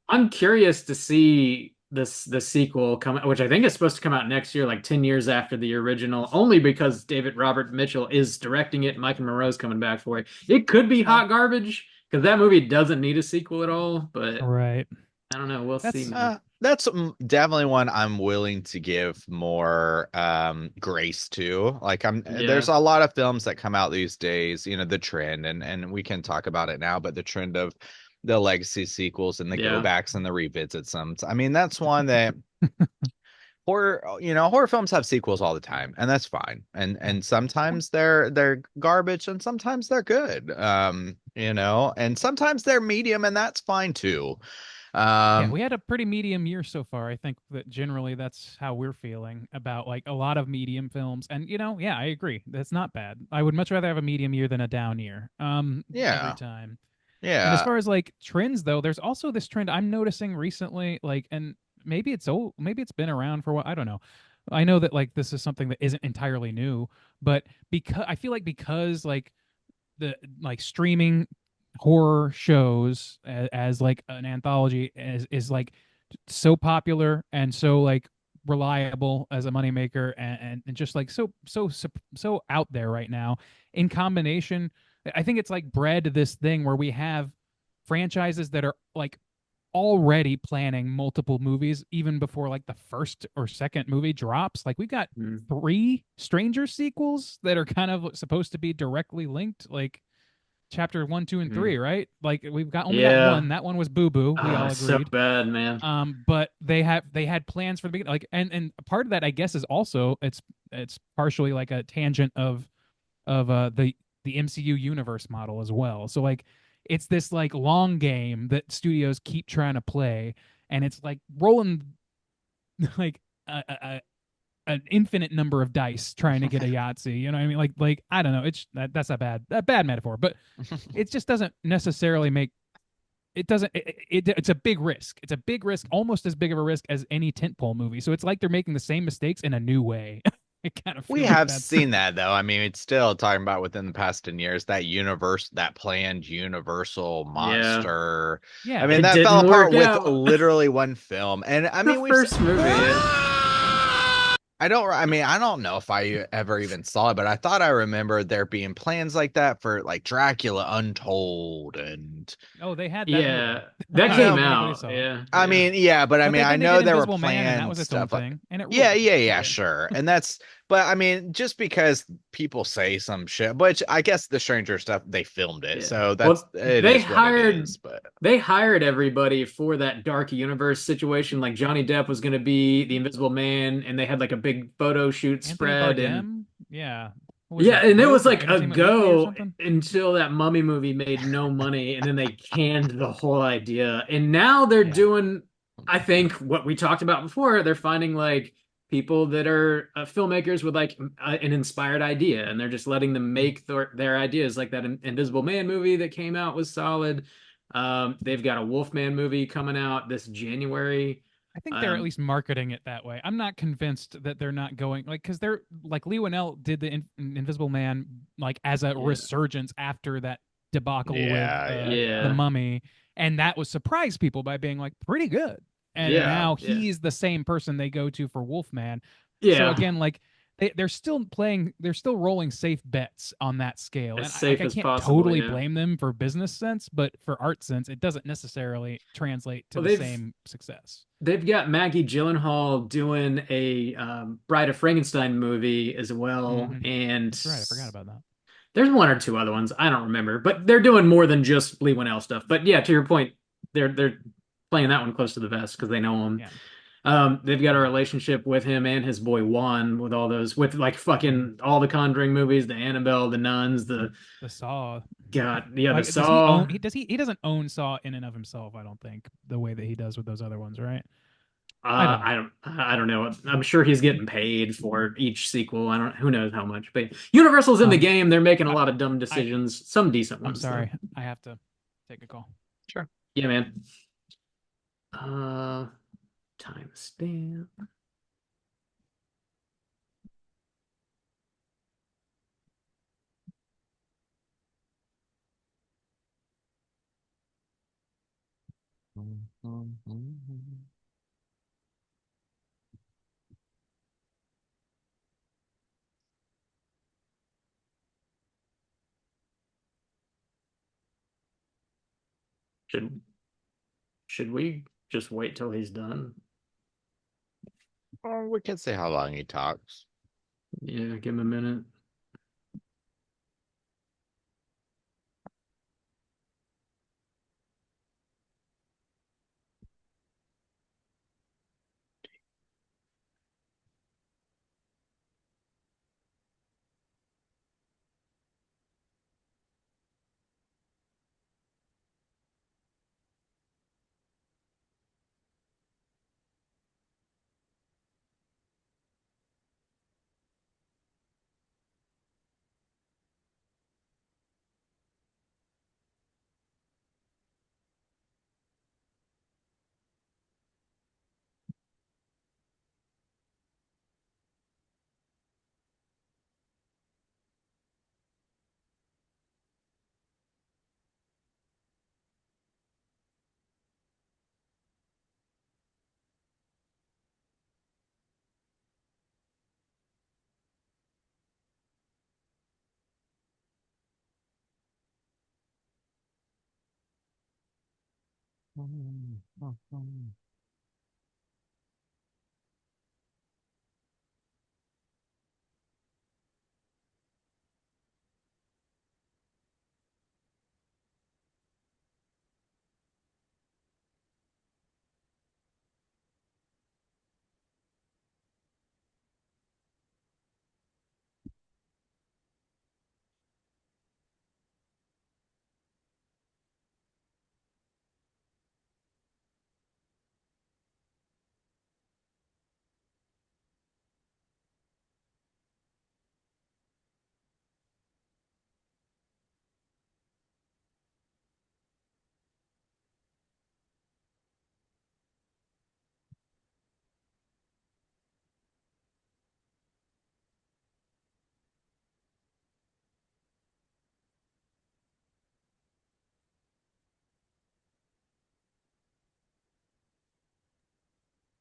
I'm curious to see the sequel come, which I think is supposed to come out next year, like 10 years after the original, only because David Robert Mitchell is directing it and Mike Monroe's coming back for it. It could be hot garbage because that movie doesn't need a sequel at all, but Right. I don't know. We'll see. that's definitely one I'm willing to give more grace to. Like there's a lot of films that come out these days, the trend, and we can talk about it now, but the trend of the legacy sequels and the go backs and the revisits. I mean, that's one that horror films have sequels all the time, and that's fine. And sometimes they're garbage, and sometimes they're good. And sometimes they're medium, and that's fine too. Yeah, we had a pretty medium year so far. I think that generally that's how we're feeling about like a lot of medium films. And yeah, I agree. That's not bad. I would much rather have a medium year than a down year. Every time. Yeah. And as far as like trends though, there's also this trend I'm noticing recently, like, and maybe it's been around for a while. I don't know. I know that like this is something that isn't entirely new, but because like the like streaming horror shows as like an anthology is like so popular and so like reliable as a moneymaker and just like so out there right now, in combination, I think it's like bred this thing where we have franchises that are like already planning multiple movies even before like the first or second movie drops. Like we've got 3 Stranger sequels that are kind of supposed to be directly linked, like chapter 1, 2, and 3, right? Like we've got only got one. That one was Boo Boo. We all agreed. So bad, man. But they had plans for the beginning. Like, and part of that, I guess, is also it's partially like a tangent of the MCU universe model as well. So like, it's this like long game that studios keep trying to play, and it's like rolling like an infinite number of dice trying to get a Yahtzee. You know what I mean? Like I don't know. It's that's a bad metaphor, but it just doesn't necessarily make. It doesn't. It's a big risk. It's a big risk, almost as big of a risk as any tentpole movie. So it's like they're making the same mistakes in a new way. I kind of we have seen that though. I mean, it's still talking about within the past 10 years that planned universal monster. Yeah, I mean, that fell apart with literally one film. And I mean, the first movie. I don't know if I ever even saw it, but I thought I remembered there being plans like that for like Dracula Untold and they had that. Yeah, that came out. Yeah. I mean, yeah, but I mean, I know there were plans plans that was its stuff own like thing, and it yeah, sure. And that's, but I mean, just because people say some shit, which I guess the Stranger stuff, they filmed it, so that's they hired everybody for that dark universe situation. Like Johnny Depp was going to be the Invisible Man, and they had like a big photo shoot spread, and and it was like a go until that Mummy movie made no money, and then they canned the whole idea. And now they're doing, I think, what we talked about before. They're finding like people that are filmmakers with like an inspired idea, and they're just letting them make their ideas. Like that Invisible Man movie that came out was solid. They've got a Wolfman movie coming out this January. I think they're at least marketing it that way. I'm not convinced that they're not going like because they're like Lee Winnell did the Invisible Man like as a resurgence after that debacle with the Mummy, and that was surprised people by being like pretty good. And now he's the same person they go to for Wolfman. Yeah. So again, like they're still rolling safe bets on that scale. As and safe I as can't possible, totally blame them for business sense, but for art sense, it doesn't necessarily translate to the same success. They've got Maggie Gyllenhaal doing a Bride of Frankenstein movie as well. And that's right, I forgot about that. There's one or two other ones. I don't remember, but they're doing more than just Lee Winnell stuff. But yeah, to your point, they're playing that one close to the vest because they know him. Yeah. They've got a relationship with him and his boy Juan with all those, with like fucking all the Conjuring movies, the Annabelle, the Nuns, the Saw. God, yeah, like, the Saw. He doesn't own Saw in and of himself. I don't think the way that he does with those other ones, right? I don't know. I'm sure he's getting paid for each sequel. Who knows how much, but Universal's in the game. They're making a lot of dumb decisions, some decent ones. I'm sorry. Though. I have to take a call. Sure. Yeah, man. Timestamp. Should we just wait till he's done? We can say how long he talks. Yeah, give him a minute.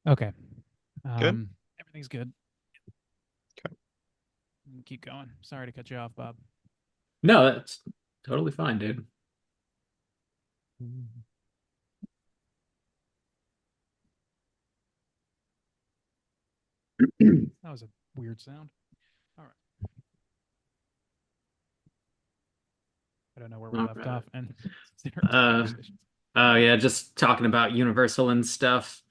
Okay. Good. Everything's good. Okay. Keep going. Sorry to cut you off, Bob. No, that's totally fine, dude. That was a weird sound. All right. I don't know where we left off. And oh yeah, just talking about Universal and stuff.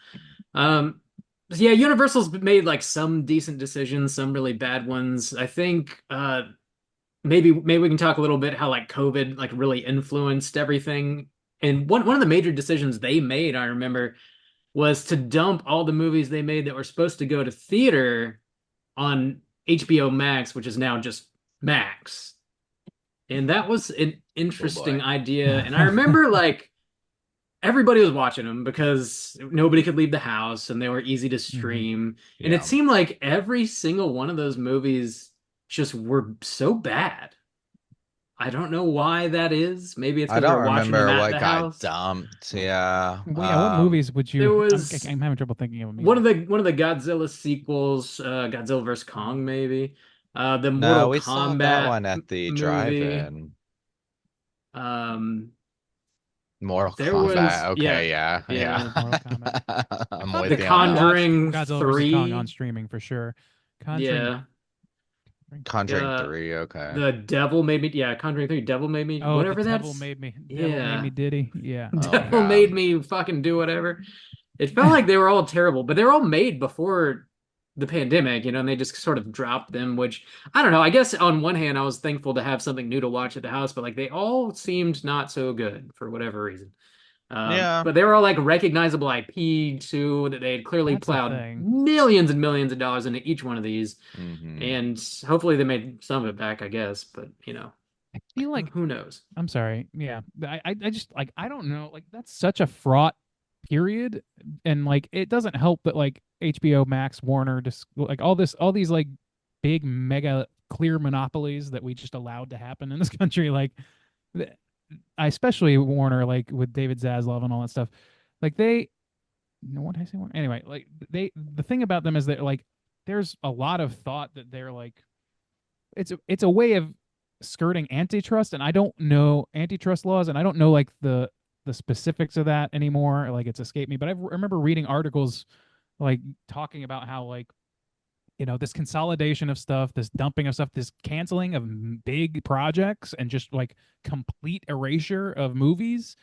Yeah, Universal's made like some decent decisions, some really bad ones. I think maybe we can talk a little bit how like COVID like really influenced everything. And one of the major decisions they made, I remember, was to dump all the movies they made that were supposed to go to theater on HBO Max, which is now just Max. And that was an interesting idea. And I remember like everybody was watching them because nobody could leave the house and they were easy to stream. And Yeah. it seemed like every single one of those movies just were so bad. I don't know why that is. Maybe it's I because don't we're watching remember them at what the got house. dumped. Yeah. Well, yeah, what movies would you? There was I'm having trouble thinking of them. one of the Godzilla sequels, Godzilla vs Kong, maybe. The No, Mortal we Kombat saw that one at the movie. drive-in. Mortal There Kombat. was- Okay, yeah, yeah. yeah. Mortal Kombat. I'm thought with The you on that. Conjuring Godzilla vs. Kong 3. on streaming for sure. Conjuring. Yeah. Conjuring 3, okay. The Devil Made Me, Conjuring 3, Devil Made Me, Oh, whatever the that's. Devil made me. Yeah. Devil made me Diddy. Yeah. Devil Made Me fucking do whatever. It felt like they were all terrible, but they were all made before the pandemic, and they just sort of dropped them, which I don't know. I guess on one hand, I was thankful to have something new to watch at the house, but like they all seemed not so good for whatever reason. Yeah. But they were all like recognizable IP too, that they had clearly That's the plowed thing. millions and millions of dollars into each one of these, Mhm. and hopefully they made some of it back, I guess. But I feel like who knows? I'm sorry. Yeah. I just like I don't know. Like that's such a fraught period. And like it doesn't help that like HBO Max, Warner, just like all these like big mega clear monopolies that we just allowed to happen in this country. Like I especially Warner, like with David Zaslav and all that stuff. Like what did I say? Warner? Anyway, like the thing about them is that like there's a lot of thought that they're like it's a way of skirting antitrust, and I don't know antitrust laws, and I don't know like the specifics of that anymore. Like it's escaped me, but I remember reading articles like talking about how like this consolidation of stuff, this dumping of stuff, this canceling of big projects, and just like complete erasure of movies.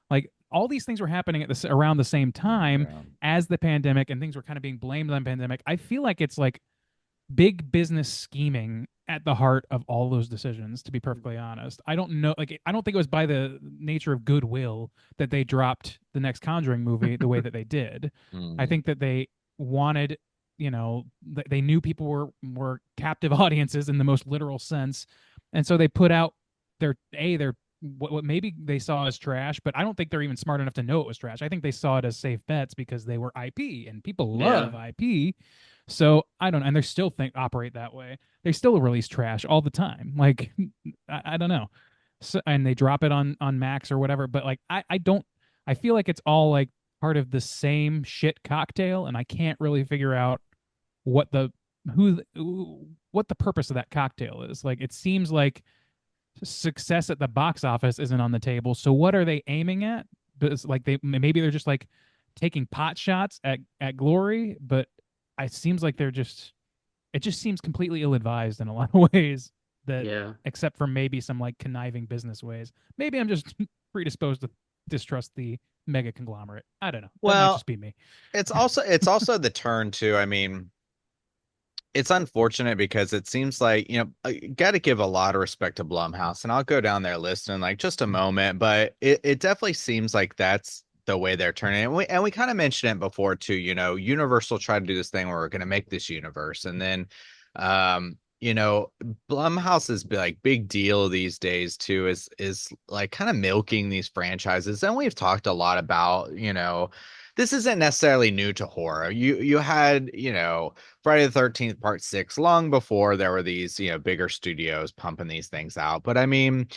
Like all these things were happening at around the same time as the pandemic, and things were kind of being blamed on the pandemic. I feel like it's like big business scheming at the heart of all those decisions, to be perfectly honest. I don't know, like I don't think it was by the nature of goodwill that they dropped the next Conjuring movie the way that they did. I think that they wanted, they knew people were captive audiences in the most literal sense, and so they put out their what maybe they saw as trash, but I don't think they're even smart enough to know it was trash. I think they saw it as safe bets because they were IP, and people love IP. So I don't know, and they still operate that way. They still release trash all the time. Like I don't know, so, and they drop it on Max or whatever. But like I feel like it's all like part of the same shit cocktail, and I can't really figure out what the purpose of that cocktail is. Like it seems like success at the box office isn't on the table. So what are they aiming at? But it's like maybe they're just like taking pot shots at glory, but it seems like it just seems completely ill-advised in a lot of ways, that except for maybe some like conniving business ways. Maybe I'm just predisposed to distrust the mega conglomerate. I don't know. That might just be me. It's also the turn too. I mean, it's unfortunate because it seems like, got to give a lot of respect to Blumhouse, and I'll go down their list in like just a moment, but it definitely seems like that's the way they're turning it. And we kind of mentioned it before too, Universal tried to do this thing where we're going to make this universe. And then, Blumhouse is like big deal these days too, is like kind of milking these franchises. And we've talked a lot about, this isn't necessarily new to horror. You had, Friday the 13th Part 6 long before there were these, bigger studios pumping these things out. But I mean,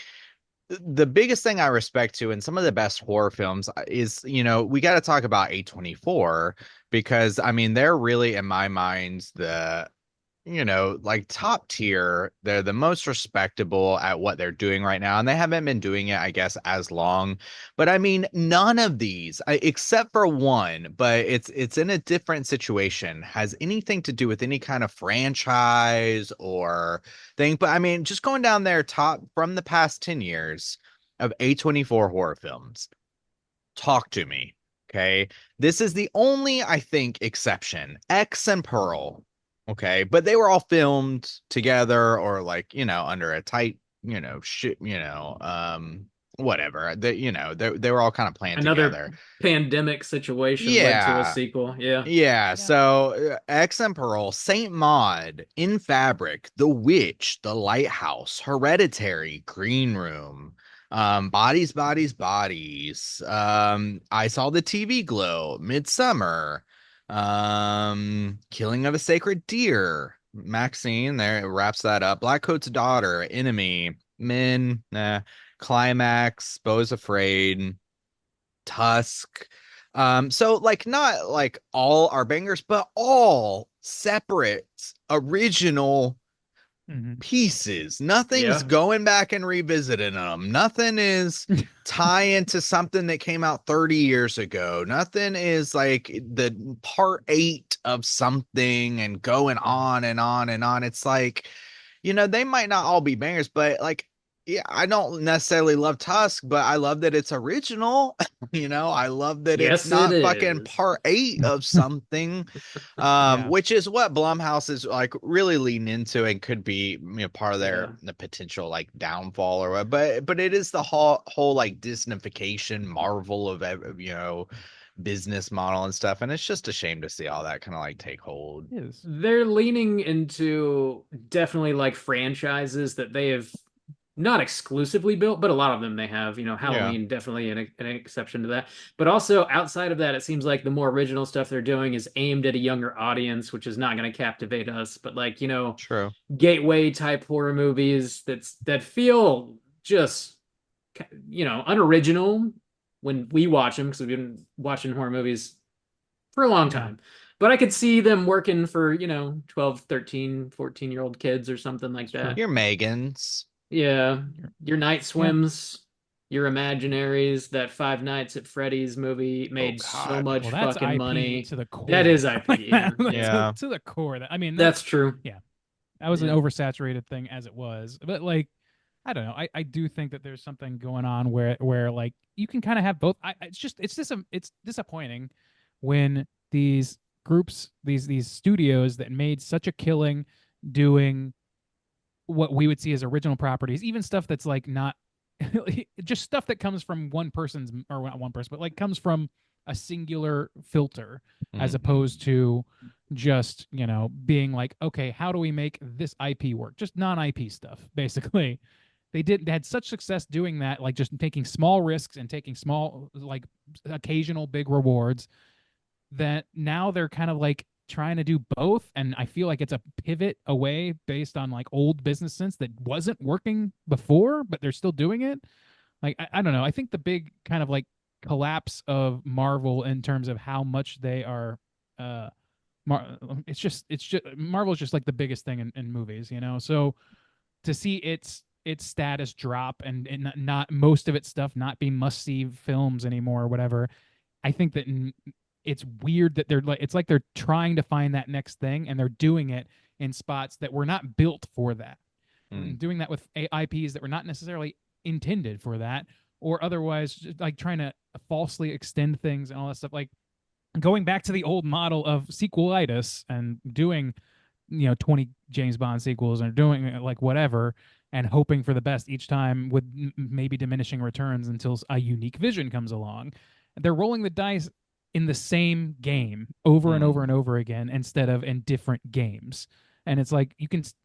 the biggest thing I respect to, and some of the best horror films is, we got to talk about A24, because I mean, they're really, in my mind, the, like top tier. They're the most respectable at what they're doing right now. And they haven't been doing it, I guess, as long. But I mean, none of these, except for one, but it's in a different situation, has anything to do with any kind of franchise or thing. But I mean, just going down there top from the past 10 years of A24 horror films, talk to me. Okay. This is the only, I think, exception. X and Pearl. Okay, but they were all filmed together, or like, under a tight, whatever. They were all kind of planned together. Pandemic situation led to a sequel. Yeah. So X and Pearl, Saint Maud, In Fabric, The Witch, The Lighthouse, Hereditary, Green Room, Bodies, Bodies, Bodies. I Saw the TV Glow, Midsummer, Killing of a Sacred Deer, Maxine, there it wraps that up. Blackcoat's Daughter, Enemy, Men, Climax, Beau's Afraid, Tusk. So like not like all our bangers, but all separate original pieces. Nothing's going back and revisiting them. Nothing is tying to something that came out 30 years ago. Nothing is like the part 8 of something and going on and on and on. It's like, they might not all be bangers, but like, yeah, I don't necessarily love Tusk, but I love that it's original. I love that it's not fucking part 8 of something, which is what Blumhouse is like really leaning into and could be part of their the potential like downfall or what. But it is the whole like Disneyfication Marvel of business model and stuff, and it's just a shame to see all that kind of like take hold. They're leaning into definitely like franchises that they have not exclusively built, but a lot of them they have. Halloween definitely an exception to that. But also outside of that, it seems like the more original stuff they're doing is aimed at a younger audience, which is not going to captivate us. But like, true gateway type horror movies that feel just unoriginal when we watch them, because we've been watching horror movies for a long time. But I could see them working for 12, 13, 14-year-old kids or something like that. Your Megans. Yeah, your Night Swims, your Imaginaries. That Five Nights at Freddy's movie made so much fucking IP money. to the core. That is IP. Yeah. To the core. That's true. Yeah, that was an oversaturated thing as it was. But like, I don't know. I do think that there's something going on where like you can kind of have both. It's disappointing when these groups, these studios that made such a killing doing what we would see as original properties, even stuff that's like not just stuff that comes from one person's, or not one person, but like comes from a singular filter, as opposed to just being like, okay, how do we make this IP work? Just non-IP stuff, basically. They had such success doing that, like just taking small risks and taking small, like occasional big rewards, that now they're kind of like trying to do both. And I feel like it's a pivot away based on like old business sense that wasn't working before, but they're still doing it. Like, I don't know. I think the big kind of like collapse of Marvel in terms of how much they are, it's just Marvel's just like the biggest thing in movies, so to see its status drop and not most of its stuff not be must-see films anymore or whatever, I think that it's weird that it's like they're trying to find that next thing, and they're doing it in spots that were not built for that. Doing that with IPs that were not necessarily intended for that, or otherwise just like trying to falsely extend things and all that stuff. Like going back to the old model of sequelitis and doing, 20 James Bond sequels and doing like whatever and hoping for the best each time with maybe diminishing returns until a unique vision comes along. They're rolling the dice in the same game over and over and over again instead of in different games. And it's like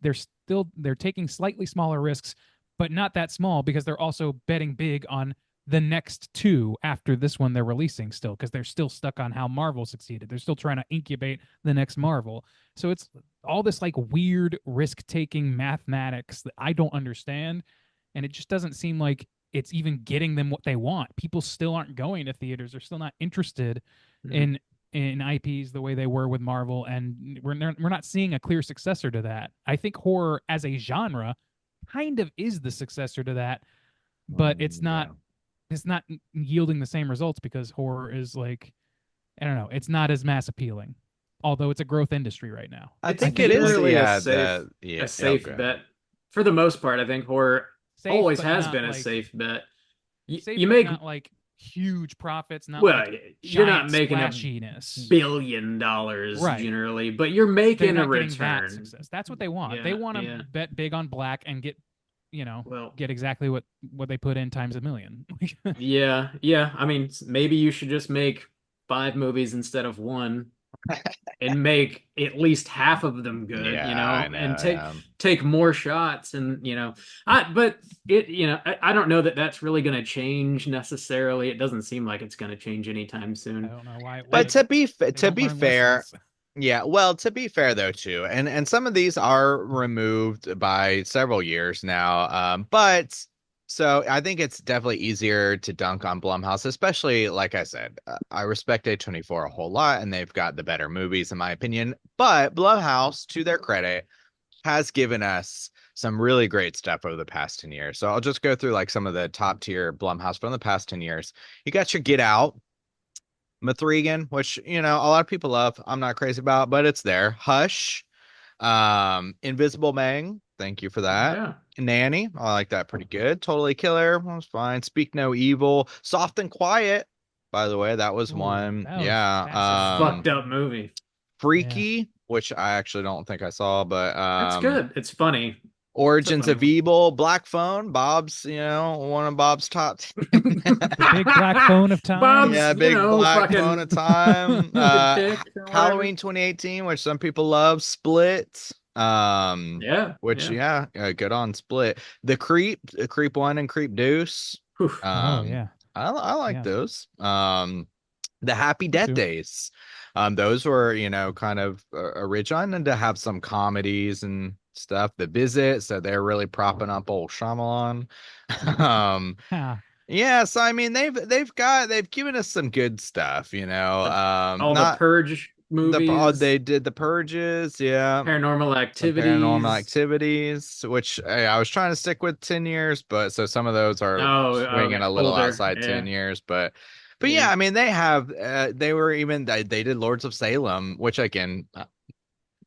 they're taking slightly smaller risks, but not that small, because they're also betting big on the next 2 after this one they're releasing still, because they're still stuck on how Marvel succeeded. They're still trying to incubate the next Marvel. So it's all this like weird risk-taking mathematics that I don't understand. And it just doesn't seem like it's even getting them what they want. People still aren't going to theaters. They're still not interested in IPs the way they were with Marvel, and we're not seeing a clear successor to that. I think horror as a genre kind of is the successor to that, but it's not yielding the same results because horror is like, I don't know, it's not as mass appealing. Although it's a growth industry right now. I think it is really a safe bet. For the most part, I think horror always has been a safe bet. You make not like huge profits, not you're not making splashiness. $1 billion generally, but you're making a return. That's what they want. They want to bet big on black and get get exactly what they put in times a million. yeah. I mean, maybe you should just make 5 movies instead of 1. and make at least half of them good, you know, I know, and yeah. take more shots, and you know, but I don't know that that's really going to change necessarily. It doesn't seem like it's going to change anytime soon. I don't know why. But to be learn fair, lessons. yeah, well, to be fair though too, and some of these are removed by several years now. But so I think it's definitely easier to dunk on Blumhouse, especially like I said, I respect A24 a whole lot, and they've got the better movies in my opinion. But Blumhouse, to their credit, has given us some really great stuff over the past 10 years. So I'll just go through like some of the top tier Blumhouse from the past 10 years. You got your Get Out, Mithrigan, which, you know, a lot of people love. I'm not crazy about, but it's there. Hush, Invisible Mang. Thank you for that. Yeah. Nanny, I like that pretty good. Totally Killer, was fine. Speak No Evil. Soft and Quiet, by the way, that was one. that was Yeah. Fucked up movie. Freaky, which I actually don't think I saw, but It's good. It's funny. Origins of Evil, Black Phone, Bob's, you know, one of Bob's top. The big black phone of time. Bob's, Yeah, big black phone of time. Pick or Halloween 2018, which some people love. Split. Yeah. Which good on Split. The Creep 1 and Creep Deuce. Oh yeah. I like Yeah. those. The Happy Death too. Days. Those were, you know, kind of original, and to have some comedies and stuff. The Visit, so they're really propping up old Shyamalan. Yeah, so I mean they've given us some good stuff, you know. All the Purge movies. They did the Purges, yeah. Paranormal Activities. Paranormal Activities, which I was trying to stick with 10 years, but so some of those are swinging a little older, outside 10 years, but yeah, I mean they did Lords of Salem, which again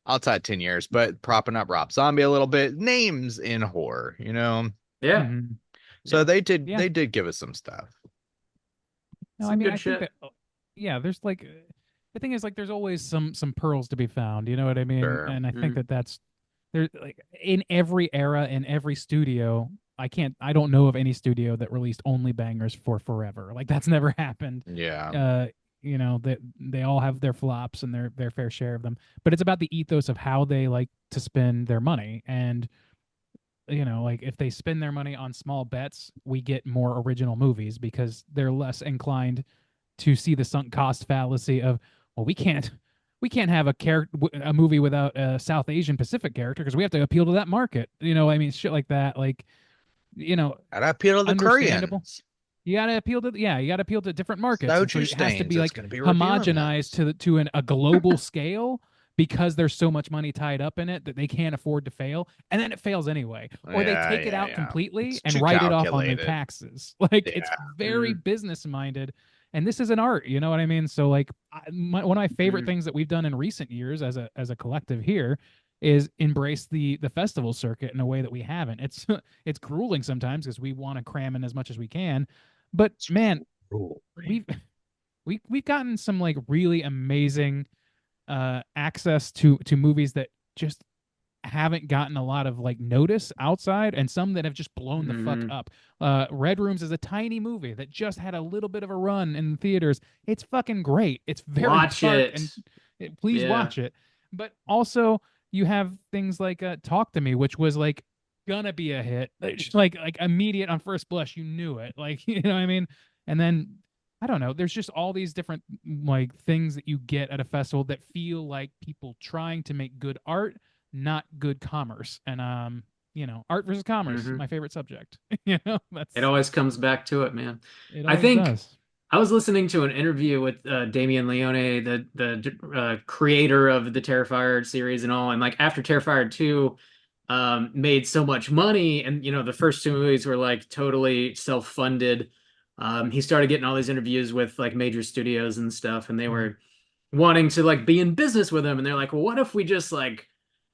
outside 10 years, but propping up Rob Zombie a little bit, names in horror, you know. Yeah. Mm-hmm. So they did give us some stuff. No, I mean I think that there's like the thing is like there's always some pearls to be found, you know what I mean? Sure. And I think that's there's like in every era, in every studio, I don't know of any studio that released only bangers for forever. Like that's never happened. Yeah. You know, that they all have their flops and their fair share of them, but it's about the ethos of how they like to spend their money. And you know, like if they spend their money on small bets, we get more original movies because they're less inclined to see the sunk cost fallacy of, well, we can't have a movie without a South Asian Pacific character because we have to appeal to that market. You know, I mean, shit like that. Like, you know, gotta appeal to the Koreans. You gotta appeal to different markets. No So true it has to stains. be It's like gonna be reviewing homogenized to a global scale because there's so much money tied up in it that they can't afford to fail, and then it fails anyway, or they take it out completely It's and too write it off on their calculated. taxes. Like it's very business minded, and this is an art. You know what I mean? So like one of my favorite things that we've done in recent years as a collective here is embrace the festival circuit in a way that we haven't. It's grueling sometimes because we want to cram in as much as we can, but man, we've gotten some like really amazing access to movies that just haven't gotten a lot of like notice outside, and some that have just blown the fuck up. Red Rooms is a tiny movie that just had a little bit of a run in the theaters. It's fucking great. It's very Watch dark, it. and please watch it. But also you have things like Talk to Me, which was like gonna be a hit, like immediate on first blush, you knew it, like you know what I mean. And then I don't know, there's just all these different like things that you get at a festival that feel like people trying to make good art, not good commerce. And you know, art versus commerce, my favorite subject. You know, it always comes back to it, man. It I always think does. I was listening to an interview with Damien Leone, the creator of the Terrifier series and all, and like after Terrifier 2 made so much money, and you know the first two movies were like totally self-funded. He started getting all these interviews with like major studios and stuff, and they were wanting to like be in business with him, and they're like, well, what if we just like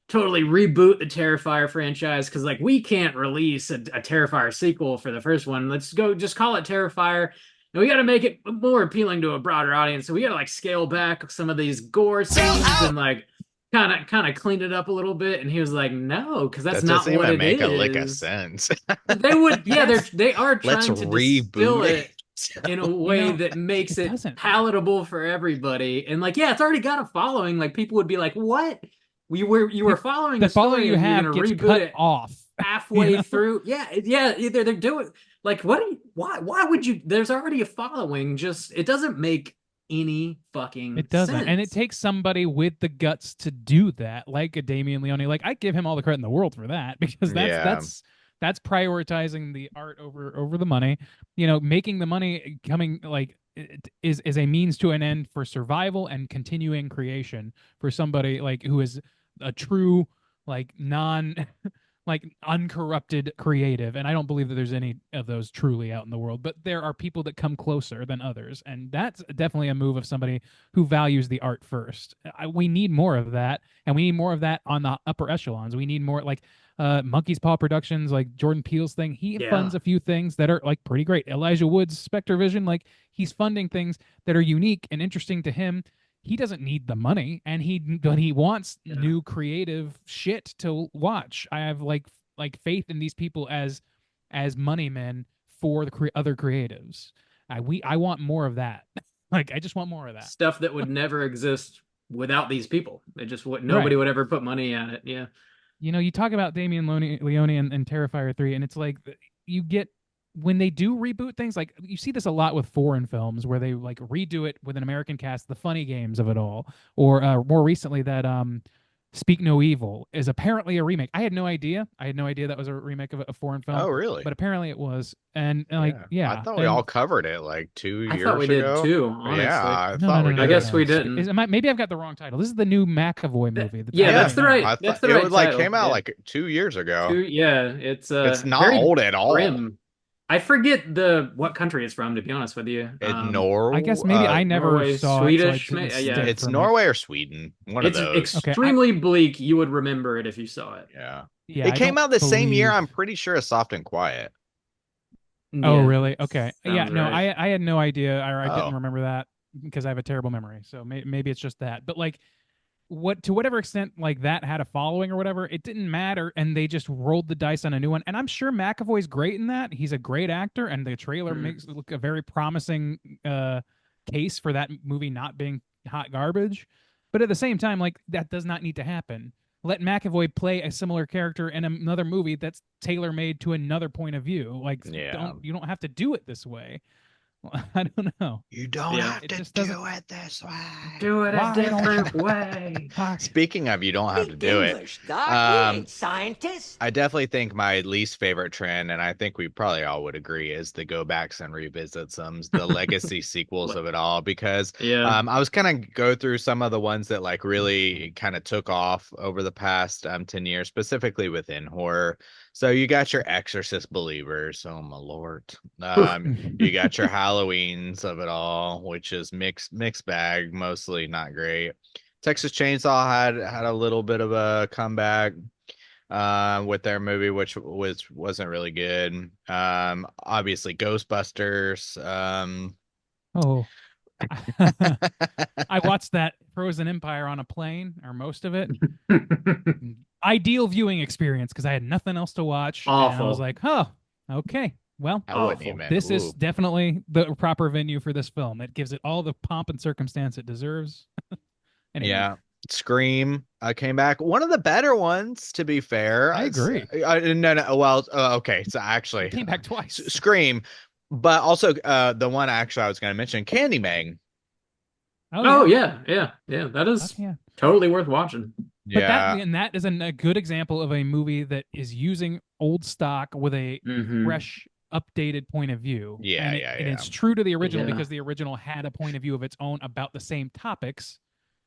totally reboot the Terrifier franchise, because like we can't release a Terrifier sequel for the first one. Let's go just call it Terrifier, and we got to make it more appealing to a broader audience. So we got to like scale back some of these gore scenes and like kind of clean it up a little bit. And he was like, no, because that's not what it make is. a lick of sense. They would, yeah, they are trying Let's to distill reboot it in a way that makes it palatable for everybody. And like, yeah, it's already got a following. Like people would be like, "What? You were following the a story following you and have you're gonna gets reboot cut it off halfway through?" Yeah. Either they're doing like, why would you? There's already a following. Just it doesn't make any fucking It doesn't, sense. and it takes somebody with the guts to do that, like a Damien Leone. Like I give him all the credit in the world for that, because that's prioritizing the art over the money. You know, making the money coming like is a means to an end for survival and continuing creation for somebody like who is a true like like uncorrupted creative. And I don't believe that there's any of those truly out in the world, but there are people that come closer than others, and that's definitely a move of somebody who values the art first. We need more of that, and we need more of that on the upper echelons. We need more like Monkey's Paw Productions, like Jordan Peele's thing. He funds a few things that are like pretty great. Elijah Wood's Spectre Vision, like he's funding things that are unique and interesting to him. He doesn't need the money, and he wants new creative shit to watch. I have like faith in these people as money men for the other creatives. I want more of that. Like I just want more of that stuff that would never exist without these people. They just would nobody would ever put money at it. Yeah. You know, you talk about Damien Leone and Terrifier 3, and it's like you get when they do reboot things, like you see this a lot with foreign films where they like redo it with an American cast, the funny games of it all, or more recently that Speak No Evil is apparently a remake. I had no idea that was a remake of a foreign film. Oh, really? But apparently it was. And like, yeah. I thought we all covered it like 2 years ago. I thought we did too, honestly. Yeah, I No, thought we did. I guess we didn't. Maybe I've got the wrong title. This is the new McAvoy movie. That's the right. That's the right. It like title. came out like 2 years ago. It's not very old at all. grim. I forget what country it's from, to be honest with you. Norway. I guess maybe I never Norway, saw Swedish. it. So it's Norway or Sweden. One of those. Extremely bleak. You would remember it if you saw it. Yeah. Yeah. It came out the same year, I'm pretty sure, as Soft and Quiet. Oh, really? Okay. Yeah. Sounds No, right. I had no idea, or I Oh. didn't remember that because I have a terrible memory. So maybe it's just that. But like, to whatever extent like that had a following or whatever, it didn't matter, and they just rolled the dice on a new one. And I'm sure McAvoy's great in that. He's a great actor, and the trailer makes it look a very promising case for that movie not being hot garbage. But at the same time, like that does not need to happen. Let McAvoy play a similar character in another movie that's tailor-made to another point of view. Like, you don't have to do it this way. I don't know. You don't have to do it this way. Do it a different way. Speaking of, you don't have to do it. Scientist. I definitely think my least favorite trend, and I think we probably all would agree, is the go backs and revisit the legacy sequels of it all. Because I was kind of go through some of the ones that like really kind of took off over the past 10 years, specifically within horror. So you got your Exorcist believers, oh my lord. You got your Halloweens of it all, which is mixed bag, mostly not great. Texas Chainsaw had a little bit of a comeback with their movie, which wasn't really good. Obviously Ghostbusters. I watched that Frozen Empire on a plane, or most of it. Ideal viewing experience because I had nothing else to watch. Awful. And I was like, oh, okay. Well, this is definitely the proper venue for this film. It gives it all the pomp and circumstance it deserves. Anyway. Yeah. Scream came back. One of the better ones, to be fair. I agree. No. Well, okay. So actually, it came back twice. Scream, but also the one actually I was going to mention, Candyman. Oh yeah. That is totally worth watching. But that is a good example of a movie that is using old stock with a fresh, updated point of view. And it's true to the original because the original had a point of view of its own about the same topics.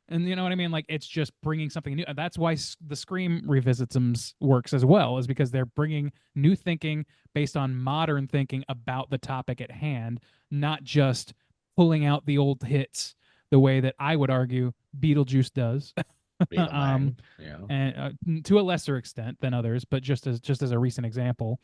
And you know what I mean? Like it's just bringing something new. And that's why the Scream Revisits works as well, is because they're bringing new thinking based on modern thinking about the topic at hand, not just pulling out the old hits the way that I would argue Beetlejuice does. And to a lesser extent than others, but just as a recent example,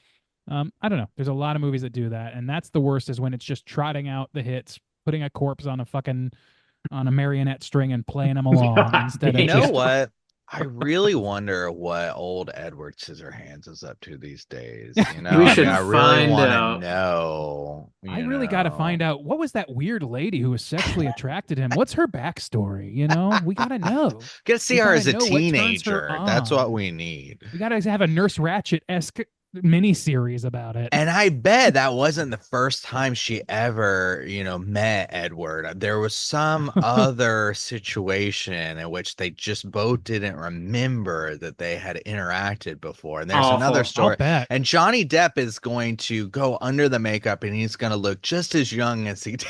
I don't know. There's a lot of movies that do that, and that's the worst. Is when it's just trotting out the hits, putting a corpse on a marionette string and playing them along instead of. You know what? I really wonder what old Edward Scissorhands is up to these days. You know, We I should mean, I really find want out. to know. I really got to find out what was that weird lady who was sexually attracted to him. What's her backstory? You know, we got to know. Get to see We her gotta as a know what turns her teenager. That's what on. we need. We got to have a Nurse Ratchet-esque mini series about it. And I bet that wasn't the first time she ever, you know, met Edward. There was some other situation in which they just both didn't remember that they had interacted before. And there's another Awful. story. I'll bet. And Johnny Depp is going to go under the makeup and he's going to look just as young as he did.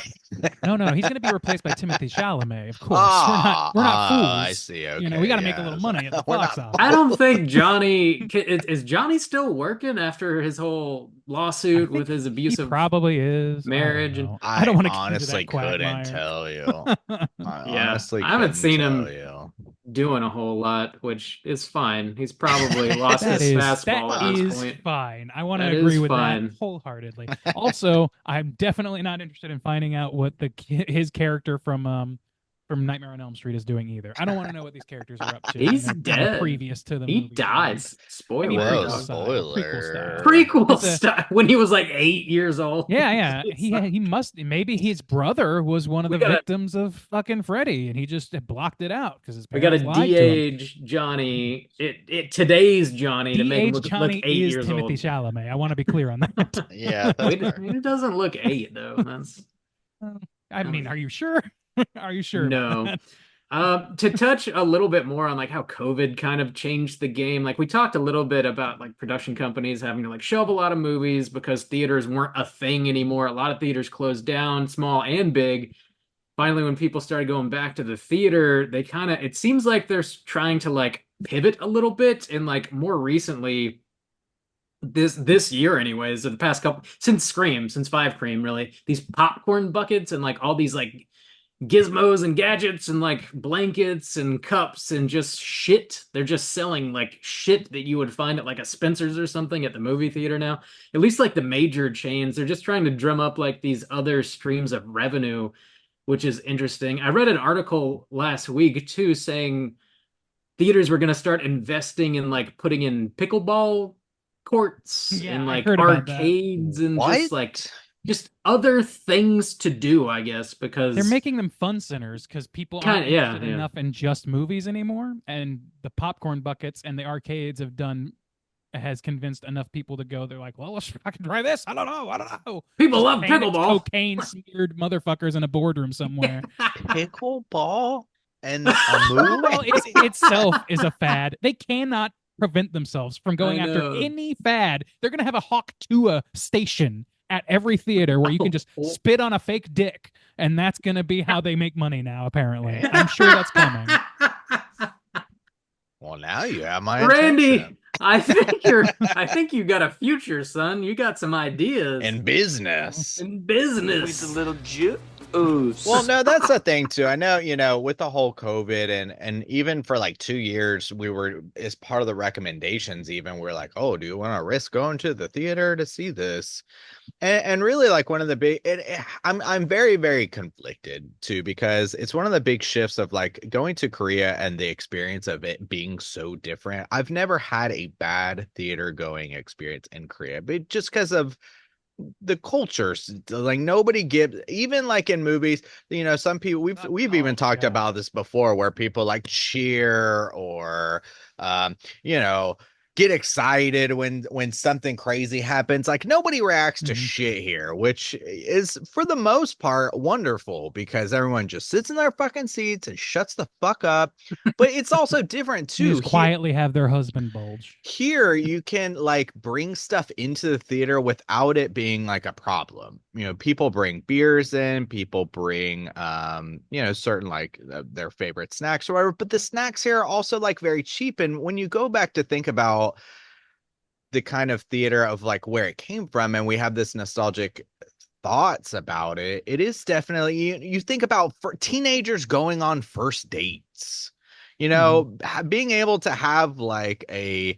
No, he's going to be replaced by Timothy Chalamet, of course. Ah, we're not fools. I see. Okay, You know, we got to make a little yes. money at the We're box not office. I don't think Johnny is Johnny still working after his whole lawsuit with his He abusive probably is. marriage. And I don't want to honestly couldn't tell you. I yeah, honestly I haven't couldn't seen him tell you. doing a whole lot, which is fine. He's probably lost That his is, fastball that at this is point. fine. I want to That agree is with fine. that wholeheartedly. Also, I'm definitely not interested in finding out what his character from Nightmare on Elm Street is doing either. I don't want to know what these characters are up to. He's kind of dead. Previous to the He movie. dies. Spoiler. I mean, Whoa, prequel style, prequel style. Prequel It's a- style when he was like 8 years old. Yeah. He must. Maybe his brother was one of the We gotta- victims of fucking Freddy, and he just blocked it out because his We got to parents lied to him. de-age Johnny. Today's Johnny to make him De-aged look Johnny like 8 is years Timothy old. Chalamet. I want to be clear on that. Yeah, that's fair. He doesn't look 8 though. That's I mean, are you sure? Are you sure? about no. that? To touch a little bit more on like how COVID kind of changed the game. Like we talked a little bit about like production companies having to like shelve a lot of movies because theaters weren't a thing anymore. A lot of theaters closed down, small and big. Finally, when people started going back to the theater, they kind of, it seems like they're trying to like pivot a little bit. And like more recently, this year anyways, or the past couple, since Scream, since 5 Cream really, these popcorn buckets and like all these like gizmos and gadgets and like blankets and cups and just shit. They're just selling like shit that you would find at like a Spencer's or something at the movie theater now. At least like the major chains, they're just trying to drum up like these other streams of revenue, which is interesting. I read an article last week too saying theaters were going to start investing in like putting in pickleball courts Yeah, and I like heard about that. arcades and What? just like just other things to do, I guess, because They're making them fun centers because people aren't Kinda, yeah, interested yeah. enough in just movies anymore, and the popcorn buckets and the arcades has convinced enough people to go. They're like, well, let's fucking try this. I don't know. People Just love panicked pickleball. Cocaine smeared motherfuckers in a boardroom somewhere. Pickleball and a movie? Well, itself is a fad. They cannot prevent themselves from going I after know. any fad. They're gonna have a Hawk Tua station at every theater where you can just spit on a fake dick, and that's gonna be how they make money now. Apparently, I'm sure that's coming. Well, now you have my Randy, attention. I think you got a future, son. You got some ideas In business. in business. little juice. Well, no, that's the thing too. I know, you know, with the whole COVID and even for like 2 years, we were as part of the recommendations, even we're like, oh, do you want to risk going to the theater to see this? And really, like one of the big, I'm very, very conflicted too, because it's one of the big shifts of like going to Korea and the experience of it being so different. I've never had a bad theater going experience in Korea, but just because of the cultures, like nobody gives, even like in movies, you know, some people we've even talked about this before, where people like cheer or you know, get excited when something crazy happens. Like nobody reacts to shit here, which is for the most part wonderful because everyone just sits in their fucking seats and shuts the fuck up. But it's also different You too. just quietly have their husband bulge. Here you can like bring stuff into the theater without it being like a problem. You know, people bring beers in, people bring you know, certain like their favorite snacks or whatever, but the snacks here are also like very cheap. And when you go back to think about the kind of theater of like where it came from, and we have this nostalgic thoughts about it, it is definitely, you think about for teenagers going on first dates, you know, being able to have like a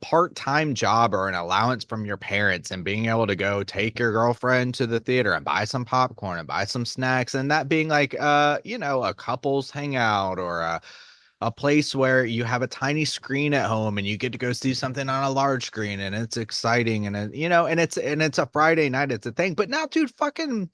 part-time job or an allowance from your parents and being able to go take your girlfriend to the theater and buy some popcorn and buy some snacks, and that being like you know, a couples hangout or a place where you have a tiny screen at home and you get to go see something on a large screen and it's exciting and it's a Friday night, it's a thing. But now, dude, fucking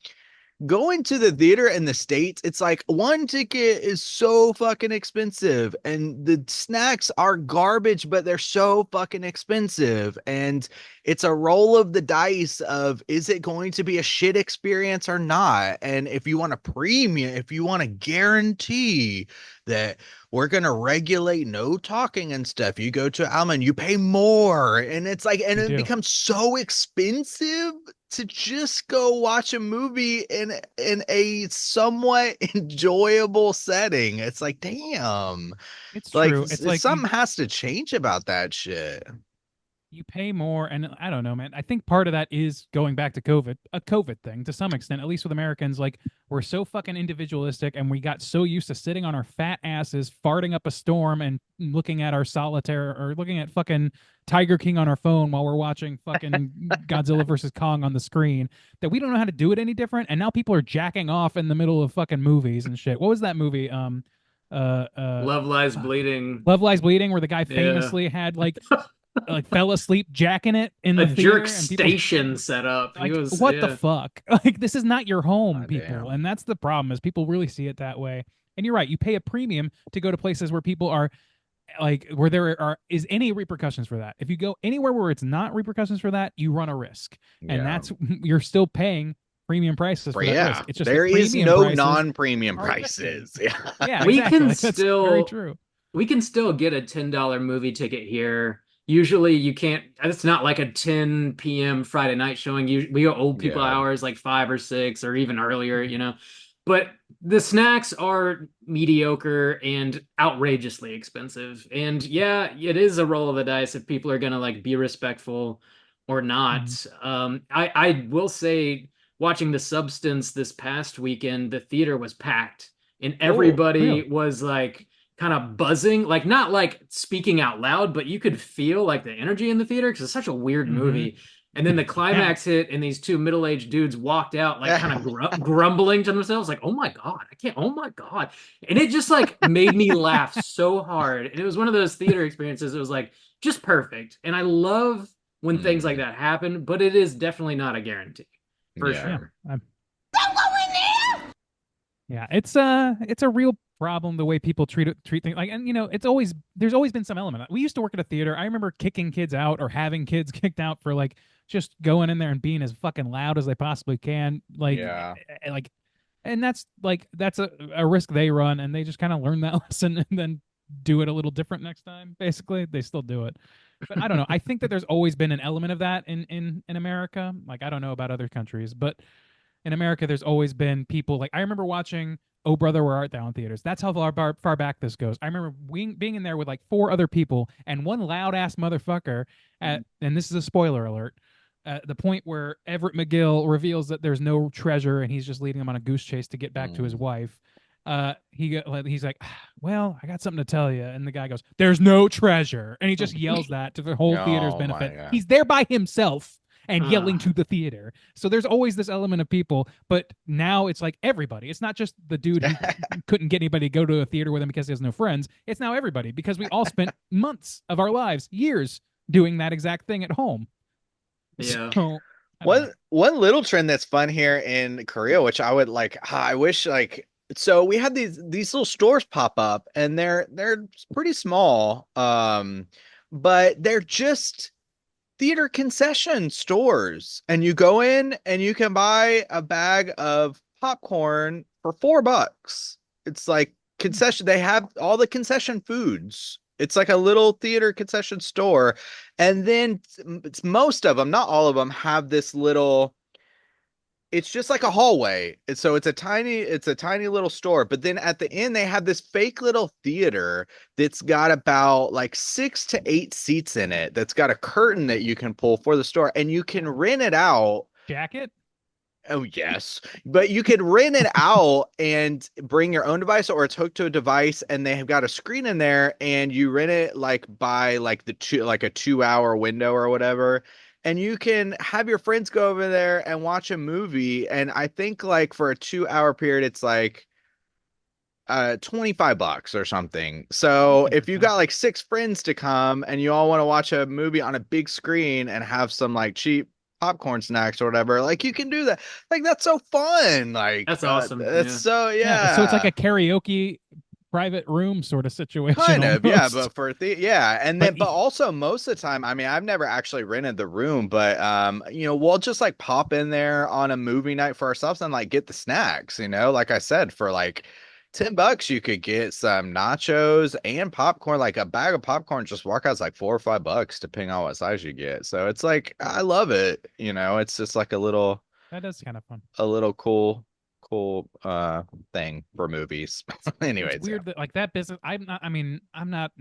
going to the theater in the States, it's like one ticket is so fucking expensive and the snacks are garbage, but they're so fucking expensive. And it's a roll of the dice of, is it going to be a shit experience or not? And if you want a premium, if you want to guarantee that we're going to regulate no talking and stuff, you go to Alma and you pay more. And it's like, and it becomes so expensive to just go watch a movie in a somewhat enjoyable setting. It's like, damn, it's like, true. It's like something has to change about that shit. You pay more, and I don't know, man. I think part of that is going back to COVID, a COVID thing to some extent, at least with Americans. Like, we're so fucking individualistic, and we got so used to sitting on our fat asses, farting up a storm, and looking at our solitaire or looking at fucking Tiger King on our phone while we're watching fucking Godzilla versus Kong on the screen, that we don't know how to do it any different. And now people are jacking off in the middle of fucking movies and shit. What was that movie? Love Lies Bleeding. Love Lies Bleeding, where the guy famously had like fell asleep jacking it in the theater, jerk and people, station set up. Like, what the fuck? Like, this is not your home, people. Damn. And that's the problem, is people really see it that way. And you're right, you pay a premium to go to places where people are like, where there is any repercussions for that. If you go anywhere where it's not repercussions for that, you run a risk. And that's, you're still paying premium prices for that risk. It's just there is premium no prices non-premium prices. Yeah, we exactly. can That's still very true. We can still get a $10 movie ticket here. Usually you can't, it's not like a 10 p.m. Friday night showing. We go old people hours, like 5 or 6 or even earlier, you know. But the snacks are mediocre and outrageously expensive. And yeah, it is a roll of the dice if people are going to like be respectful or not. I will say, watching The Substance this past weekend, the theater was packed and everybody was like kind of buzzing, like not like speaking out loud, but you could feel like the energy in the theater because it's such a weird movie. And then the climax hit and these two middle-aged dudes walked out like kind of grumbling to themselves like, oh my God, I can't, oh my God. And it just like made me laugh so hard. And it was one of those theater experiences. It was like just perfect. And I love when things like that happen, but it is definitely not a guarantee for sure. Yeah, it's a real problem the way people treat things. Like, and you know, there's always been some element. We used to work at a theater. I remember kicking kids out or having kids kicked out for like just going in there and being as fucking loud as they possibly can. Like, and that's a risk they run, and they just kind of learn that lesson and then do it a little different next time. Basically, they still do it. But I don't know. I think that there's always been an element of that in America. Like, I don't know about other countries, but in America, there's always been people like, I remember watching Oh Brother, Where Art Thou in theaters. That's how far back this goes. I remember being in there with like 4 other people and one loud ass motherfucker and this is a spoiler alert, at the point where Everett McGill reveals that there's no treasure and he's just leading him on a goose chase to get back to his wife. He's like, well, I got something to tell you. And the guy goes, there's no treasure. And he just yells that to the whole theater's benefit. He's there by himself and yelling to the theater. So there's always this element of people, but now it's like everybody. It's not just the dude who couldn't get anybody to go to a theater with him because he has no friends. It's now everybody, because we all spent months of our lives, years, doing that exact thing at home. Yeah. So, one little trend that's fun here in Korea, which I would like, I wish like, so we had these little stores pop up and they're pretty small, but they're just theater concession stores, and you go in and you can buy a bag of popcorn for $4. It's like concession. They have all the concession foods. It's like a little theater concession store. And then it's most of them, not all of them, have this little, it's just like a hallway. So it's a tiny little store. But then at the end, they have this fake little theater that's got about like 6 to 8 seats in it. That's got a curtain that you can pull for the store, and you can rent it out. Jacket? Oh yes, but you can rent it out and bring your own device, or it's hooked to a device, and they have got a screen in there, and you rent it like by like a 2-hour window or whatever. And you can have your friends go over there and watch a movie. And I think like for a 2-hour period, it's like $25 or something. So if you got like 6 friends to come and you all want to watch a movie on a big screen and have some like cheap popcorn snacks or whatever, like you can do that. Like that's so fun. Like That's awesome. It's so So it's like a karaoke private room sort of situation. Kind of, yeah, almost. but and then but also most of the time, I mean, I've never actually rented the room, but we'll just like pop in there on a movie night for ourselves and like get the snacks, like I said, for like $10 you could get some nachos and popcorn. Like a bag of popcorn just walk out is like $4 or $5 depending on what size you get. So it's like I love it, it's just like a little that is kind of fun. A little cool thing for movies. Anyways, it's weird that like that business, I'm not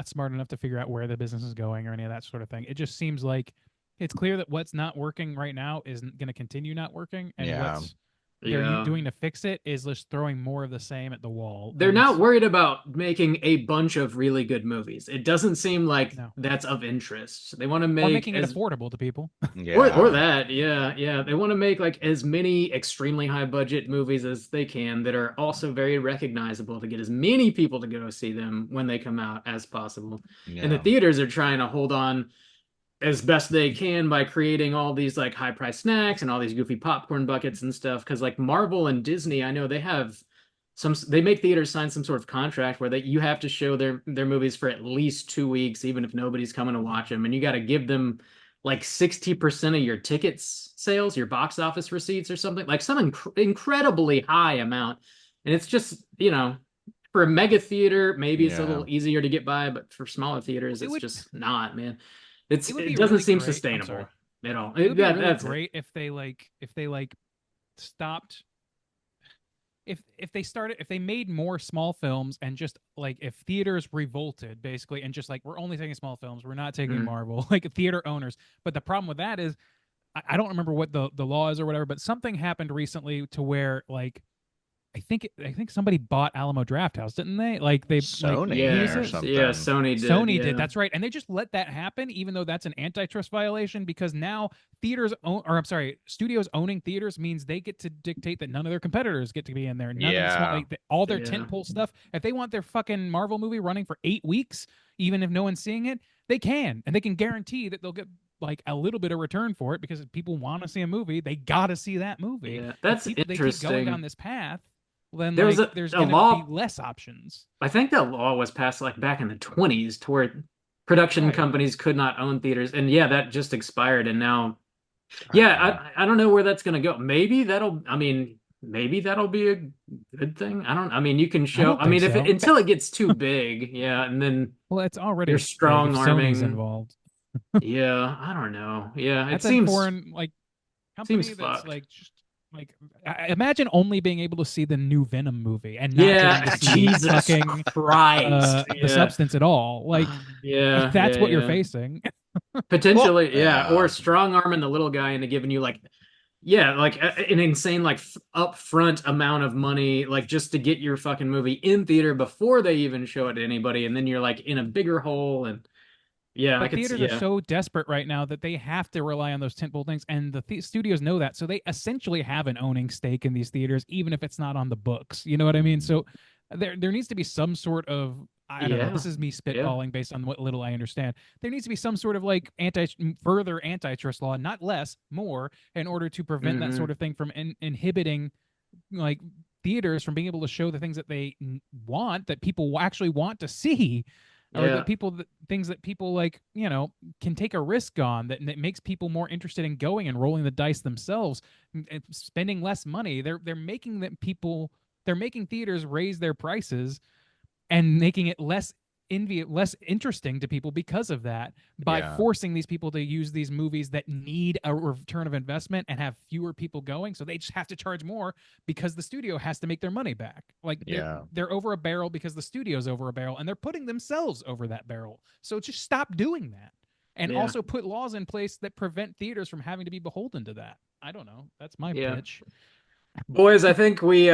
smart enough to figure out where the business is going or any of that sort of thing. It just seems like it's clear that what's not working right now isn't going to continue not working, and what's they're doing to fix it is just throwing more of the same at the wall. They're not worried about making a bunch of really good movies. It doesn't seem like that's of interest. They want to make making it affordable to people. Or that, yeah. They want to make like as many extremely high budget movies as they can that are also very recognizable to get as many people to go see them when they come out as possible. Yeah. And the theaters are trying to hold on as best they can by creating all these like high price snacks and all these goofy popcorn buckets and stuff. Cause like Marvel and Disney, I know they make theaters sign some sort of contract where you have to show their movies for at least 2 weeks, even if nobody's coming to watch them. And you got to give them like 60% of your tickets sales, your box office receipts or something, like some incredibly high amount. And it's just, for a mega theater, maybe it's a little easier to get by, but for smaller theaters, it's just not, man. It doesn't really seem great. sustainable at all. It would be really great if they stopped. If they made more small films and just like if theaters revolted basically and just like we're only taking small films, we're not taking Marvel, like theater owners. But the problem with that is I don't remember what the law is or whatever, but something happened recently to where like I think somebody bought Alamo Drafthouse, didn't they? Like they Sony or something. Yeah, Sony did. Sony did. That's right, and they just let that happen, even though that's an antitrust violation. Because now studios owning theaters means they get to dictate that none of their competitors get to be in there. None of all their tentpole stuff. If they want their fucking Marvel movie running for 8 weeks, even if no one's seeing it, they can, and they can guarantee that they'll get like a little bit of return for it because if people want to see a movie, they got to see that movie. Yeah, that's interesting. They keep going down this path. Then there's there's going to be less options. I think that law was passed like back in the 1920s to where production companies could not own theaters. And that just expired. And now, I don't know where that's going to go. Maybe that'll be a good thing. You can show, until it gets too big. Yeah. And then, it's already you're strong arming involved. Yeah. I don't know. Yeah. That's it seems foreign, like, company seems that's fucked. like, just like, imagine only being able to see the new Venom movie and not getting to see Jesus fucking Christ, the substance at all. Like, if that's what you're facing. Potentially, or strong arming the little guy into giving you like an insane like upfront amount of money, like just to get your fucking movie in theater before they even show it to anybody, and then you're like in a bigger hole. And but theaters are so desperate right now that they have to rely on those tentpole things, and the studios know that, so they essentially have an owning stake in these theaters, even if it's not on the books. You know what I mean? So there needs to be some sort of, I don't know. This is me spitballing based on what little I understand. There needs to be some sort of like further antitrust law, not less, more, in order to prevent that sort of thing from inhibiting like theaters from being able to show the things that they want, that people actually want to see. Or that things that people like, can take a risk on that makes people more interested in going and rolling the dice themselves, and spending less money. They're making theaters raise their prices and making it less interesting to people because of that, by forcing these people to use these movies that need a return of investment and have fewer people going, so they just have to charge more because the studio has to make their money back. Like they're over a barrel because the studio's over a barrel, and they're putting themselves over that barrel. So just stop doing that, and also put laws in place that prevent theaters from having to be beholden to that. I don't know. That's my pitch. Boys, I think we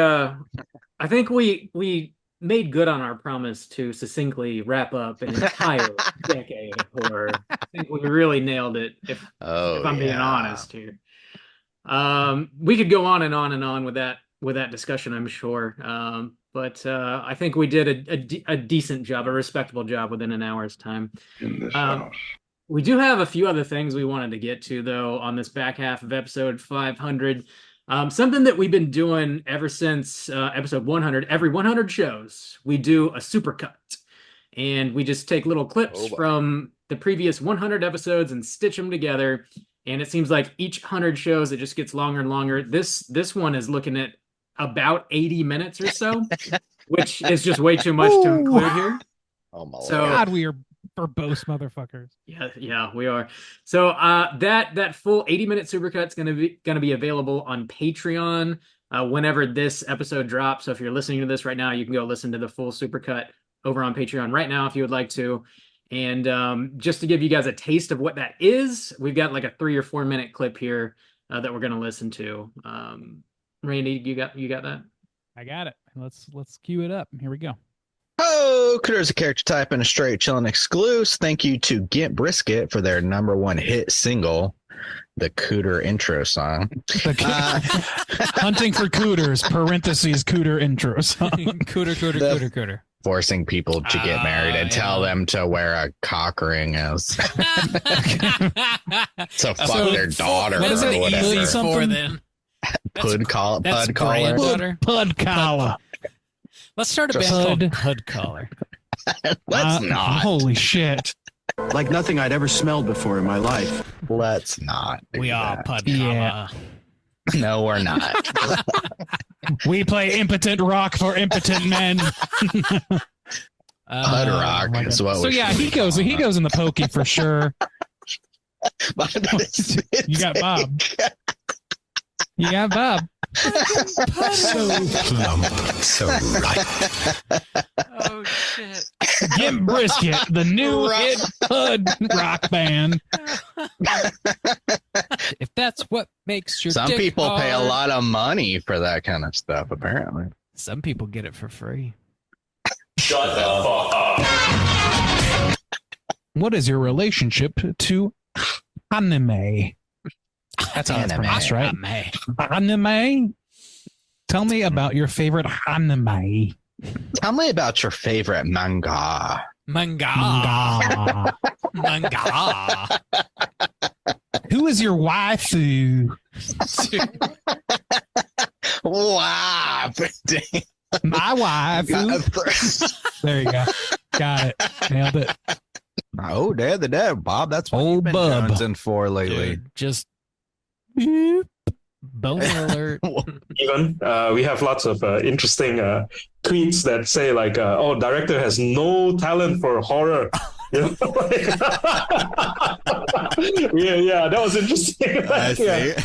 made good on our promise to succinctly wrap up an entire decade of horror. I think we really nailed it, if I'm being honest here. We could go on and on and on with that discussion, I'm sure. but I think we did a decent job, a respectable job within an hour's time. In this house. We do have a few other things we wanted to get to, though, on this back half of episode 500. Something that we've been doing ever since episode 100. Every 100 shows, we do a supercut. And we just take little clips from the previous 100 episodes and stitch them together. And it seems like each 100 shows, it just gets longer and longer. This one is looking at about 80 minutes or so, which is just way too much to include here. Oh my So, lord. God, we are verbose motherfuckers. Yeah, we are. So that full 80-minute supercut is gonna be available on Patreon whenever this episode drops. So if you're listening to this right now, you can go listen to the full supercut over on Patreon right now if you would like to. And just to give you guys a taste of what that is, we've got like a 3 or 4 minute clip here that we're gonna listen to. Randy, you got that? I got it. Let's cue it up. Here we go. Oh, Cooter's a character type and a straight chillin' exclusive. Thank you to Gimp Brisket for their #1 hit single, the Cooter intro song. Hunting for Cooters, parentheses, Cooter intro song. Cooter. Forcing people to get married and tell them to wear a cock ring as to fuck their daughter What is or it whatever. easy for then? Pud collar. That's Pud collar. granddaughter. Pud collar. Let's start a Just band called Pud Collar. Let's not. Holy shit. Like nothing I'd ever smelled before in my life. Let's not. do We are that. Pud Collar. Yeah. No, we're not. We play impotent rock for impotent men. Pud rock my is God. what So we yeah, should he goes in the pokey for sure. You got Bob. You got Bob. So plump, so right. Oh shit. Gimp Brisket, the new hit Pud rock band. If that's what makes your Some dick people pay a hard, lot of money for that kind of stuff, apparently. Some people get it for free. Shut the fuck up. What is your relationship to anime? That's how it's Anime. pronounced, right? Man. Anime? Tell me about your favorite anime. Tell me about your favorite manga. Manga. Manga. Manga. Who is your waifu? Wow. My waifu. There you go. Got it. Nailed it. Oh, there, Bob. That's what Old you've been bub. jonesing for lately. Dude, just boner alert. Even we have lots of interesting tweets that say like, "Oh, director has no talent for horror." You know, yeah, that was interesting. I see. Yeah.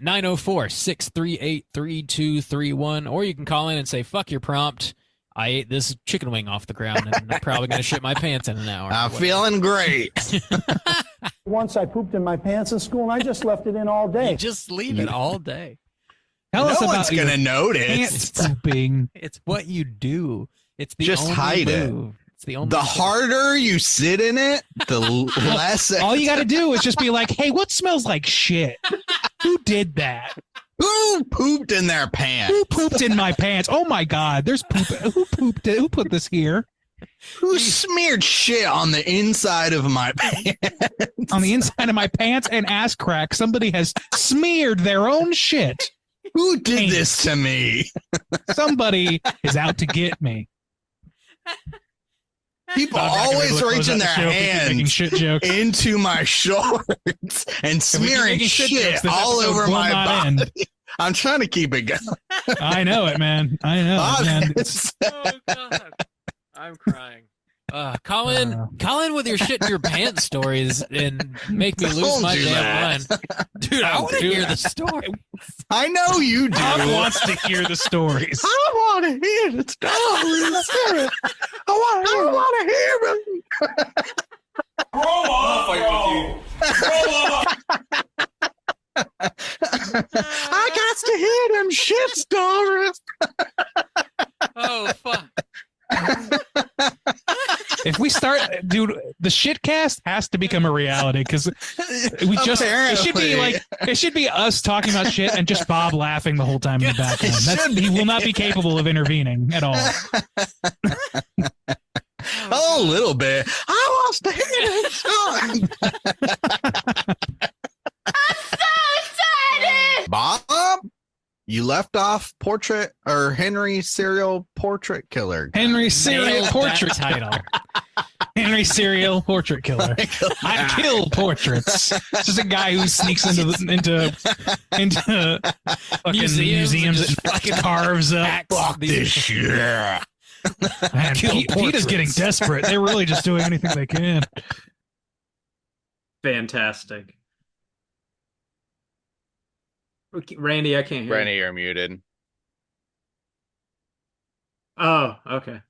904-638-3231, or you can call in and say, "Fuck your prompt. I ate this chicken wing off the ground, and I'm probably gonna shit my pants in an hour." I'm feeling great. Once I pooped in my pants in school, and I just left it in all day. You just leave it all day. Tell No us one's about your gonna notice. pants pooping. It's what you do. It's the Just only hide it. move. It's the only The thing. harder you sit in it, the less. All you got to do is just be like, "Hey, what smells like shit? Who did that? Who pooped in their pants? Who pooped in my pants? Oh my God, there's poop. Who pooped it? Who put this here? Who smeared shit on the inside of my pants? On the inside of my pants and ass crack, somebody has smeared their own shit. Who did Paint. this to me? Somebody is out to get me." People I'm not gonna always close reaching out the their show if we keep making hands shit jokes. into my shorts and If we keep smearing making shit jokes, this all episode over will my not body. end. I'm trying to keep it going. I know it, man. I know it, man. Oh God, I'm crying. Call in with your shit in your pants stories and make me lose Don't my do damn mind, dude. I want to hear the story. I know you do. Bob wants to hear the stories. I want to hear the stories. I want to hear them. Roll off, I got to hear them shit stories. Oh fuck. If we start, dude, the shitcast has to become a reality because it should be us talking about shit and just Bob laughing the whole time in the background. He will not be capable of intervening at all. A little bit. I was the Bob, you left off portrait or Henry serial portrait killer. Henry serial portrait title. Henry serial portrait killer. I kill portraits. It's just a guy who sneaks into fucking museums and fucking carves up. Fuck this shit. Man, PETA's getting desperate. They're really just doing anything they can. Fantastic. Randy, I can't hear Randy, you. you're muted. Oh, okay.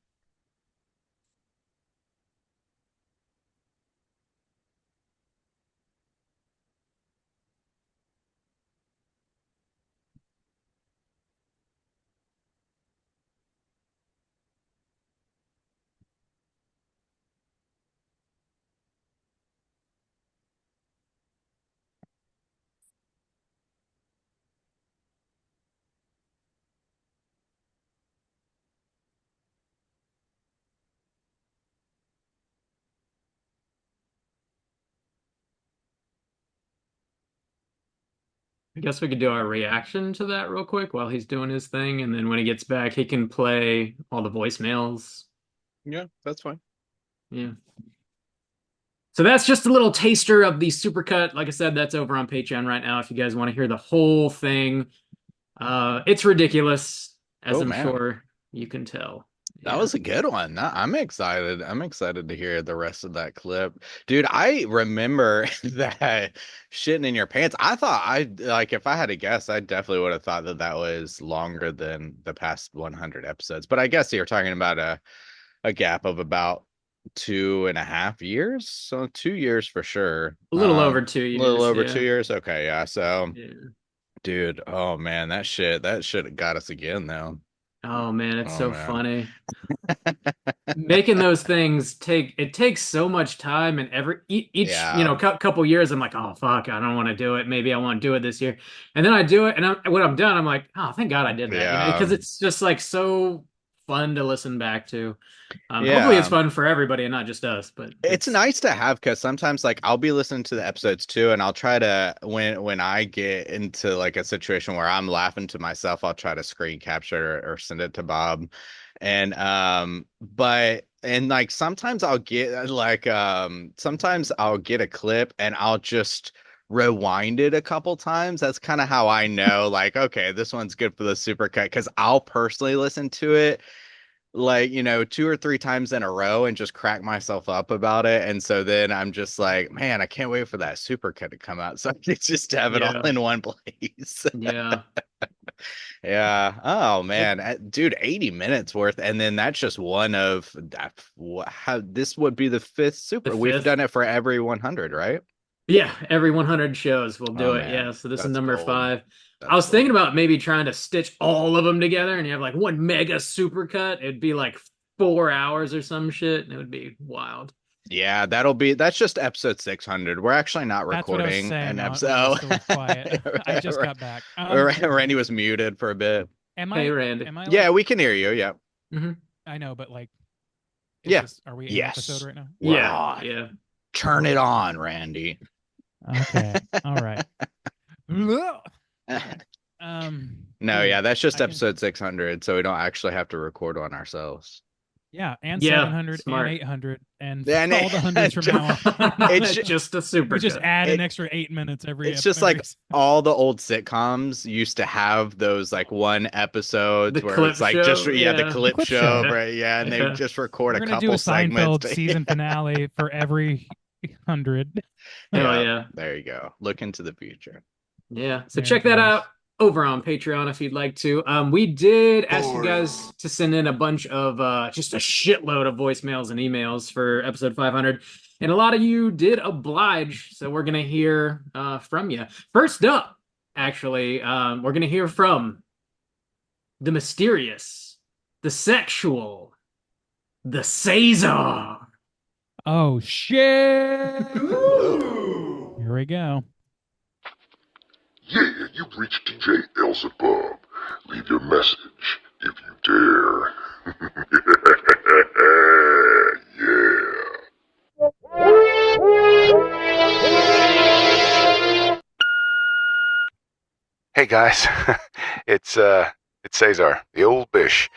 I guess we could do our reaction to that real quick while he's doing his thing, and then when he gets back, he can play all the voicemails. Yeah, that's fine. Yeah. So that's just a little taster of the supercut. Like I said, that's over on Patreon right now if you guys want to hear the whole thing. It's ridiculous, as I'm sure you can tell. That was a good one. I'm excited. I'm excited to hear the rest of that clip. Dude, I remember that shitting in your pants. I thought if I had to guess, I definitely would have thought that was longer than the past 100 episodes. But I guess you're talking about a gap of about 2.5 years. So 2 years for sure. A little over 2 years. A little over yeah. 2 years. Okay, yeah. So Yeah. dude, oh man, that shit got us again though. Oh man, it's funny. Making those things takes so much time, and each couple years I'm like, oh fuck, I don't want to do it. Maybe I won't do it this year, and then I do it, and when I'm done, I'm like, oh thank God I did that, because it's just like so fun to listen back to. Hopefully it's fun for everybody and not just us, but it's nice to have, because sometimes like I'll be listening to the episodes too, and I'll try to when I get into like a situation where I'm laughing to myself, I'll try to screen capture or send it to Bob. And like sometimes I'll get sometimes I'll get a clip and I'll just rewind it a couple times. That's kind of how I know like, okay, this one's good for the supercut, because I'll personally listen to it like 2 or 3 times in a row and just crack myself up about it. And so then I'm just like, man, I can't wait for that supercut to come out so I can just have it all in one place. Yeah. Oh man, dude, 80 minutes worth, and then that's just one of how this would be the 5th super. We've done it for every 100, right? Yeah, every 100 shows we'll do it. Man. Yeah, so this is number 5. I was thinking about maybe trying to stitch all of them together and you have like one mega supercut. It'd be like 4 hours or some shit, and it would be wild. Yeah, that's just episode 600. We're actually not recording an episode. I just got back. Randy was muted for a bit. Hey, Randy. Yeah, we can hear you. Yeah. Mm-hmm. I know, but like, are we in an episode right now? Yeah. Turn it on, Randy. Okay. All right. No, yeah, that's just episode 600, so we don't actually have to record on ourselves. Yeah, and 700 and 800 and all the hundreds from now on. It's just a super. We just add an extra 8 minutes every. It's just like all the old sitcoms used to have those like one episodes where it's like just the clip show, right? Yeah, and they just record a couple segments. Seinfeld season finale for every 100. Yeah. There you go. Look into the future. Yeah. So check that out over on Patreon if you'd like to. We did ask you guys to send in a bunch of just a shitload of voicemails and emails for episode 500, and a lot of you did oblige, so we're gonna hear from you. First up, actually, we're gonna hear from the mysterious, the sexual, the Caesar. Oh, shit. Here we go. Yeah, you've reached DJ Elzebub. Leave your message if you dare. Yeah. Hey guys, it's Cesar, the old bish.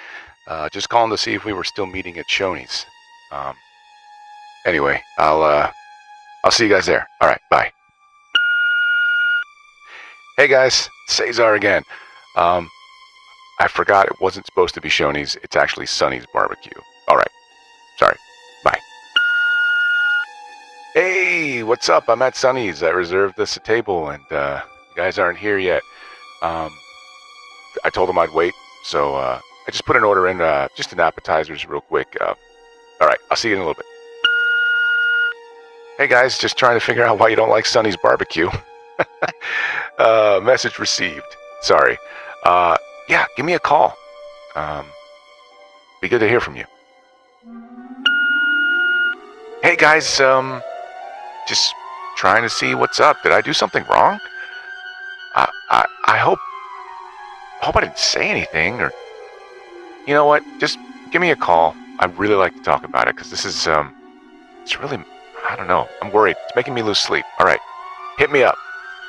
Just calling to see if we were still meeting at Shoney's. Anyway, I'll see you guys there. All right, bye. Hey guys, Cesar again. I forgot it wasn't supposed to be Shoney's. It's actually Sonny's Barbecue. All right, sorry. Bye. Hey, what's up? I'm at Sonny's. I reserved this table, and you guys aren't here yet. I told them I'd wait, so I just put an order in, just an appetizers real quick. All right, I'll see you in a little bit. Hey guys, just trying to figure out why you don't like Sonny's Barbecue. Message received. Sorry. Yeah, give me a call. Be good to hear from you. Hey guys, just trying to see what's up. Did I do something wrong? I hope I didn't say anything, or you know what? Just give me a call. I'd really like to talk about it because this is it's really, I don't know. I'm worried. It's making me lose sleep. All right, hit me up.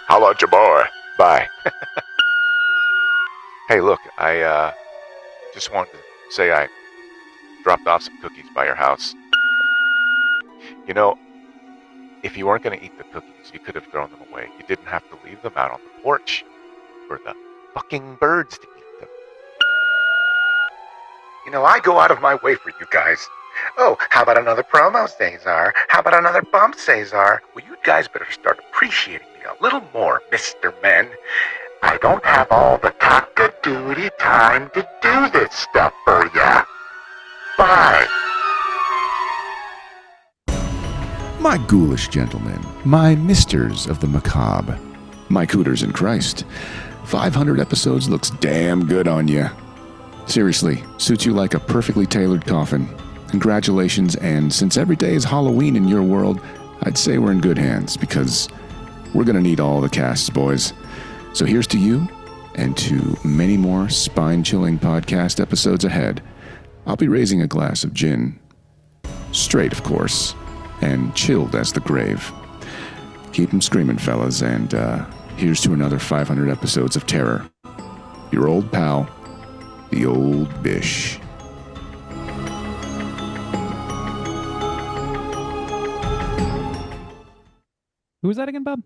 Holla at your boy. Bye. Hey, look, I just wanted to say I dropped off some cookies by your house. You know, if you weren't going to eat the cookies, you could have thrown them away. You didn't have to leave them out on the porch for the fucking birds to eat them. You know, I go out of my way for you guys. Oh, how about another promo, Cesar? How about another bump, Cesar? Well, you guys better start appreciating me a little more, Mr. Men. I don't have all the cock-a-doodie time to do this stuff for ya. Bye. My ghoulish gentlemen, my misters of the macabre, my cooters in Christ, 500 episodes looks damn good on you. Seriously, suits you like a perfectly tailored coffin. Congratulations, and since every day is Halloween in your world, I'd say we're in good hands, because we're gonna need all the casts, boys. So here's to you, and to many more spine-chilling podcast episodes ahead. I'll be raising a glass of gin. Straight, of course, and chilled as the grave. Keep 'em screaming, fellas, and here's to another 500 episodes of terror. Your old pal, the old bish. Who was that again, Bob?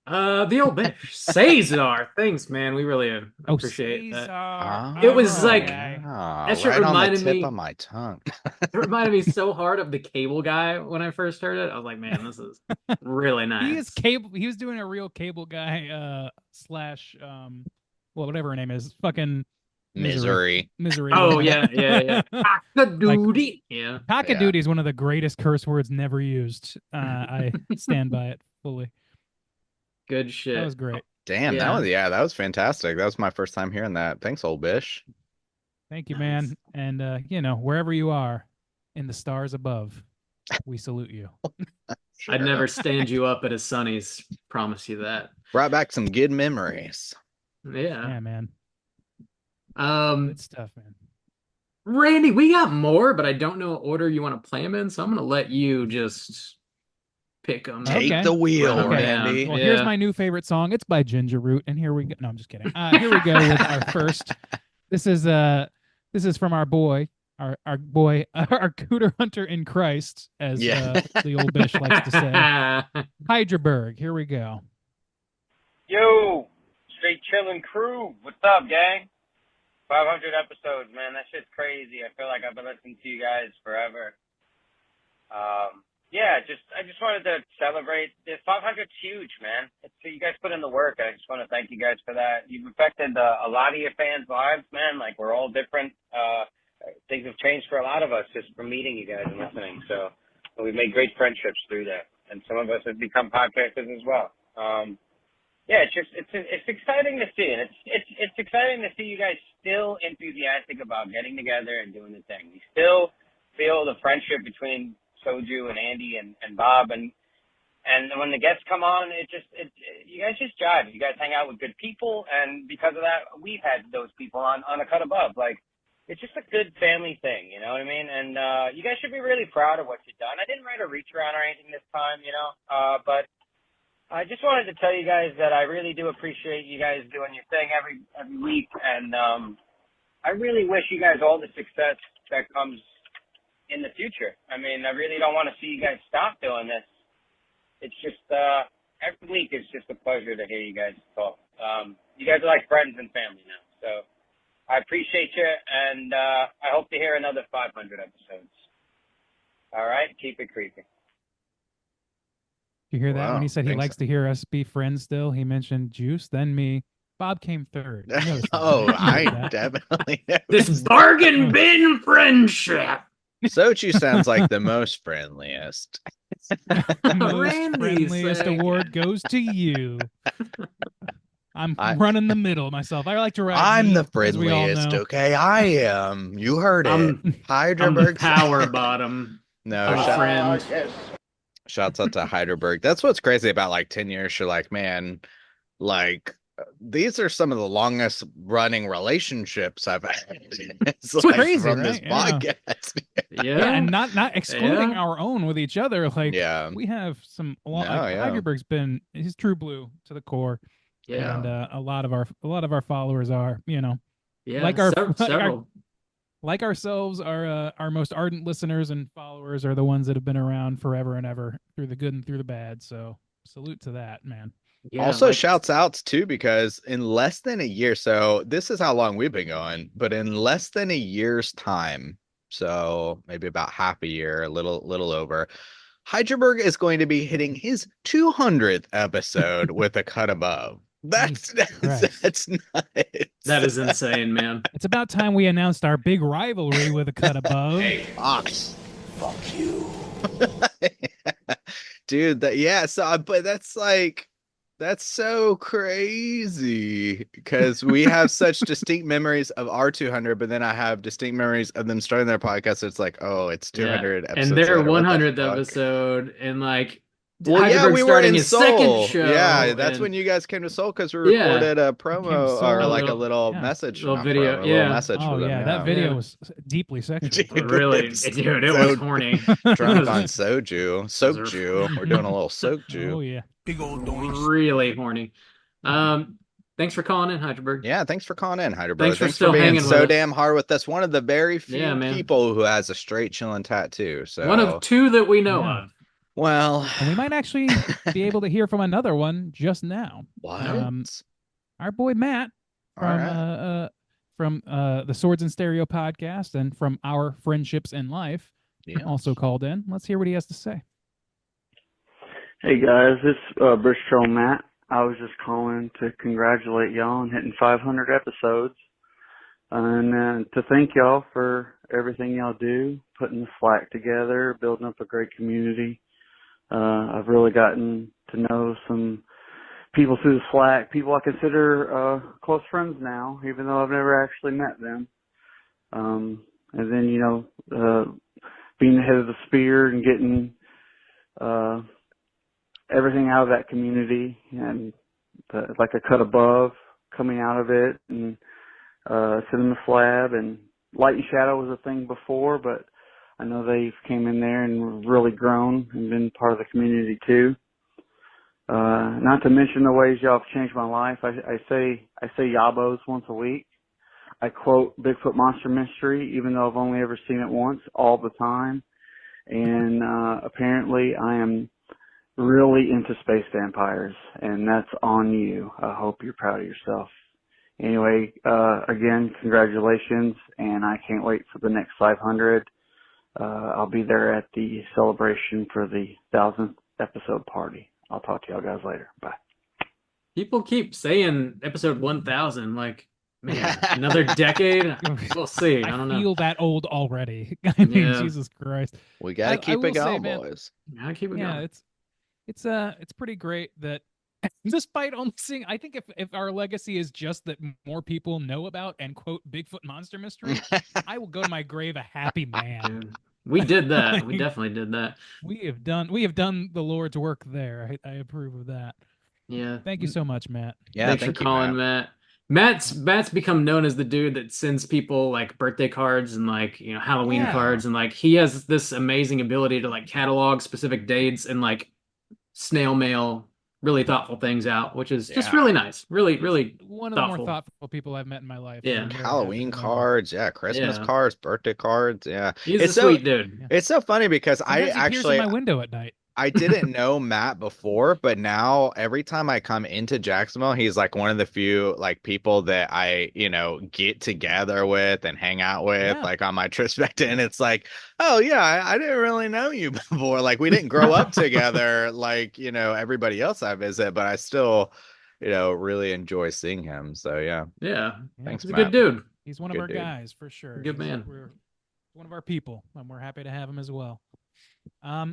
The old bish. Cesar. Thanks, man. We really appreciate that. It was like that shit right reminded on the tip me of my tongue. it reminded me so hard of the Cable Guy when I first heard it. I was like, man, this is really nice. He is cable. He was doing a real Cable Guy slash well, whatever her name is, fucking Misery. Oh yeah. Cock-a-doodie. Yeah. Cock-a-doodie is one of the greatest curse words never used. I stand by it fully. Good shit. That was great. Damn, that was fantastic. That was my first time hearing that. Thanks, old bish. Thank you, man. And you know, wherever you are in the stars above, we salute you. I'd never stand you up at a Sonny's. Promise you that. Brought back some good memories. Yeah, man. Good stuff, man. Randy, we got more, but I don't know what order you want to play them in, so I'm gonna let you just pick them. Take the wheel, Randy. Well, here's my new favorite song. It's by Ginger Root, and here we go. No, I'm just kidding. Here we go with our first. This is from our boy, our cooter hunter in Christ, as the old bish likes to say. Hydraberg. Here we go. Yo, straight chillin' crew. What's up, gang? 500 episodes, man. That shit's crazy. I feel like I've been listening to you guys forever. I just wanted to celebrate. The 500's huge, man. You guys put in the work. I just want to thank you guys for that. You've affected a lot of your fans' lives, man. Like, we're all different. Things have changed for a lot of us just from meeting you guys and listening. So we've made great friendships through that. And some of us have become podcasters as well. It's exciting to see, and it's exciting to see you guys still enthusiastic about getting together and doing the thing. We still feel the friendship between Soju and Andy and Bob, and when the guests come on, you guys just jive. You guys hang out with good people, and because of that, we've had those people on A Cut Above. Like, it's just a good family thing, you know what I mean? And you guys should be really proud of what you've done. I didn't write a reach around or anything this time, you know, but I just wanted to tell you guys that I really do appreciate you guys doing your thing every week, and I really wish you guys all the success that comes in the future. I mean, I really don't want to see you guys stop doing this. It's just every week is just a pleasure to hear you guys talk. You guys are like friends and family now, so I appreciate you, and I hope to hear another 500 episodes. All right, keep it creepy. You hear that Wow, when he said he thanks. likes to hear us be friends still? He mentioned Juice, then me. Bob came third. You noticed that, Oh, right? I You noticed that? definitely This bargain bin friendship. Sochi sounds like the most friendliest. Most Randy friendliest saying- award goes to you. I'm running the middle myself. I like to ride. I'm the meat, as we all friendliest, know. okay? I am. You heard it. I'm the Heidelberg. power bottom. No, of friend. shouts out to Heidelberg. That's what's crazy about like 10 years. You're like, man, like these are some of the longest running relationships I've had. It's like crazy, from this right? Yeah. podcast. Yeah, and not excluding our own with each other. Like, we have some. Like, Heidelberg's been he's true blue to the core. Yeah. And a lot of our followers are, you know, Yeah, like our several. like ourselves, our most ardent listeners and followers are the ones that have been around forever and ever through the good and through the bad. So salute to that, man. Also, shouts outs too, because in less than a year, so this is how long we've been going, but in less than a year's time, so maybe about half a year, a little over, Heidelberg is going to be hitting his 200th episode with A Cut Above. That's nuts. That is insane, man. It's about time we announced our big rivalry with A Cut Above. Fox. Fuck you. Dude, but that's so crazy because we have such distinct memories of our 200, but then I have distinct memories of them starting their podcast. It's like, oh, it's 200 episodes. And their later. What the 100th fuck? episode, and like, Well, yeah, Heidelberg we were starting in his Seoul. second show. Yeah, that's and- when you guys came to Seoul because we Yeah. recorded a Came to promo Seoul. or like a Yeah. little Yeah. message, Little not video, promo, a yeah. little message Oh for them. yeah, that video was deeply sexual. Really, It's dude, it was horny. Drunk on soju. We're doing a little soju. Oh yeah, big old Really horny. Thanks for calling in, Heidelberg. Yeah, thanks for calling in, Heidelberg. Thanks for still being hanging so with us. damn hard with us. One of the very few Yeah, man. people who has a straight chilling tattoo. So One of two that we know Yeah. of. Well, and we might actually be able to hear from another one just now. What? Our boy Matt from the Swords and Stereo podcast and from Our Friendships in Life also called in. Let's hear what he has to say. Hey guys, it's British Troll Matt. I was just calling to congratulate y'all on hitting 500 episodes, and to thank y'all for everything y'all do, putting the Slack together, building up a great community. I've really gotten to know some people through the Slack, people I consider close friends now, even though I've never actually met them. And then, being the head of the Spear and getting everything out of that community, and like A Cut Above coming out of it, and Cinema Slab, and Light and Shadow was a thing before, but I know they've came in there and really grown and been part of the community too. Not to mention the ways y'all have changed my life. I say yabos once a week. I quote Bigfoot Monster Mystery, even though I've only ever seen it once, all the time. And apparently I am really into space vampires, and that's on you. I hope you're proud of yourself. Anyway, again, congratulations, and I can't wait for the next 500. I'll be there at the celebration for the 1,000th episode party. I'll talk to y'all guys later. Bye. People keep saying episode 1000, like, man, another decade? We'll see. I don't know. feel that old already. I mean, Yeah. Jesus Christ. We gotta I keep will it say, going, man, boys. Gotta keep it yeah, going. it's pretty great that despite only seeing, I think if our legacy is just that more people know about and quote Bigfoot Monster Mystery, I will go to my grave a happy man. We did that. We definitely did that. We have done the Lord's work there. I approve of that. Yeah. Thank you so much, Matt. Yeah, Thanks thank for you, calling, Matt. Matt's become known as the dude that sends people like birthday cards and like, you know, Halloween Yeah. cards, and like he has this amazing ability to like catalog specific dates and like snail mail really thoughtful things out, which is just Yeah. really nice. Really, really One of thoughtful. the more thoughtful people I've met in my life. Yeah. I'm very Halloween happy to know. cards, yeah, Christmas Yeah. cards, birthday cards, yeah. He's It's a so sweet dude. it's so funny because Sometimes he appears in my window at night. I didn't know Matt before, but now every time I come into Jacksonville, he's like one of the few like people that I, get together with and hang out with, Yeah. like on my trips back to, and it's like, oh yeah, I didn't really know you before. Like we didn't grow up together, like, everybody else I visit, but I still, really enjoy seeing him. So yeah. Yeah. Thanks, He's a Matt. good dude. He's one of Good our dude. guys for sure. Good man. We're one of our people, and we're happy to have him as well.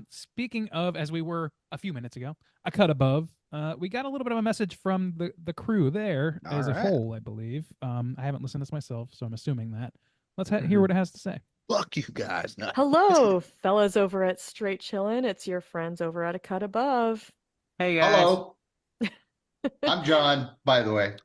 Speaking of, as we were a few minutes ago, a cut above, we got a little bit of a message from the crew there as a right. whole, I believe. I haven't listened to this myself, so I'm assuming that. Let's hear what it has to say. Fuck you guys. No. Hello, fellas over at Straight Chillin'. It's your friends over at A Cut Above. Hey guys. Hello. I'm John, by the way.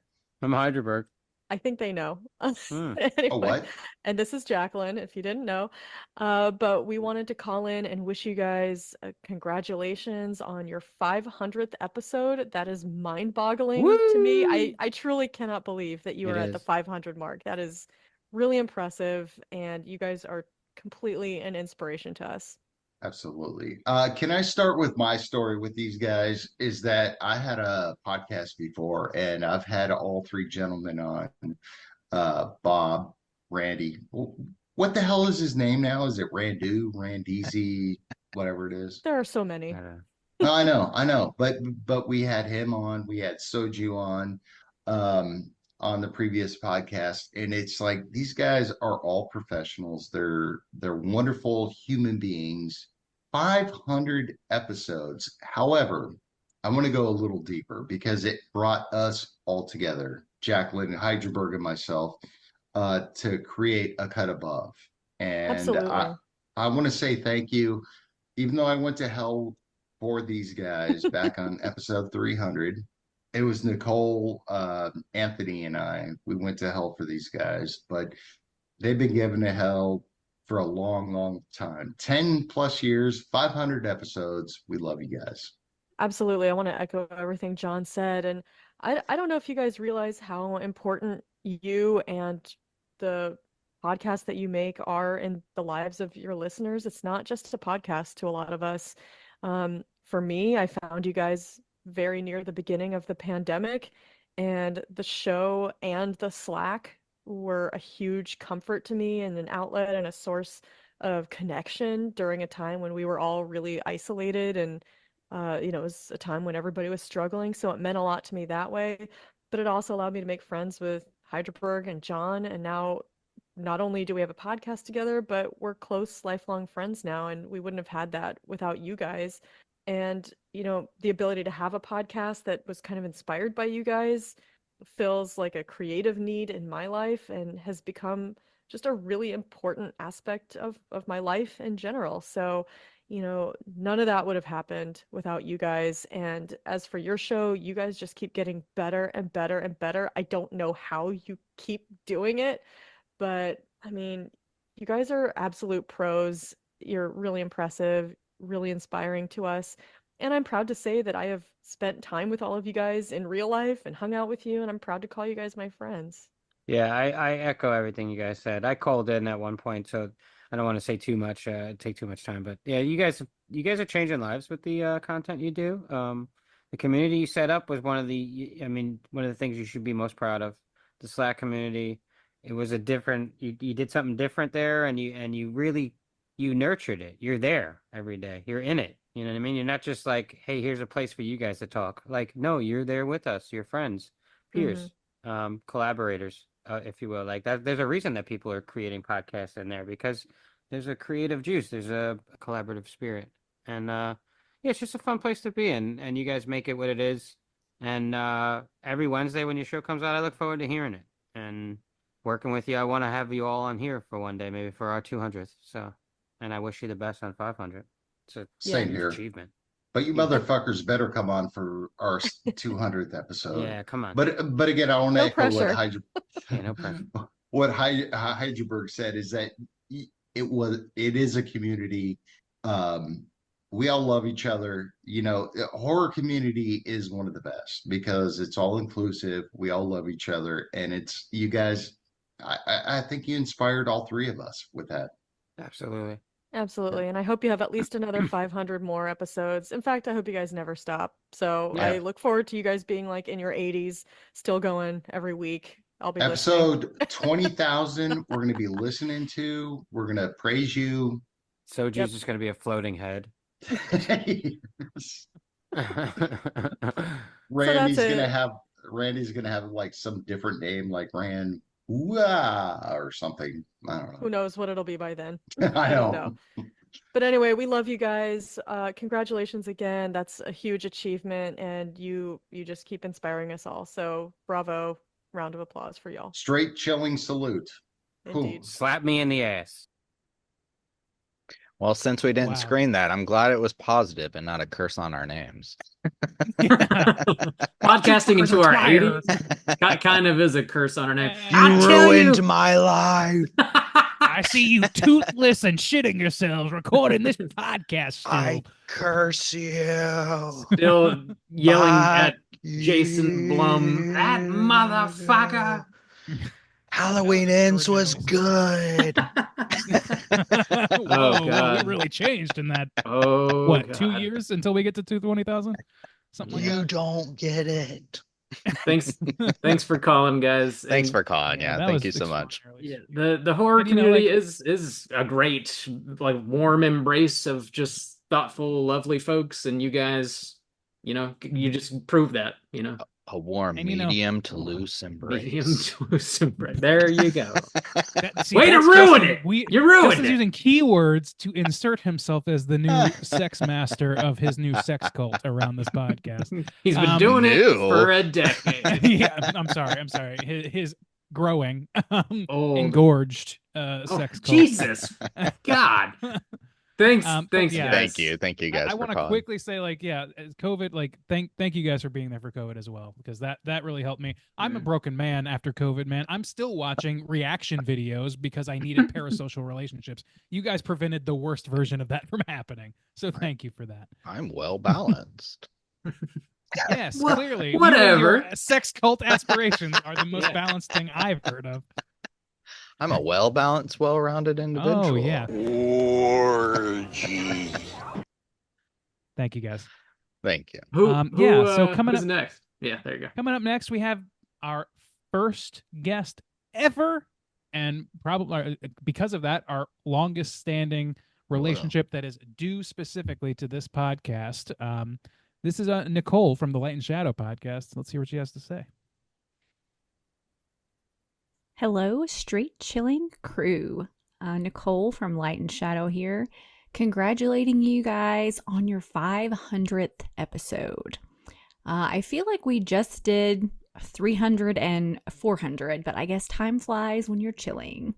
I'm Hyderberg. I think they know. Hmm. Anyway, what? and this is Jacqueline, if you didn't know. But we wanted to call in and wish you guys congratulations on your 500th episode. That is mind-boggling to me. I truly cannot believe that you It are at the is. 500 mark. That is really impressive, and you guys are completely an inspiration to us. Absolutely. Can I start with my story with these guys? Is that I had a podcast before, and I've had all three gentlemen on. Bob, Randy. What the hell is his name now? Is it Randu, Randizi, whatever it is? There are so many. I know. But we had him on. We had Soju on the previous podcast, and it's like these guys are all professionals. They're wonderful human beings. 500 episodes. However, I want to go a little deeper because it brought us all together, Jacqueline Hyderberg and myself, to create A Cut Above. And Absolutely. I want to say thank you. Even though I went to hell for these guys back on episode 300, it was Nicole, Anthony, and I. We went to hell for these guys, but they've been given to hell for a long, long time. 10 plus years, 500 episodes. We love you guys. Absolutely. I want to echo everything John said. And I don't know if you guys realize how important you and the podcast that you make are in the lives of your listeners. It's not just a podcast to a lot of us. For me, I found you guys very near the beginning of the pandemic, and the show and the Slack were a huge comfort to me and an outlet and a source of connection during a time when we were all really isolated, and it was a time when everybody was struggling. So it meant a lot to me that way, but it also allowed me to make friends with Hyderberg and John. And now not only do we have a podcast together, but we're close, lifelong friends now. And we wouldn't have had that without you guys. And, the ability to have a podcast that was kind of inspired by you guys feels like a creative need in my life and has become just a really important aspect of my life in general. So, none of that would have happened without you guys. And as for your show, you guys just keep getting better and better and better. I don't know how you keep doing it, but I mean, you guys are absolute pros. You're really impressive, really inspiring to us. And I'm proud to say that I have spent time with all of you guys in real life and hung out with you, and I'm proud to call you guys my friends. Yeah, I echo everything you guys said. I called in at one point, so I don't want to say too much, take too much time. But yeah, you guys are changing lives with the content you do. The community you set up was one of the things you should be most proud of. The Slack community. It was you did something different there, and you really nurtured it. You're there every day. You're in it. You know what I mean? You're not just like, hey, here's a place for you guys to talk. Like, no, you're there with us. You're friends, peers, collaborators, if you will. Like that. There's a reason that people are creating podcasts in there, because there's a creative juice. There's a collaborative spirit, and it's just a fun place to be in. And you guys make it what it is. And every Wednesday when your show comes out, I look forward to hearing it and working with you. I want to have you all on here for one day, maybe for our 200th. So And I wish you the best on 500. It's a Same huge here. achievement. But you motherfuckers better come on for our 200th episode. Yeah, come on. But again, I want to No echo what pressure. Yeah, no pressure. what Heidelberg said is that it is a community. We all love each other. You know, horror community is one of the best because it's all inclusive. We all love each other, and it's you guys. I think you inspired all three of us with that. Absolutely. Absolutely. And I hope you have at least another 500 more episodes. In fact, I hope you guys never stop. So Yeah. I look forward to you guys being like in your 80s, still going every week. I'll be Episode 20,000, we're going to be listening to. We're going to praise you. Soju's just going to be a floating head. Randy's it. gonna have like some different name, like Wah, or something. I don't know. Who knows what it'll be by then? I don't know. But anyway, we love you guys. Congratulations again. That's a huge achievement, and you just keep inspiring us all. So bravo. Round of applause for y'all. Straight chilling salute. Indeed. Slap me in the ass. Well, since we didn't Wow. screen that, I'm glad it was positive and not a curse on our names. Podcasting into our 80s kind of is a curse on our name. You ruined my life. I see you toothless and shitting yourselves recording this podcast. Still. I curse you. Still yelling Fuck at Jason Blum. That motherfucker. Halloween Ends was good. Whoa, God. we really changed in that. Oh, what, 2 God. years until we get to 220,000? Something like You that. don't get it. Thanks for calling, guys. Thanks And for calling. Yeah, that thank was you so much. yeah, the horror And, you know, community like- is a great, like, warm embrace of just thoughtful, lovely folks, and you guys, you just prove that, A warm And, you know- medium to loose embrace. Medium to loose embrace. There you go. See, Way to that's ruin Justin. it! You ruined Justin's it! using keywords to insert himself as the new sex master of his new sex cult around this podcast. He's been doing it New. for a decade. Yeah, I'm sorry. His growing, Old. engorged Oh, sex cult. Jesus. God. Thanks. But Thanks, yeah. guys. Thank you guys I for want to calling. quickly say, like, yeah, as COVID, like, thank you guys for being there for COVID as well, because that really helped me. I'm a broken man after COVID, man. I'm still watching reaction videos because I needed parasocial relationships. You guys prevented the worst version of that from happening, so thank you for that. I'm well balanced. Yes, Wha- clearly, you and whatever. your sex cult aspirations are the most balanced thing I've heard of. I'm a well balanced, well rounded individual. Oh yeah, Orgy. thank you guys. Thank you. So coming who's up next? Yeah, there you go. Coming up next, we have our first guest ever, and probably because of that, our longest standing relationship that is due specifically to this podcast. This is Nicole from the Light and Shadow podcast. Let's hear what she has to say. Hello, Straight Chilling crew. Nicole from Light and Shadow here, congratulating you guys on your 500th episode. I feel like we just did 300 and 400, but I guess time flies when you're chilling.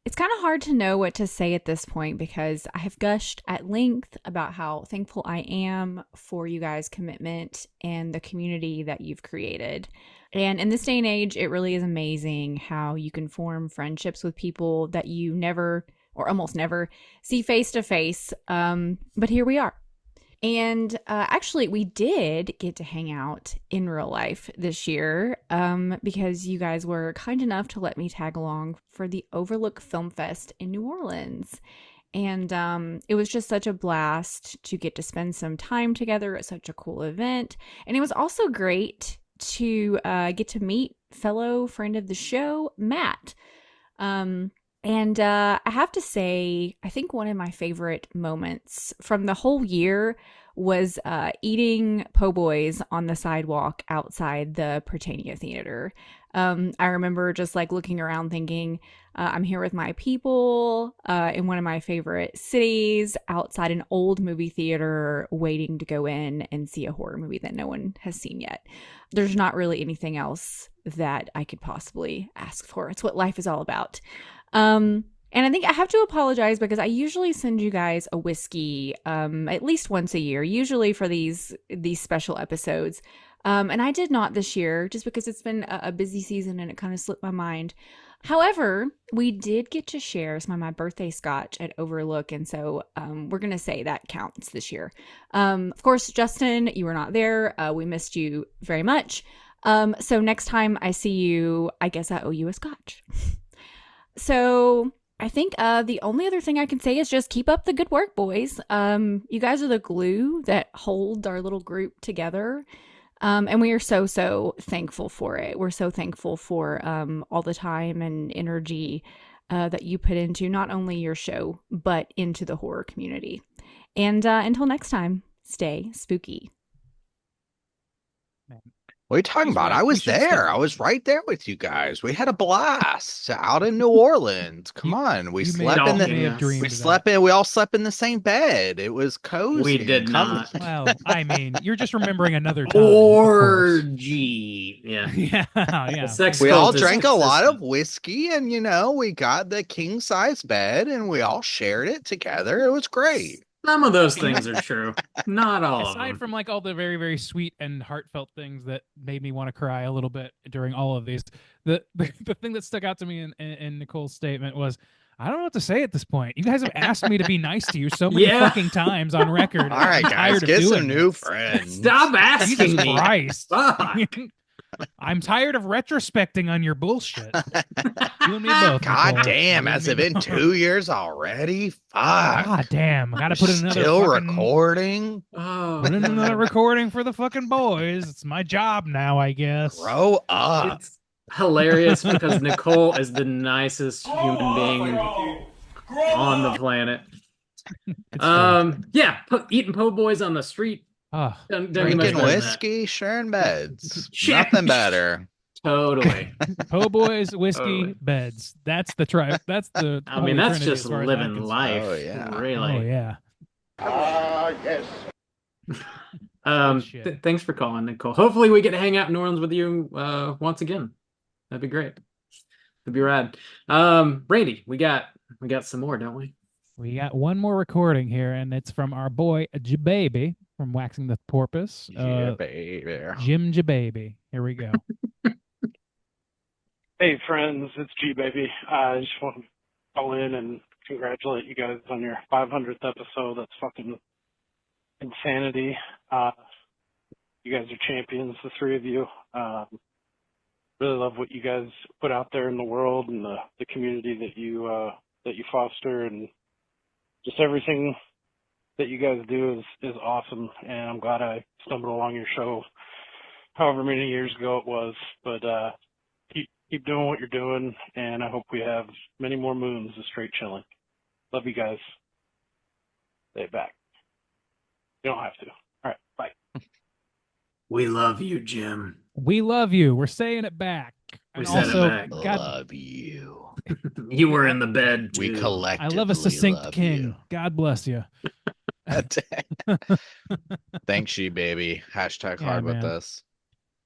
It's kind of hard to know what to say at this point because I have gushed at length about how thankful I am for you guys' commitment and the community that you've created. And in this day and age, it really is amazing how you can form friendships with people that you never or almost never see face to face. But here we are. And actually, we did get to hang out in real life this year because you guys were kind enough to let me tag along for the Overlook Film Fest in New Orleans. And it was just such a blast to get to spend some time together at such a cool event. And it was also great to get to meet fellow friend of the show, Matt. And I have to say, I think one of my favorite moments from the whole year was eating po' boys on the sidewalk outside the Prytania Theater. I remember just like looking around thinking, I'm here with my people in one of my favorite cities outside an old movie theater waiting to go in and see a horror movie that no one has seen yet. There's not really anything else that I could possibly ask for. It's what life is all about. And I think I have to apologize because I usually send you guys a whiskey at least once a year, usually for these special episodes. And I did not this year just because it's been a busy season and it kind of slipped my mind. However, we did get to share some of my birthday scotch at Overlook, and so we're going to say that counts this year. Of course, Justin, you were not there. We missed you very much. So next time I see you, I guess I owe you a scotch. So I think the only other thing I can say is just keep up the good work, boys. You guys are the glue that hold our little group together. And we are so thankful for it. We're so thankful for all the time and energy that you put into not only your show, but into the horror community. And until next time, stay spooky. What are you talking about? I was there. I was right there with you guys. We had a blast out in New Orleans. Come on. We slept in we all slept in the same bed. It was cozy. We did not. Well, I mean, you're just remembering another time. Orgy. Yeah. Yeah. We all drank a lot of whiskey and, we got the king size bed and we all shared it together. It was great. Some of those things are true. Not all of them. Aside from like all the very, very sweet and heartfelt things that made me want to cry a little bit during all of these, the thing that stuck out to me in Nicole's statement was, I don't know what to say at this point. You guys have asked me to be nice to you so many fucking times on record. All right, guys, get some new friends. Stop asking Jesus me. Christ. I'm tired of retrospecting on your bullshit. You and me both. God Nicole. damn, has it been 2 years already? Fuck. God damn. Gotta put in another Still fucking... recording? Oh, put in another recording for the fucking boys. It's my job now, I guess. Grow up. It's hilarious because Nicole is the nicest human being on the planet. Eating po' boys on the street. Drinking whiskey, sharing beds. Nothing better. Totally. Po' boys, whiskey, beds. That's the tribe. That's the. I mean, that's Trinity just as far as living I'm concerned. life. Oh, yeah. Really. Oh yeah. Yes. Thanks for calling, Nicole. Hopefully we get to hang out in New Orleans with you once again. That'd be great. That'd be rad. Brady, we got some more, don't we? We got one more recording here, and it's from our boy J-Baby from Waxing the Porpoise. Jim J-Baby. Here we go. Hey friends, it's G-Baby. I just want to call in and congratulate you guys on your 500th episode. That's fucking insanity. You guys are champions, the three of you. Really love what you guys put out there in the world and the community that you foster, and just everything that you guys do is awesome. And I'm glad I stumbled along your show however many years ago it was. But keep doing what you're doing, and I hope we have many more moons of straight chilling. Love you guys. Stay back. You don't have to. All right, bye. We love you, Jim. We love you. We're saying it back. We And said also, it back. God, Love you. You were in the bed. We too. I collectively love a succinct love king. you. God bless you. Thanks, you baby. Hashtag Yeah, hard with man. us.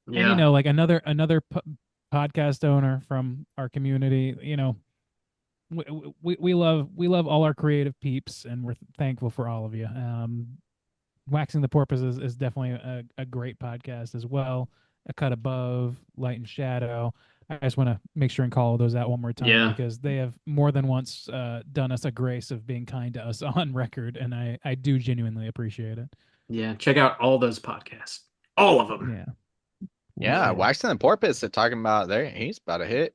And you know, like another podcast owner from our community, we love all our creative peeps, and we're thankful for all of you. Waxing the Porpoise is definitely a great podcast as well. A Cut Above, Light and Shadow. I just want to make sure and call those out one more time because they have more than once done us a grace of being kind to us on record, and I do genuinely appreciate it. Yeah, check out all those podcasts. All of them. Yeah. Yeah, Waxing the Porpoise is talking about there. He's about to hit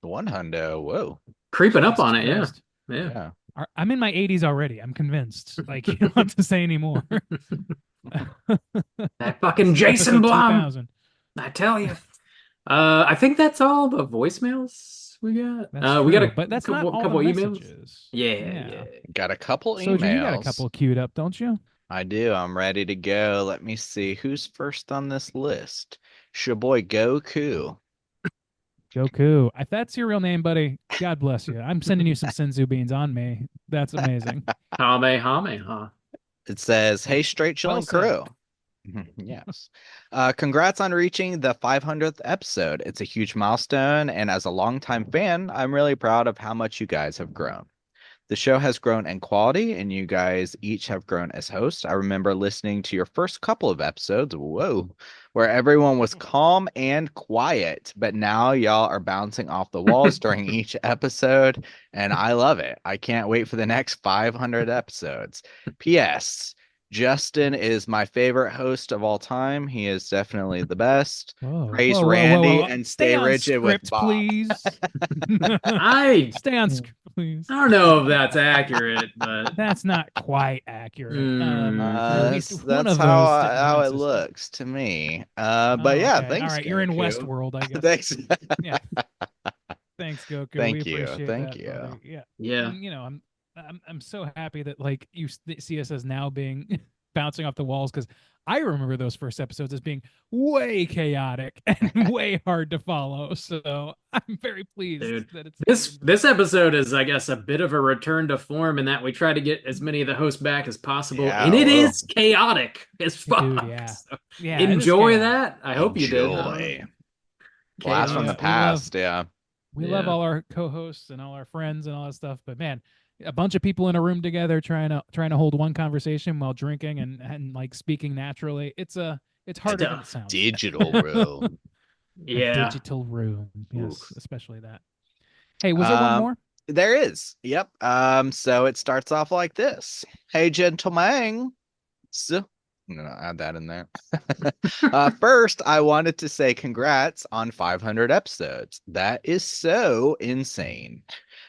100. Whoa. Creeping up on it, yeah. Christ. Yeah. I'm in my 80s already. I'm convinced. Like, you don't have to say anymore. That fucking Jason Episode Blum. 2000. I tell you. I think that's all the voicemails we got. That's we got true, a but that's couple, not all couple the emails. messages. Yeah. Got a couple So emails. you got a couple queued up, don't you? I do. I'm ready to go. Let me see who's first on this list. Shaboy Goku. Goku. If that's your real name, buddy, God bless you. I'm sending you some Senzu beans on me. That's amazing. Hame, huh? It says, "Hey, straight chilling Well said. crew. Yes. Congrats on reaching the 500th episode. It's a huge milestone, and as a longtime fan, I'm really proud of how much you guys have grown. The show has grown in quality, and you guys each have grown as hosts. I remember listening to your first couple of episodes, where everyone was calm and quiet, but now y'all are bouncing off the walls during each episode, and I love it. I can't wait for the next 500 episodes. P.S. Justin is my favorite host of all time. He is definitely the best. Praise Randy and stay rigid with script, Bob. please. I Stay on script, please. I don't know if that's accurate, but That's not quite accurate. At least one That's of how those it looks to me. But yeah, okay. thanks. All right, you're in Goku. Westworld, I guess. Thanks. Yeah. Thanks, Goku. Thank we you. appreciate Thank that, you. buddy. Yeah. Yeah. And, I'm so happy that like you see us as now being bouncing off the walls, because I remember those first episodes as being way chaotic and way hard to follow. So I'm very pleased Dude, that it's this episode is, I guess, a bit of a return to form in that we try to get as many of the hosts back as possible, Yeah, and it well. is chaotic as fuck. Dude, yeah. So Yeah, it is enjoy chaotic. that. I hope you did. Enjoy. Blast from the We love- past. Yeah. We love all our co-hosts and all our friends and all that stuff, but man, a bunch of people in a room together trying to hold one conversation while drinking and like speaking naturally. It's harder than it sounds. Digital room. Yeah. Digital room. Yes, especially that. Hey, was there one more? There is. Yep. So it starts off like this. Hey, gentlemen. So I'm gonna add that in there. First, I wanted to say congrats on 500 episodes. That is so insane.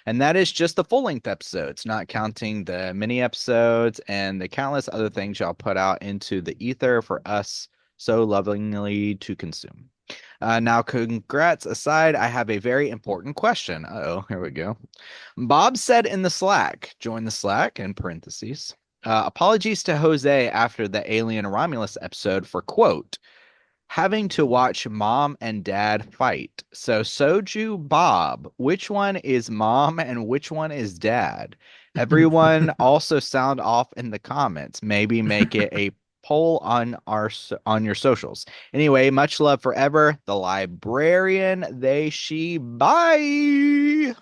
And that is just the full-length episodes, not counting the mini episodes and the countless other things y'all put out into the ether for us so lovingly to consume. Now, congrats aside, I have a very important question. Here we go. Bob said in the Slack, join the Slack in parentheses. Apologies to Jose after the Alien Romulus episode for, quote, having to watch mom and dad fight. So Soju, Bob, which one is mom and which one is dad? Everyone also sound off in the comments. Maybe make it a poll on your socials. Anyway, much love forever. The librarian, they, she, bye.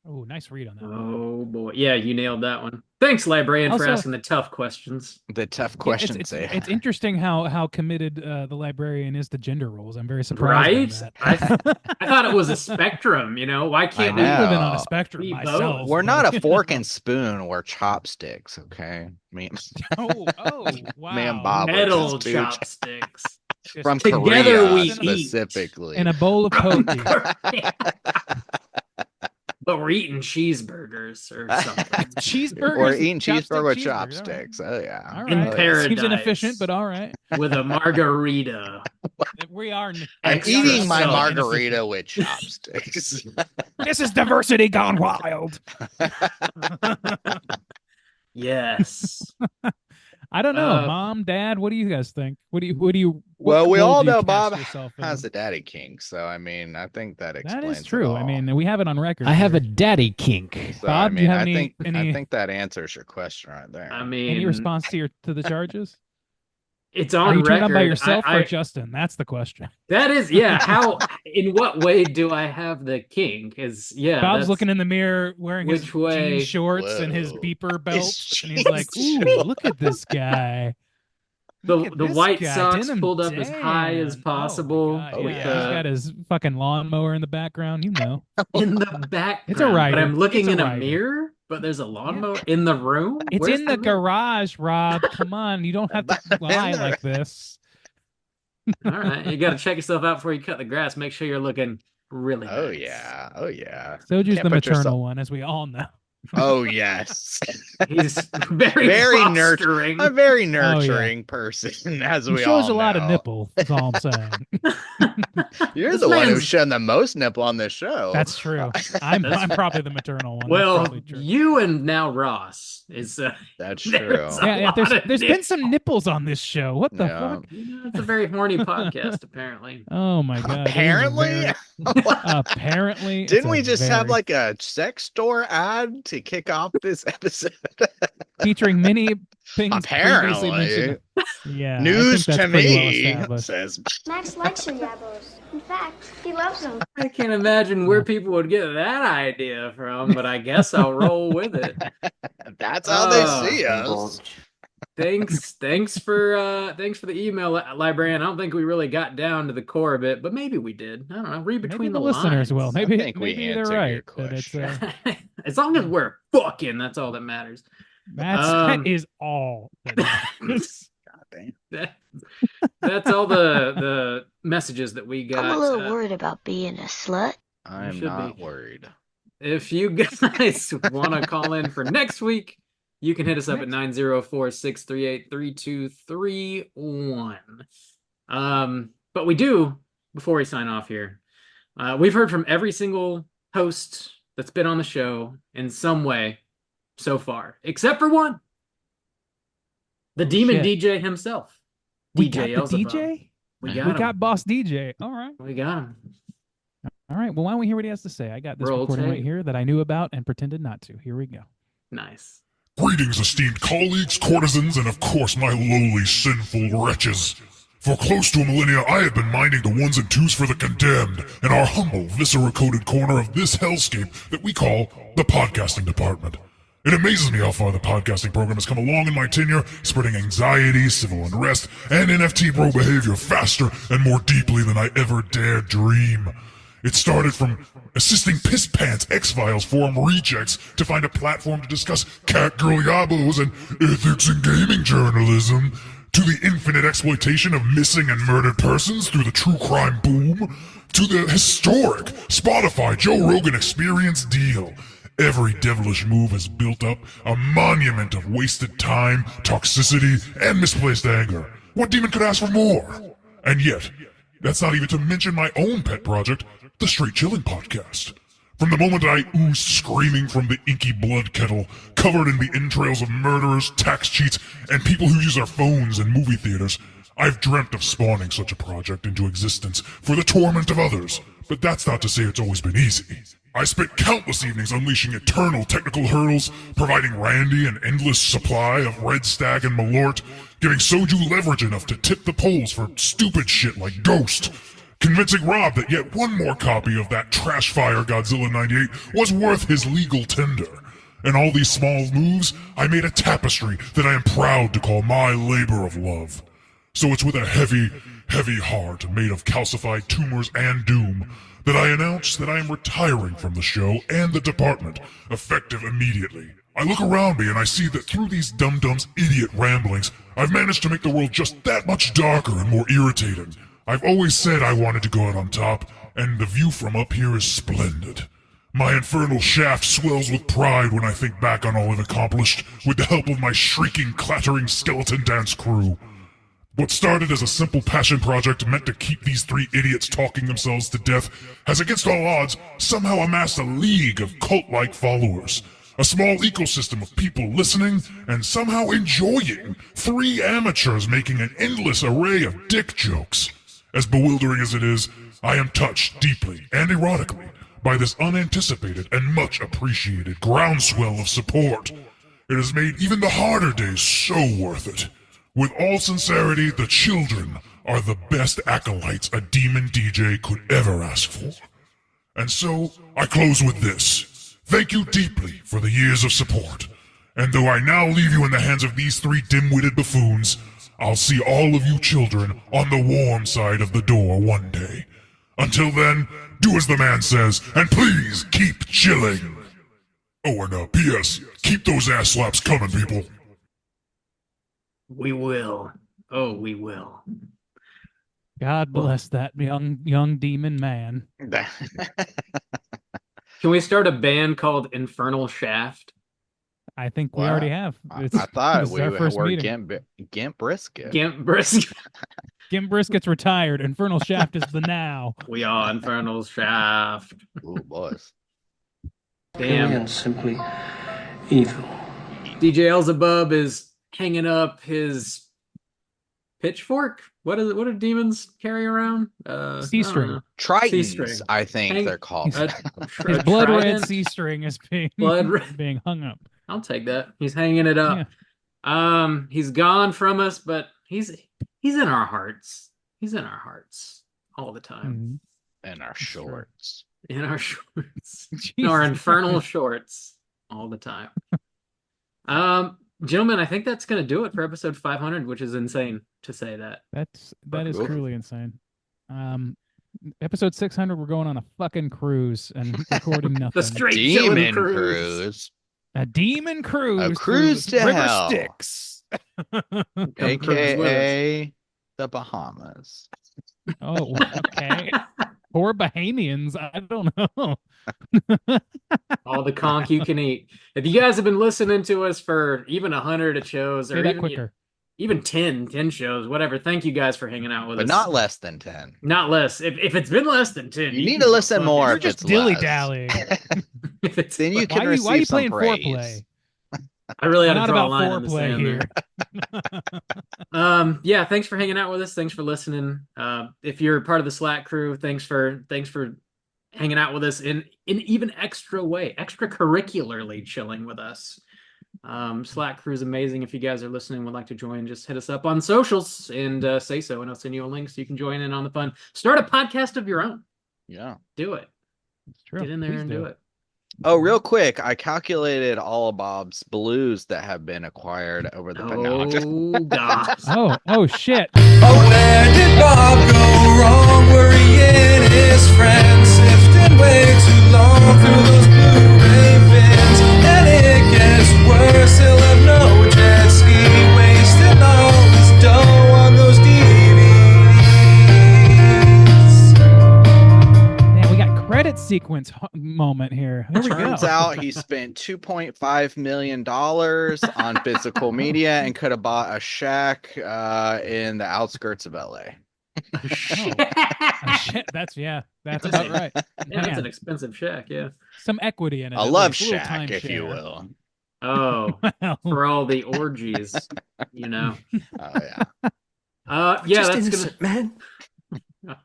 Oh, nice read on that. Oh boy, yeah, you nailed that one. Thanks, librarian, for Also- asking the tough questions. The tough Yeah, questions. it's interesting how committed the librarian is to gender roles. I'm very surprised. Right? By that. I thought it was a spectrum. Why can't we know. living on a spectrum be myself. both? We're not a fork and spoon. We're chopsticks, okay? Me, Oh, wow. me and Bob were metal just two chopsticks? from Together Korea we eat. specifically. In a bowl of poke. But we're eating cheeseburgers or something. Cheeseburgers. We're eating chopstick cheeseburger with cheeseburger, chopsticks. Oh yeah. All In right. paradise. Seems inefficient, but all right. With a margarita. We are. I'm Extra eating my sauce. margarita with chopsticks. This is diversity gone wild. Yes. I don't know, Mom, Dad. What do you guys think? What Well, we role all do you know cast Bob yourself in? has a daddy kink, so I mean, I think that explains That is it true. I all. mean, we have it on record. I have a here. daddy kink. So, Bob, I do you mean, have I any- think any- I think that answers your question right there. I mean, Any response to the charges? it's Are on you turned on record. by yourself I- or Justin? That's the question. That is, yeah. How? In what way do I have the kink? Is Bob's that's- looking in the mirror wearing his Which way? jean shorts and his Whoa. beeper belt, His and he's like, jean "Ooh, look at this guy." the Look at the this white guy, socks denim pulled up as high as Dan. possible. Oh, with He's yeah. got his fucking lawnmower in the background. You know, in the background. It's a rider. But I'm looking It's a in a rider. mirror. But there's a lawnmower in the room. it's Where's in the mirror? garage, Rob. Come on, you don't have to lie there. like this. All right, you got to check yourself out before you cut the grass. Make sure you're looking really. Oh nice. yeah. Oh yeah. Soju's Can't the put maternal yourself- one, as we all know. Oh yes. He's very Very fostering. A very nurturing person, as He we shows all a lot of know. nipple. That's all I'm saying. You're This the one who's man's- shown the most nipple on this show. That's true. I'm probably the maternal one. That's Well, probably true. you and now Ross is. That's there's true. a Yeah, lot there's of been some nipples on this show. What the Yeah. fuck? It's a very horny podcast, apparently. Oh my god! it is a Apparently, very- apparently, it's didn't we a just have very- like a sex store ad to kick off this episode. Featuring many things previously mentioned. Apparently. Yeah, News I think that's to pretty well me established. says Max likes your yabos. In fact, he loves them. I can't imagine where people would get that idea from, but I guess I'll roll with it. That's how they see us. Thanks for the email, librarian. I don't think we really got down to the core of it, but maybe we did. I don't know. Read between Maybe the lines. listeners will. Maybe, I think we maybe they're answered your right. That it's, As long as we're fucking, that's all that matters. that is all. That matters. God damn. That's all the messages that we got. I'm a little worried about being a slut. I'm should not be. worried. If you guys want to call in for next week, you can hit us up at 904-638-3231. But we do, before we sign off here, we've heard from every single host that's been on the show in some way so far, except for one. The Demon DJ himself. We DJ got the Elzebub. DJ? We We got him. got Boss DJ. All right. We got him. All right. Well, why don't we hear what he has to say? I got this Roll recording right tape. here that I knew about and pretended not to. Here we go. Nice. Greetings, esteemed colleagues, courtesans, and of course my lowly, sinful wretches. For close to a millennia, I have been minding the ones and twos for the condemned in our humble, viscera-coated corner of this hellscape that we call the podcasting department. It amazes me how far the podcasting program has come along in my tenure, spreading anxiety, civil unrest, and NFT bro behavior faster and more deeply than I ever dared dream. It started from assisting Piss Pants X-Files forum rejects to find a platform to discuss catgirl yabos and ethics in gaming journalism, to the infinite exploitation of missing and murdered persons through the true crime boom, to the historic Spotify Joe Rogan Experience deal. Every devilish move has built up a monument of wasted time, toxicity, and misplaced anger. What demon could ask for more? And yet, that's not even to mention my own pet project, the Straight Chilling Podcast. From the moment I oozed screaming from the inky blood kettle, covered in the entrails of murderers, tax cheats, and people who use their phones in movie theaters, I've dreamt of spawning such a project into existence for the torment of others. But that's not to say it's always been easy. I spent countless evenings unleashing eternal technical hurdles, providing Randy an endless supply of Red Stag and Malort, giving Soju leverage enough to tip the polls for stupid shit like Ghost, convincing Rob that yet one more copy of that trash fire Godzilla 98 was worth his legal tender. In all these small moves, I made a tapestry that I am proud to call my labor of love. So it's with a heavy, heavy heart made of calcified tumors and doom that I announce that I am retiring from the show and the department, effective immediately. I look around me and I see that through these dum-dums' idiot ramblings, I've managed to make the world just that much darker and more irritating. I've always said I wanted to go out on top, and the view from up here is splendid. My infernal shaft swells with pride when I think back on all I've accomplished with the help of my shrieking, clattering skeleton dance crew. What started as a simple passion project meant to keep these three idiots talking themselves to death has, against all odds, somehow amassed a league of cult-like followers. A small ecosystem of people listening and somehow enjoying three amateurs making an endless array of dick jokes. As bewildering as it is, I am touched deeply and erotically by this unanticipated and much appreciated groundswell of support. It has made even the harder days so worth it. With all sincerity, the children are the best acolytes a demon DJ could ever ask for. And so, I close with this. Thank you deeply for the years of support. And though I now leave you in the hands of these three dim-witted buffoons, I'll see all of you children on the warm side of the door one day. Until then, do as the man says, and please keep chilling. Oh, and P.S. Keep those ass slaps coming, people. We will. Oh, we will. God bless that young demon man. Can we start a band called Infernal Shaft? I think we already have. I thought we our first were meeting. Gimp Brisket. Gimp Brisket. Gimp Brisket's retired. Infernal Shaft is the now. We are Infernal Shaft. Ooh, boys. Damn. And simply evil. DJ Elzebub is hanging up his pitchfork. What do demons carry around? C string. Tritons, I think they're called. His blood red C string is being being hung up. I'll take that. He's hanging it up. Yeah. He's gone from us, but he's in our hearts. He's in our hearts all the time. In our shorts. In our shorts. In our infernal shorts all the time. Gentlemen, I think that's going to do it for episode 500, which is insane to say that. That is truly insane. Episode 600, we're going on a fucking cruise and recording nothing. The straight demon cruise. A demon cruise. A cruise to River hell. Styx. AKA the Bahamas. Oh, okay. Poor Bahamians. I don't know. All the conch you can eat. If you guys have been listening to us for even 100 shows, or Say that even quicker. Even 10 shows, whatever. Thank you guys for hanging out with But us. not less than 10. Not less. If it's been less than 10, You need to listen more. You're if just it's dilly less. dallying. Then you can Why receive are you some playing praise. foreplay? I really had to Not draw a about line in the foreplay sand there. Yeah, thanks for hanging out with us. Thanks for listening. If you're part of the Slack crew, thanks for hanging out with us in even extra way, extracurricularly chilling with us. Slack crew is amazing. If you guys are listening, would like to join, just hit us up on socials and say so, and I'll send you a link so you can join in on the fun. Start a podcast of your own. Yeah. Do it. It's true. Get in there Please and do it. Oh, real quick, I calculated all of Bob's blues that have been acquired over the Oh, God. Oh, shit. Oh, where did Bob go wrong? Worrying his friends, sifting way too long through those Blu-ray bins. And it gets worse, he'll have no jet ski, wasting all his dough on those DVDs. Man, we got credit sequence moment here. Here we Turns go. out he spent $2.5 million on physical media and could have bought a shack in the outskirts of LA. Oh, shit. That's about right. Yeah, that's Man. an expensive shack. Yeah. Some equity in it. A at love least. A little shack, if you timeshare. will. Oh, Well. for all the orgies, you know. Oh yeah. Yeah, Just that's innocent, man.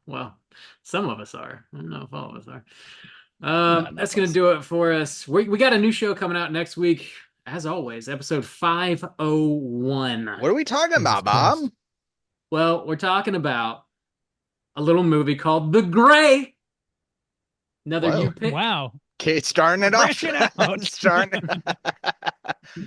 Well, some of us are. I don't know if all of us are. That's gonna do it for us. We got a new show coming out next week, as always. Episode 501. What are we talking about, Bob? Well, we're talking about a little movie called The Gray. Another Whoa. you pick. Wow. Okay, starting it off. Stretching out. Starting.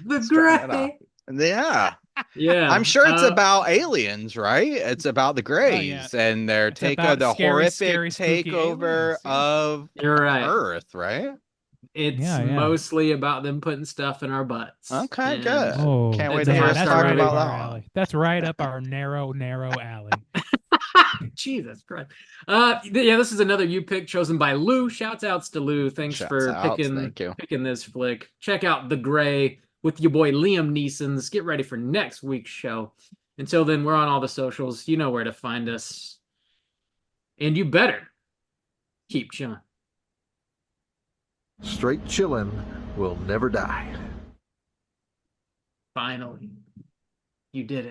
The Starting it Gray. off. Yeah. Yeah. I'm sure it's about aliens, right? It's about the Greys and their It's about the scary, horrific scary, spooky takeover aliens, yeah. of You're right. Earth, right? It's Yeah. mostly about them putting stuff in our butts. Okay, And good. Oh, Can't wait to to hear hear us us talk talk right about up that our one. alley. That's right up our narrow alley. Jesus Christ. This is another you pick chosen by Lou. Shouts outs to Lou. Thanks Shouts for outs, thank you. picking this flick. Check out The Gray with your boy Liam Neeson's. Get ready for next week's show. Until then, we're on all the socials. You know where to find us. And you better keep chilling. Straight chillin' will never die. Finally. You did it.